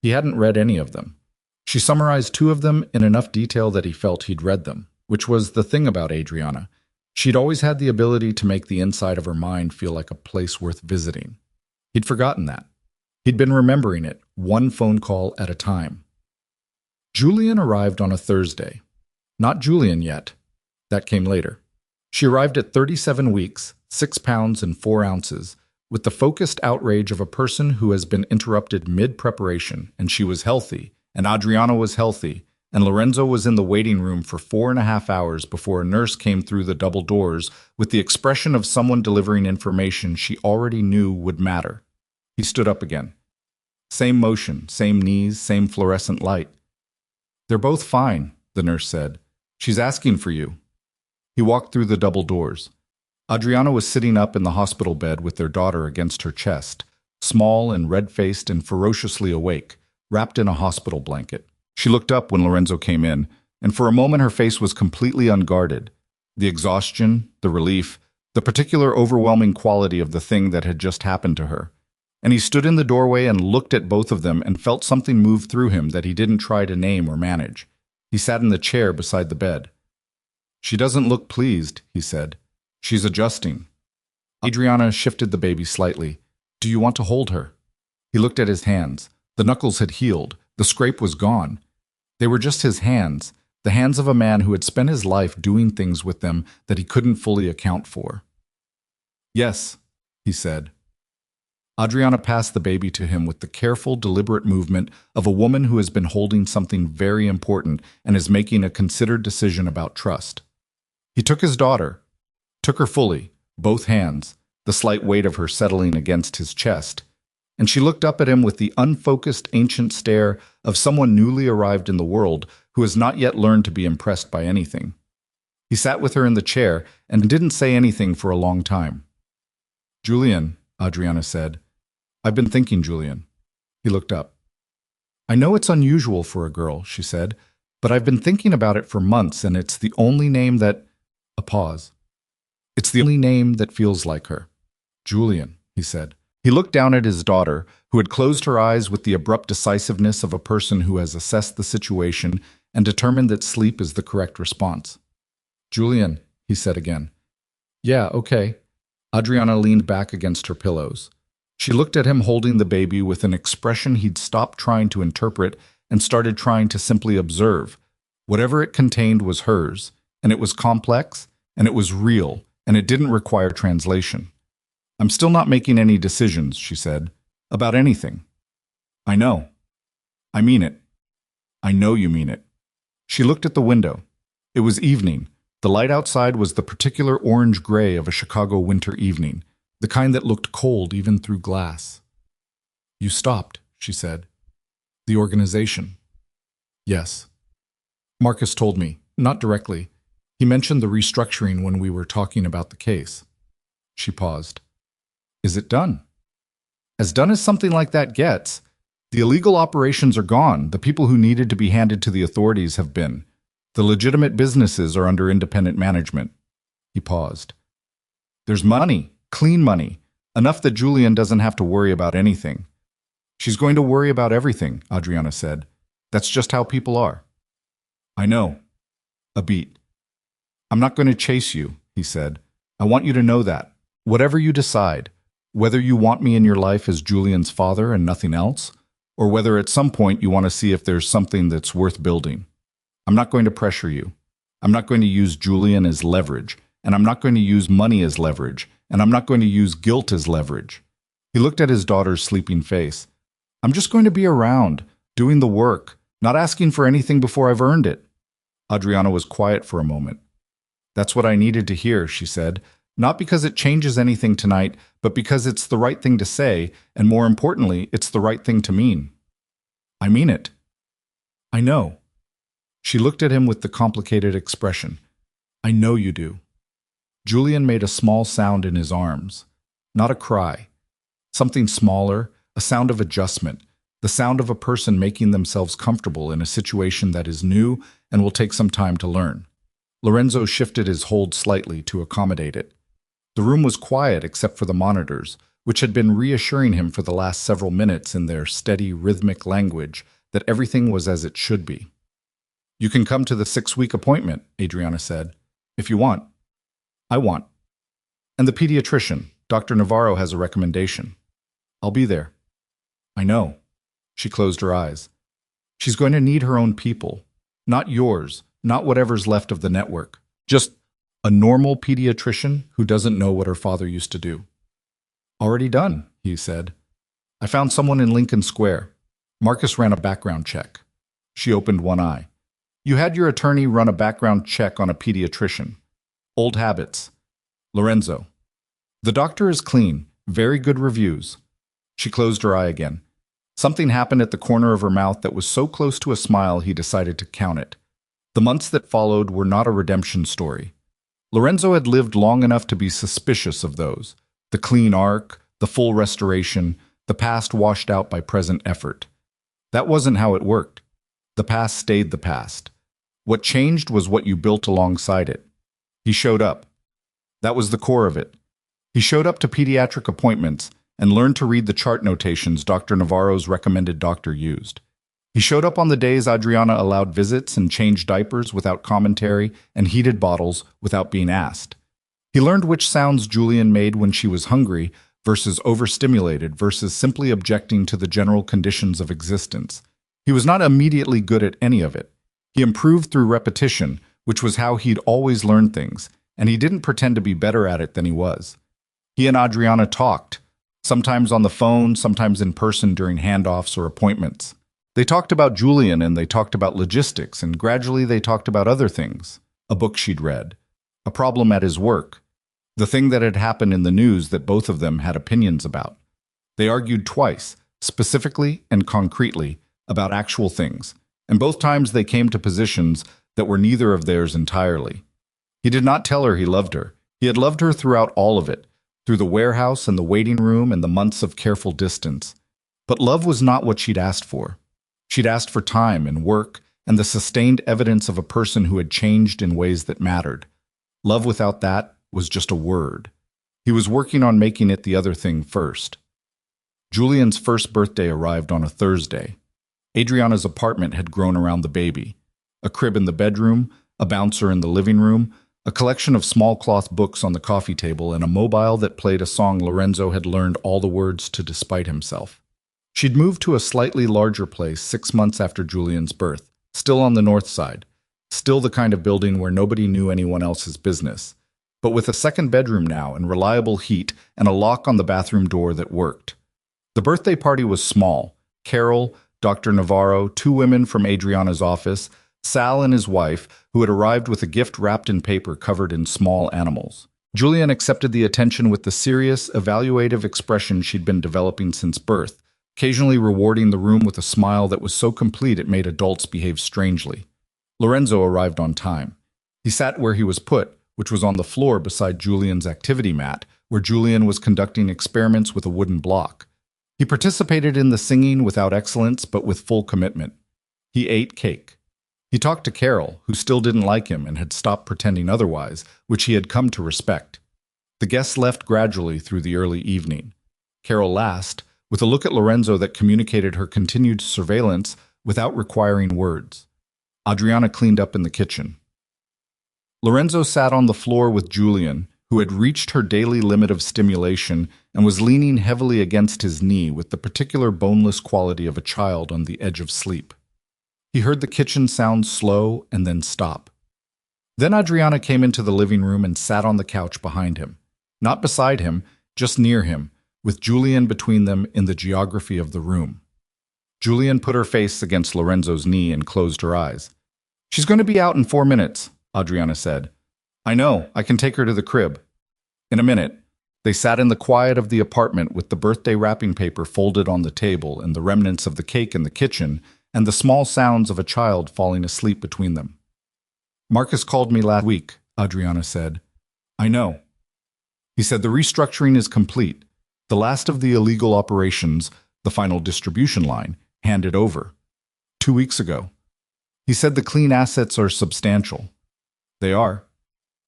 He hadn't read any of them. She summarized 2 of them in enough detail that he felt he'd read them, which was the thing about Adriana. She'd always had the ability to make the inside of her mind feel like a place worth visiting. He'd forgotten that. He'd been remembering it, 1 phone call at a time. Julian arrived on a Thursday. Not Julian yet. That came later. She arrived at 37 weeks, 6 pounds and 4 ounces, with the focused outrage of a person who has been interrupted mid-preparation, and she was healthy, and Adriana was healthy, and Lorenzo was in the waiting room for 4.5 hours before a nurse came through the double doors with the expression of someone delivering information she already knew would matter. He stood up again. Same motion, same knees, same fluorescent light. "They're both fine," the nurse said. "She's asking for you." He walked through the double doors. Adriana was sitting up in the hospital bed with their daughter against her chest, small and red-faced and ferociously awake, wrapped in a hospital blanket. She looked up when Lorenzo came in, and for a moment her face was completely unguarded. The exhaustion, the relief, the particular overwhelming quality of the thing that had just happened to her. And he stood in the doorway and looked at both of them and felt something move through him that he didn't try to name or manage. He sat in the chair beside the bed. "She doesn't look pleased," he said. "She's adjusting." Adriana shifted the baby slightly. "Do you want to hold her?" He looked at his hands. The knuckles had healed. The scrape was gone. They were just his hands, the hands of a man who had spent his life doing things with them that he couldn't fully account for. "Yes," he said. Adriana passed the baby to him with the careful, deliberate movement of a woman who has been holding something very important and is making a considered decision about trust. He took his daughter, took her fully, both hands, the slight weight of her settling against his chest, and she looked up at him with the unfocused, ancient stare of someone newly arrived in the world who has not yet learned to be impressed by anything. He sat with her in the chair and didn't say anything for a long time. "Julian," Adriana said. "I've been thinking, Julian." He looked up. "I know it's unusual for a girl," she said, "but I've been thinking about it for months, and it's the only name that—" A pause. "It's the only name that feels like her." "Julian," he said. He looked down at his daughter, who had closed her eyes with the abrupt decisiveness of a person who has assessed the situation and determined that sleep is the correct response. "Julian," he said again. "Yeah, okay." Adriana leaned back against her pillows. She looked at him holding the baby with an expression he'd stopped trying to interpret and started trying to simply observe. Whatever it contained was hers, and it was complex, and it was real, and it didn't require translation. "I'm still not making any decisions," she said, "about anything." "I know. I mean it. I know you mean it." She looked at the window. It was evening. The light outside was the particular orange-gray of a Chicago winter evening, the kind that looked cold even through glass. "You stopped," she said. "The organization." "Yes." "Marcus told me, not directly. He mentioned the restructuring when we were talking about the case." She paused. "Is it done?" "As done as something like that gets. The illegal operations are gone. The people who needed to be handed to the authorities have been. The legitimate businesses are under independent management." He paused. "There's money, clean money, enough that Julian doesn't have to worry about anything." "She's going to worry about everything," Adriana said. "That's just how people are." "I know." A beat. "I'm not going to chase you," he said. "I want you to know that. Whatever you decide, whether you want me in your life as Julian's father and nothing else, or whether at some point you want to see if there's something that's worth building. I'm not going to pressure you. I'm not going to use Julian as leverage, and I'm not going to use money as leverage, and I'm not going to use guilt as leverage." He looked at his daughter's sleeping face. "I'm just going to be around, doing the work, not asking for anything before I've earned it." Adriana was quiet for a moment. "That's what I needed to hear," she said. "Not because it changes anything tonight, but because it's the right thing to say, and more importantly, it's the right thing to mean." "I mean it." "I know." She looked at him with the complicated expression. "I know you do." Julian made a small sound in his arms. Not a cry. Something smaller, a sound of adjustment, the sound of a person making themselves comfortable in a situation that is new and will take some time to learn. Lorenzo shifted his hold slightly to accommodate it. The room was quiet except for the monitors, which had been reassuring him for the last several minutes in their steady, rhythmic language that everything was as it should be. "You can come to the 6-week appointment," Adriana said, "if you want." "I want. And the pediatrician, Dr. Navarro, has a recommendation." "I'll be there." "I know." She closed her eyes. She's going to need her own people. Not yours, not whatever's left of the network. Just a normal pediatrician who doesn't know what her father used to do. Already done, he said. I found someone in Lincoln Square. Marcus ran a background check. She opened one eye. You had your attorney run a background check on a pediatrician. Old habits. Lorenzo. The doctor is clean. Very good reviews. She closed her eye again. Something happened at the corner of her mouth that was so close to a smile he decided to count it. The months that followed were not a redemption story. Lorenzo had lived long enough to be suspicious of those. The clean arc, the full restoration, the past washed out by present effort. That wasn't how it worked. The past stayed the past. What changed was what you built alongside it. He showed up. That was the core of it. He showed up to pediatric appointments and learned to read the chart notations Dr. Navarro's recommended doctor used. He showed up on the days Adriana allowed visits and changed diapers without commentary and heated bottles without being asked. He learned which sounds Julian made when she was hungry versus overstimulated versus simply objecting to the general conditions of existence. He was not immediately good at any of it. He improved through repetition, which was how he'd always learned things, and he didn't pretend to be better at it than he was. He and Adriana talked, sometimes on the phone, sometimes in person during handoffs or appointments. They talked about Julian and they talked about logistics, and gradually they talked about other things. A book she'd read, a problem at his work, the thing that had happened in the news that both of them had opinions about. They argued twice, specifically and concretely, about actual things, and both times they came to positions that were neither of theirs entirely. He did not tell her he loved her. He had loved her throughout all of it, through the warehouse and the waiting room and the months of careful distance. But love was not what she'd asked for. She'd asked for time and work and the sustained evidence of a person who had changed in ways that mattered. Love without that was just a word. He was working on making it the other thing first. Julian's first birthday arrived on a Thursday. Adriana's apartment had grown around the baby. A crib in the bedroom, a bouncer in the living room, a collection of small cloth books on the coffee table, and a mobile that played a song Lorenzo had learned all the words to despite himself. She'd moved to a slightly larger place 6 months after Julian's birth, still on the north side, still the kind of building where nobody knew anyone else's business, but with a second bedroom now and reliable heat and a lock on the bathroom door that worked. The birthday party was small. Carol, Dr. Navarro, 2 women from Adriana's office, Sal and his wife, who had arrived with a gift wrapped in paper covered in small animals. Julian accepted the attention with the serious, evaluative expression she'd been developing since birth, occasionally rewarding the room with a smile that was so complete it made adults behave strangely. Lorenzo arrived on time. He sat where he was put, which was on the floor beside Julian's activity mat, where Julian was conducting experiments with a wooden block. He participated in the singing without excellence but with full commitment. He ate cake. He talked to Carol, who still didn't like him and had stopped pretending otherwise, which he had come to respect. The guests left gradually through the early evening. Carol last, with a look at Lorenzo that communicated her continued surveillance without requiring words. Adriana cleaned up in the kitchen. Lorenzo sat on the floor with Julian, who had reached her daily limit of stimulation and was leaning heavily against his knee with the particular boneless quality of a child on the edge of sleep. He heard the kitchen sound slow and then stop. Then Adriana came into the living room and sat on the couch behind him. Not beside him, just near him, with Julian between them in the geography of the room. Julian put her face against Lorenzo's knee and closed her eyes. "She's going to be out in 4 minutes," Adriana said. "I know, I can take her to the crib." In a minute, they sat in the quiet of the apartment with the birthday wrapping paper folded on the table and the remnants of the cake in the kitchen and the small sounds of a child falling asleep between them. "Marcus called me last week," Adriana said. "I know." He said the restructuring is complete. The last of the illegal operations, the final distribution line, handed over. 2 weeks ago. He said the clean assets are substantial. They are.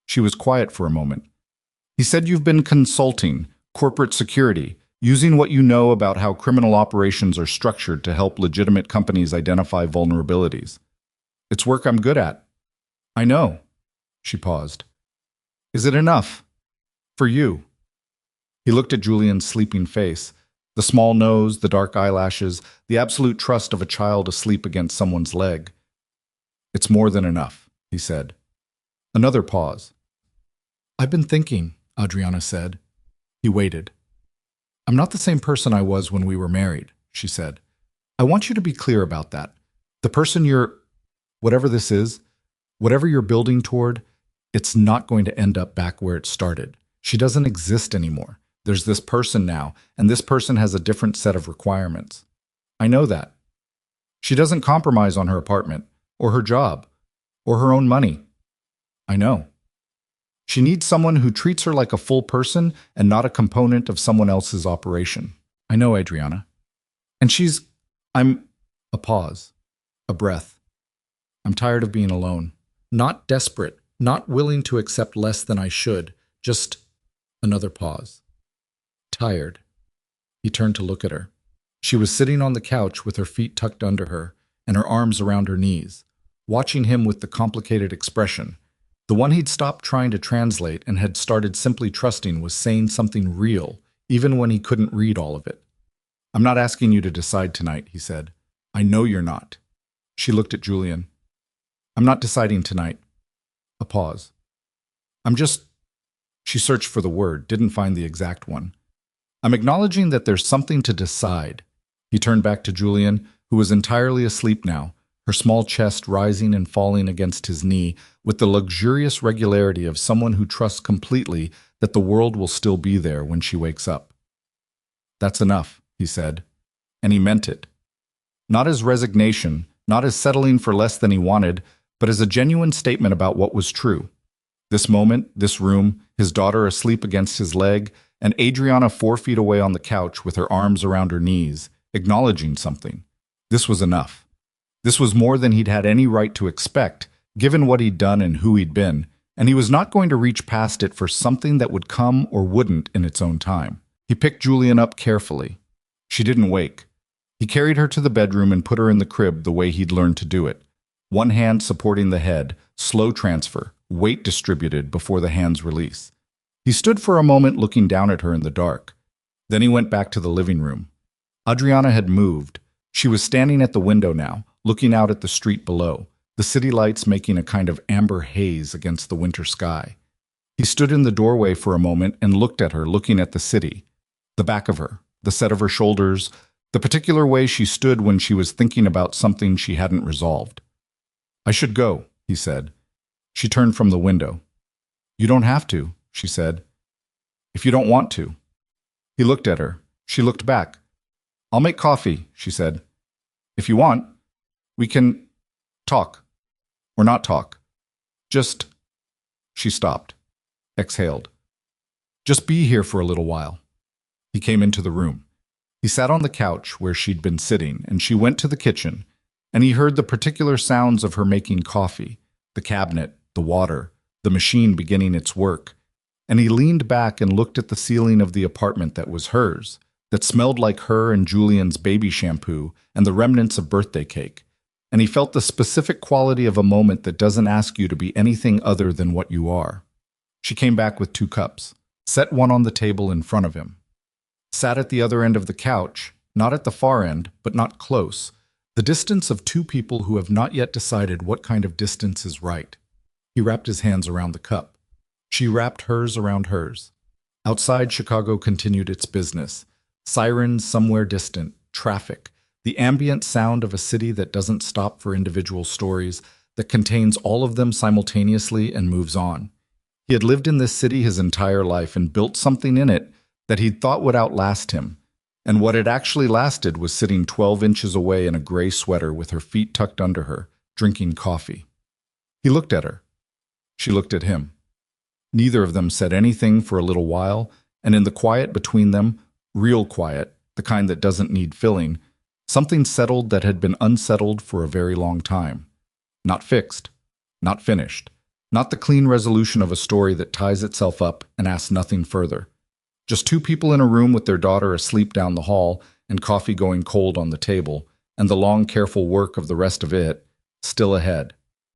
She was quiet for a moment. He said you've been consulting, corporate security, using what you know about how criminal operations are structured to help legitimate companies identify vulnerabilities. It's work I'm good at. I know. She paused. Is it enough? For you? He looked at Julian's sleeping face. The small nose, the dark eyelashes, the absolute trust of a child asleep against someone's leg. "It's more than enough," he said. Another pause. "I've been thinking," Adriana said. He waited. "I'm not the same person I was when we were married," she said. "I want you to be clear about that. The person whatever this is, whatever you're building toward, it's not going to end up back where it started. She doesn't exist anymore. There's this person now, and this person has a different set of requirements. I know that. She doesn't compromise on her apartment, or her job, or her own money. I know. She needs someone who treats her like a full person and not a component of someone else's operation. I know, Adriana. And I'm a pause, a breath. I'm tired of being alone. Not desperate, not willing to accept less than I should, just another pause. Tired." He turned to look at her. She was sitting on the couch with her feet tucked under her and her arms around her knees, watching him with the complicated expression. The one he'd stopped trying to translate and had started simply trusting was saying something real, even when he couldn't read all of it. "I'm not asking you to decide tonight," he said. "I know you're not." She looked at Julian. "I'm not deciding tonight." A pause. "I'm just—" She searched for the word, didn't find the exact one. "I'm acknowledging that there's something to decide." He turned back to Julian, who was entirely asleep now, her small chest rising and falling against his knee with the luxurious regularity of someone who trusts completely that the world will still be there when she wakes up. "That's enough," he said, and he meant it. Not as resignation, not as settling for less than he wanted, but as a genuine statement about what was true. This moment, this room, his daughter asleep against his leg, and Adriana 4 feet away on the couch with her arms around her knees, acknowledging something. This was enough. This was more than he'd had any right to expect, given what he'd done and who he'd been, and he was not going to reach past it for something that would come or wouldn't in its own time. He picked Julian up carefully. She didn't wake. He carried her to the bedroom and put her in the crib the way he'd learned to do it. One hand supporting the head, slow transfer, weight distributed before the hand's release. He stood for a moment looking down at her in the dark. Then he went back to the living room. Adriana had moved. She was standing at the window now, looking out at the street below, the city lights making a kind of amber haze against the winter sky. He stood in the doorway for a moment and looked at her, looking at the city. The back of her, the set of her shoulders, the particular way she stood when she was thinking about something she hadn't resolved. "I should go," he said. She turned from the window. "You don't have to," she said. "If you don't want to." He looked at her. She looked back. "I'll make coffee," she said. "If you want, we can talk. Or not talk. Just—" She stopped. Exhaled. "Just be here for a little while." He came into the room. He sat on the couch where she'd been sitting, and she went to the kitchen, and he heard the particular sounds of her making coffee, the cabinet, the water, the machine beginning its work, and he leaned back and looked at the ceiling of the apartment that was hers, that smelled like her and Julian's baby shampoo and the remnants of birthday cake, and he felt the specific quality of a moment that doesn't ask you to be anything other than what you are. She came back with 2 cups, set one on the table in front of him, sat at the other end of the couch, not at the far end, but not close, the distance of 2 people who have not yet decided what kind of distance is right. He wrapped his hands around the cup. She wrapped hers around hers. Outside, Chicago continued its business. Sirens somewhere distant, traffic, the ambient sound of a city that doesn't stop for individual stories, that contains all of them simultaneously and moves on. He had lived in this city his entire life and built something in it that he'd thought would outlast him. And what had actually lasted was sitting 12 inches away in a gray sweater with her feet tucked under her, drinking coffee. He looked at her. She looked at him. Neither of them said anything for a little while, and in the quiet between them, real quiet, the kind that doesn't need filling, something settled that had been unsettled for a very long time. Not fixed, not finished, not the clean resolution of a story that ties itself up and asks nothing further. Just 2 people in a room with their daughter asleep down the hall and coffee going cold on the table, and the long, careful work of the rest of it still ahead.